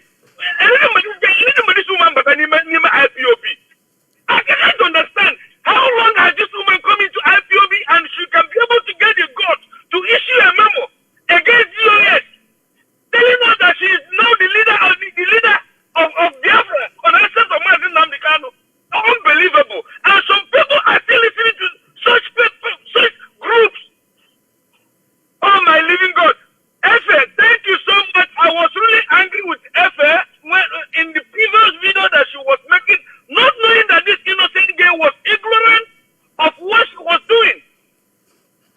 this woman but I name IPOB. I cannot understand how long has this woman come into IPOB and she can be able to get the guts to issue a memo against DOS, telling us that she is now the leader of Biafra on the essence of Mazi Nnamdi Kanu. Unbelievable. And some people are still listening to such groups. Oh my living God. Efe, thank you so much. I was really angry with Efe in the previous video that she was making, not knowing that this innocent girl was ignorant of what she was doing.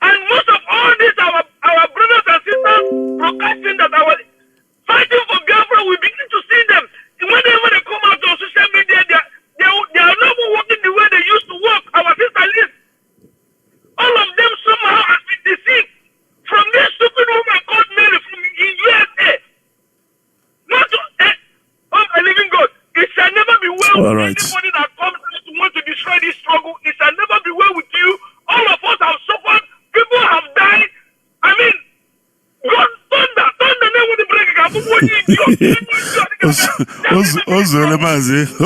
And most of all this, our brothers and sisters broadcasting that our fighting for Biafra, we begin to see them. Whenever they come out on social media, they are not working the way they used to work. Our sister Liz, all of them somehow have been deceived from this stupid woman called Mary from the USA. Not to, oh my living God, it shall never be well with anybody that comes to want to destroy this struggle. It shall never be well with you. All of us have suffered. People have died. I mean, God, thunder, never the break.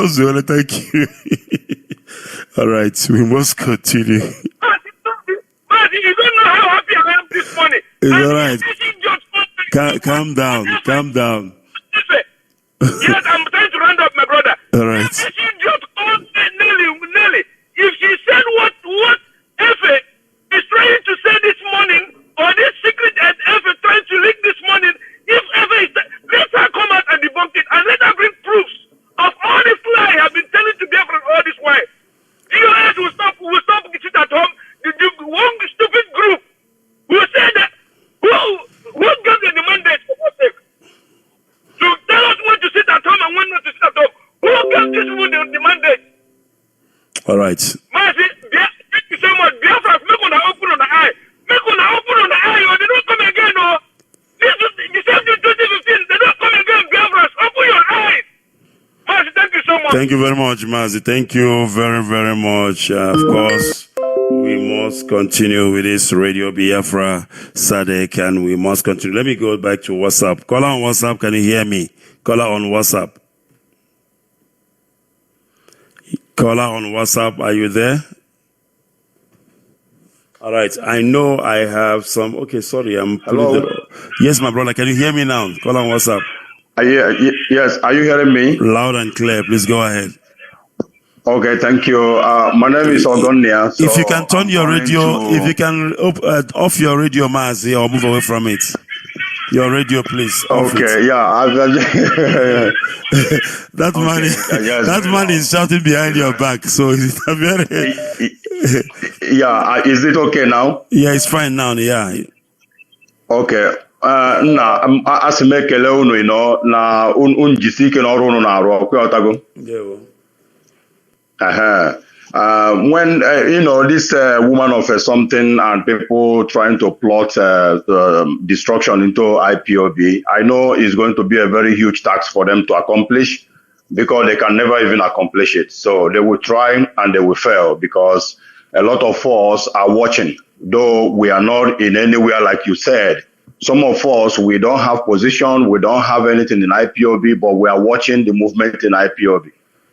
Ozole, thank you. All right, we must continue. Mazi, you don't know how happy I am this morning. It's all right. Calm down. Yes, I'm trying to round up, my brother. All right. She just called Nelly. If she said what Efe is trying to say this morning, or this secret that Efe trying to leak this morning, if Efe is, let her come out and debunk it, and let her bring proofs of all this lie I've been telling to Biafra all this while. DOS will stop sit at home. The one stupid group will say that who gave them the mandate for God's sake to tell us when to sit at home and when not to sit at home. Who gave this woman the mandate? All right. Mazi, thank you so much. Biafra, make una open on the eye. Or they don't come again, no. This is the same thing 2015. They don't come again, Biafra. Open your eyes. Mazi, thank you so much. Thank you very much, Mazi. Thank you very, very much. Of course, we must continue with this Radio Biafra Sadek, and we must continue. Let me go back to WhatsApp. Caller on WhatsApp, can you hear me? Caller on WhatsApp. Caller on WhatsApp, are you there? All right, I know I have some. Okay, sorry, I'm. Hello? Yes, my brother, can you hear me now? Call on WhatsApp. Yes, are you hearing me? Loud and clear, please go ahead. Okay, thank you. My name is Ogonia. So if you can turn your radio, if you can off your radio, Mazi, or move away from it. Your radio, please. Okay, yeah. That man is shouting behind your back. So it's very. Yeah, is it okay now? Yeah, it's fine now. Yeah. Okay. Asị m ekele unu na jisi ike n'ọrụ unu na-arụ ọkụ ọtago. When this woman of something and people trying to plot destruction into IPOB, I know it's going to be a very huge task for them to accomplish because they can never even accomplish it. So they will try and they will fail because a lot of us are watching, though we are not in anywhere like you said. Some of us, we don't have position, we don't have anything in IPOB, but we are watching the movement in IPOB.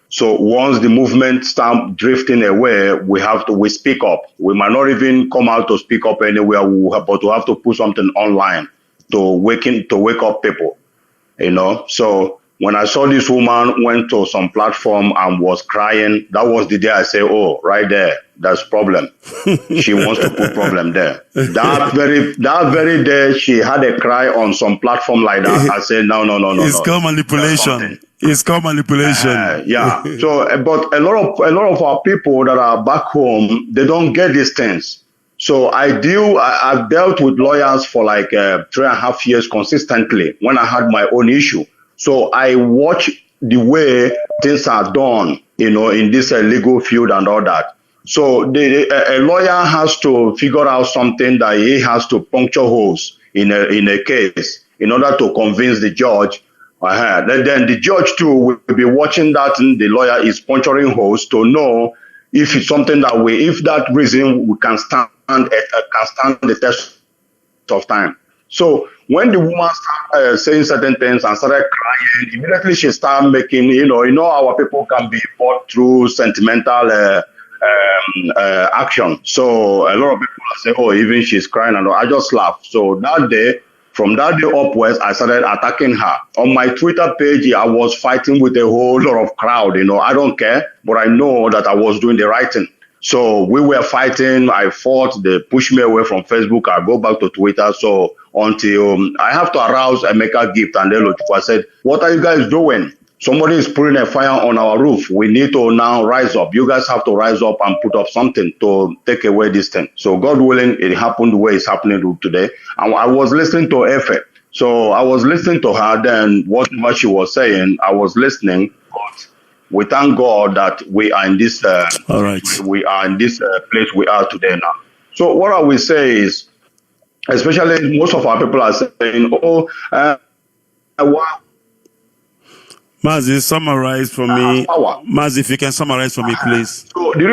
So once the movement starts drifting away, we speak up. We might not even come out to speak up anywhere, but we have to put something online to wake up people, So when I saw this woman went to some platform and was crying, that was the day I say, oh, right there, that's problem. She wants to put problem there. That very day, she had a cry on some platform like that. I said, no. It's called manipulation. It's called manipulation. Yeah. So, but a lot of our people that are back home, they don't get these things. So I've dealt with lawyers for like 3.5 years consistently when I had my own issue. So I watch the way things are done, in this legal field and all that. So a lawyer has to figure out something that he has to puncture holes in a case in order to convince the judge. Then the judge too will be watching that the lawyer is puncturing holes to know if it's something that if that reason we can stand the test of time. So when the woman started saying certain things and started crying, immediately she started making, our people can be bought through sentimental action. So a lot of people say, oh, even she's crying, and I just laughed. So from that day upwards, I started attacking her. On my Twitter page, I was fighting with a whole lot of crowd. I don't care, but I know that I was doing the right thing. So we were fighting. I fought. They pushed me away from Facebook. I go back to Twitter. So until I have to arouse and make a gift, and then I said, what are you guys doing? Somebody is putting a fire on our roof. We need to now rise up. You guys have to rise up and put up something to take away this thing. So God willing, it happened the way it's happening today. And I was listening to Efe. So I was listening to her. Then whatever she was saying, I was listening. But we thank God that we are in this. All right. We are in this place we are today now. So what I will say is, especially most of our people are saying, wow. Mazi, summarize for me. Mazi, if you can summarize for me, please. So the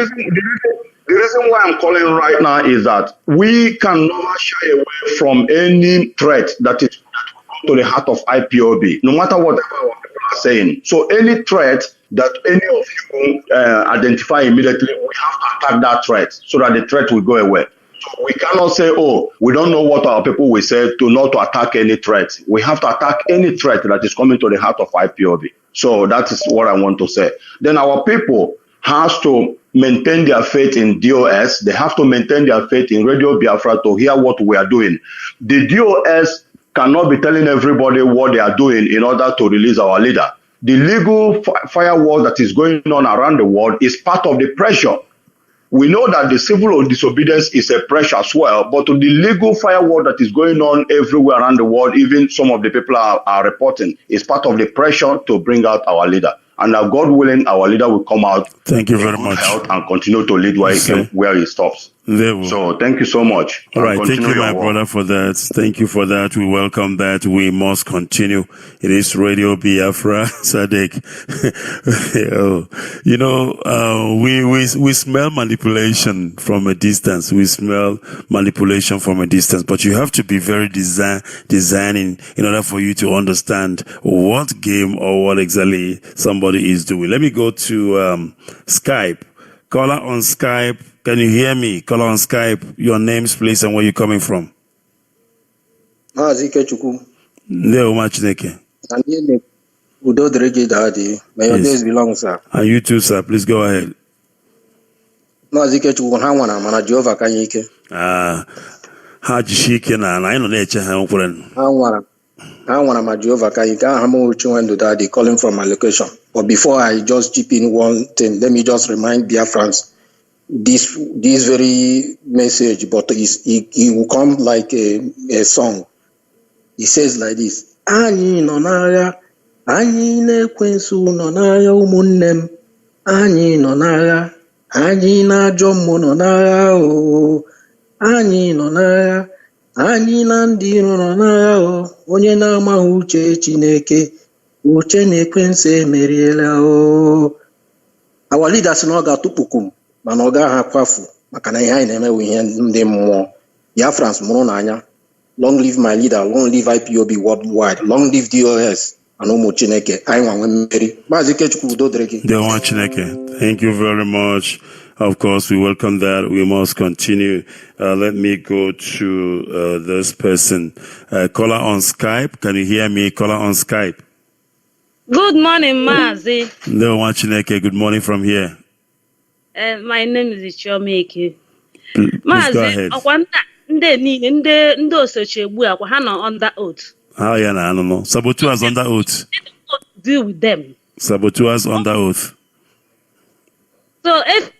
reason why I'm calling right now is that we can never shy away from any threat that will come to the heart of IPOB, no matter whatever our people are saying. So any threat that any of you identify immediately, we have to attack that threat so that the threat will go away. So we cannot say, oh, we don't know what our people will say not to attack any threat. We have to attack any threat that is coming to the heart of IPOB. So that is what I want to say. Then our people has to maintain their faith in DOS. They have to maintain their faith in Radio Biafra to hear what we are doing. The DOS cannot be telling everybody what they are doing in order to release our leader. The legal firewall that is going on around the world is part of the pressure. We know that the civil disobedience is a pressure as well, but the legal firewall that is going on everywhere around the world, even some of the people are reporting, is part of the pressure to bring out our leader. And God willing, our leader will come out. Thank you very much. And continue to lead where he stops. So thank you so much. All right, thank Continue you, your my work. brother, for that. Thank you for that. We welcome that. We must continue. It is Radio Biafra, Sadek. We smell manipulation from a distance. We smell manipulation from a distance, but you have to be very designing in order for you to understand what game or what exactly somebody is doing. Let me go to Skype. Caller on Skype. Can you hear me? Caller on Skype. Your names, please, and where you're coming from. Mazi Ikechukwu. Ndewo Machineke. Udo dịrị Daddy. May your days belong, sir. And you too, sir. Please go ahead. Mazi Ikechukwu ha nwara mana Jehova ka anyị ike. Ha jishi ike na anyị nọ na-eche ha nkwere. Ha nwara ma Jehova ka anyị ike. Aha m Chinwendu Daddy calling from my location. But before I just chip in one thing, let me just remind Biafrans this very message, but it will come like a song. It says like this: Anyị nọ n'agha, anyị na-ekwensu nọ n'agha ụmụnne m. Anyị nọ n'agha, anyị na-ajọ mmụọ nọ n'agha o. Anyị nọ n'agha, anyị na ndị iro nọ n'agha o. Onye na-amaghị uche Chineke, uche na-ekwensu emeriela o. Our leaders na ọ ga-atụpụkwu mana ọ gaghị akwafu maka na ihe anyị na-emewe ihe ndị mmụọ. Biafrans mụrụ n'anya. Long live my leader, long live IPOB worldwide, long live DOS, and ụmụ Chineke. Anyị nwa mmeri. Maazị Ikechukwu udo dịrị gị. Ndewo Chineke. Thank you very much. Of course, we welcome that. We must continue. Let me go to this person. Caller on Skype. Can you hear me? Caller on Skype. Good morning, Mazi. Ndewo Chineke. Good morning from here. My name is Ichomeke. Please go ahead. Ọkwa ndị niile ndị osochi egbu akwa ha nọ under oath. How ya na anụnụ? Saboteurs under oath. Deal with them. Saboteurs under oath. So if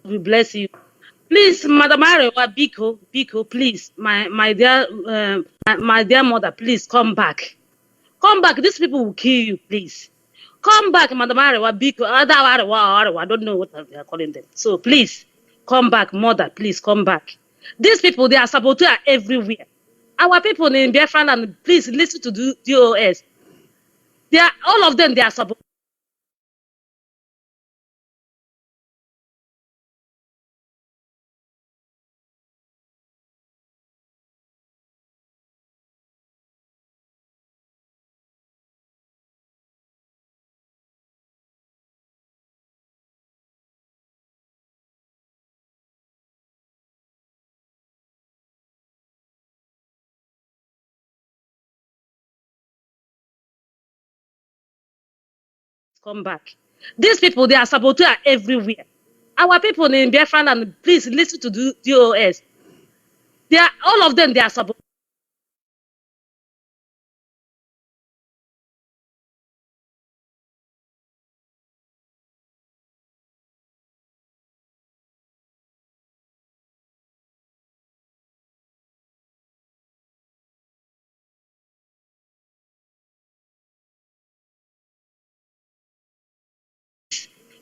we bless you, please, Madam Arewa, Biko, please, my dear mother, please come back. Come back. These people will kill you, please. Come back, Madam Arewa, Biko, Arewa, I don't know what they are calling them. So please, come back, mother, please come back. These people, they are saboteurs everywhere. Our people in Biafra land, please listen to the DOS. They are all of them. They are saboteurs. Come back. These people, they are saboteurs everywhere. Our people in Biafra land, please listen to the DOS. They are all of them. They are saboteurs.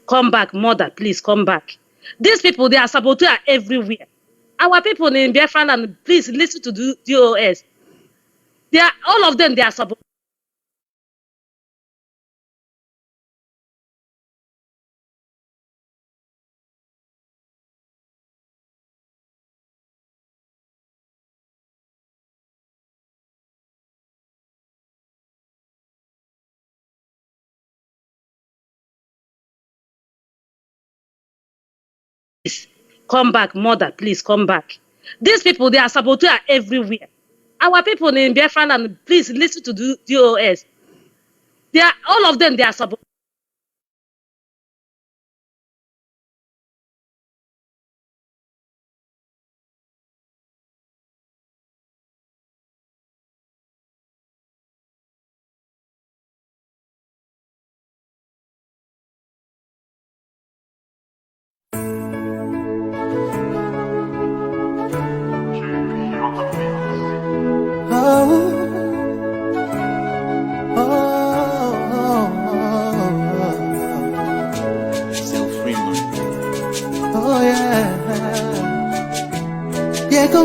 Come back, mother, please come back. These people, they are saboteurs everywhere. Our people in Biafra land, please listen to the DOS. They are all of them. They are saboteurs. Come back, mother, please come back. These people, they are saboteurs everywhere. Our people in Biafra land, please listen to the DOS. They are all of them. They are saboteurs.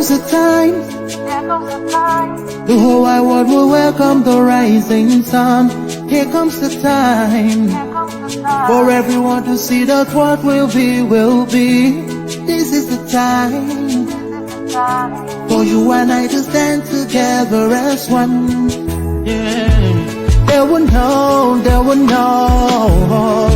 comes the time. The whole wide world will welcome the rising sun. Here comes the time for everyone to see that what will be, will be. This is the time for you and I to stand together as one. Yeah. They will know, they will know.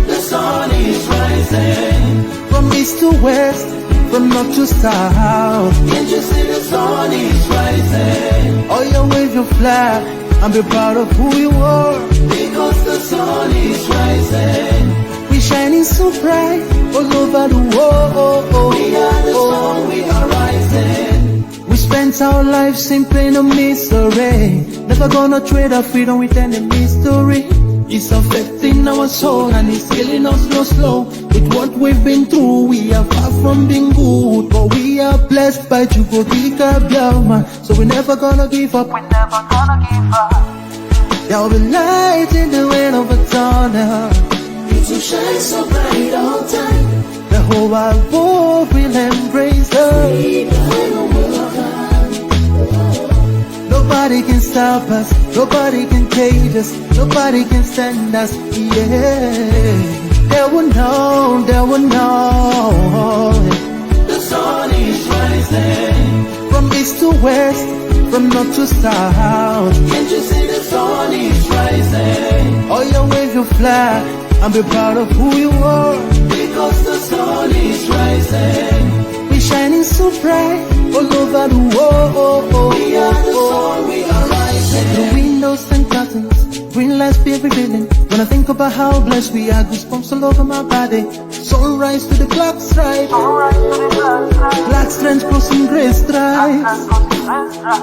The sun is rising from east to west, from north to south. Can't you see the sun is rising? Oh, you wave your flag and be proud of who you are, because the sun is rising. We shining so bright all over the world. We are the sun, we are rising. We spent our lives in pain and misery, never gonna trade our freedom with any mystery. It's affecting our soul and it's killing us slow. With what we've been through, we are far from being good, but we are blessed by Chukwuka Biafra. So we're never gonna give up. We're never gonna give up. There'll be light in the end of a tunnel. It will shine so bright all time. The whole wide world will embrace us. Nobody can stop us, nobody can cage us, nobody can stand us, yeah. They will know, they will know. The sun is rising from east to west, from north to south. Can't you see the sun is rising? Oh, you wave your flag and be proud of who you are, because the sun is rising. We're shining so bright all over the world. We are the sun, we are rising. The windows and curtains, green lights be every building. When I think about how blessed we are, goosebumps all over my body. Sunrise to the clock strike, black strands crossing grey stripes.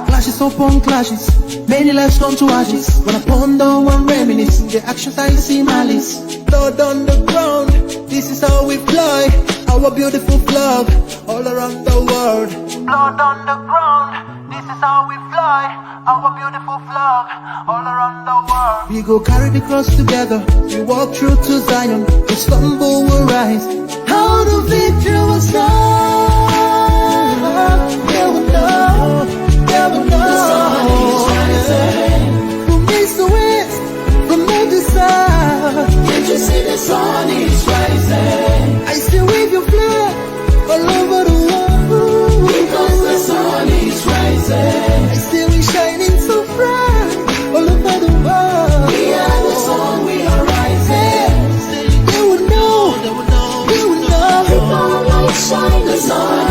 Clashes upon clashes, many lives come to ashes. When I ponder and reminisce, the actions I see malice. Blood on the ground, this is how we fly. Our beautiful flag all around the world. Blood on the ground, this is how we fly. Our beautiful flag all around the world. We go carry the cross together. We walk through to Zion. We stumble, will rise. How the victory will start. They will know. They will know. The sun is rising from east to west, from north to south. Can't you see the sun is rising? I still wave your flag all over the world, because the sun is rising. I still be shining so bright all over the world. We are the sun, we are rising. They will know, they will know, they will know. If our light shine, the sun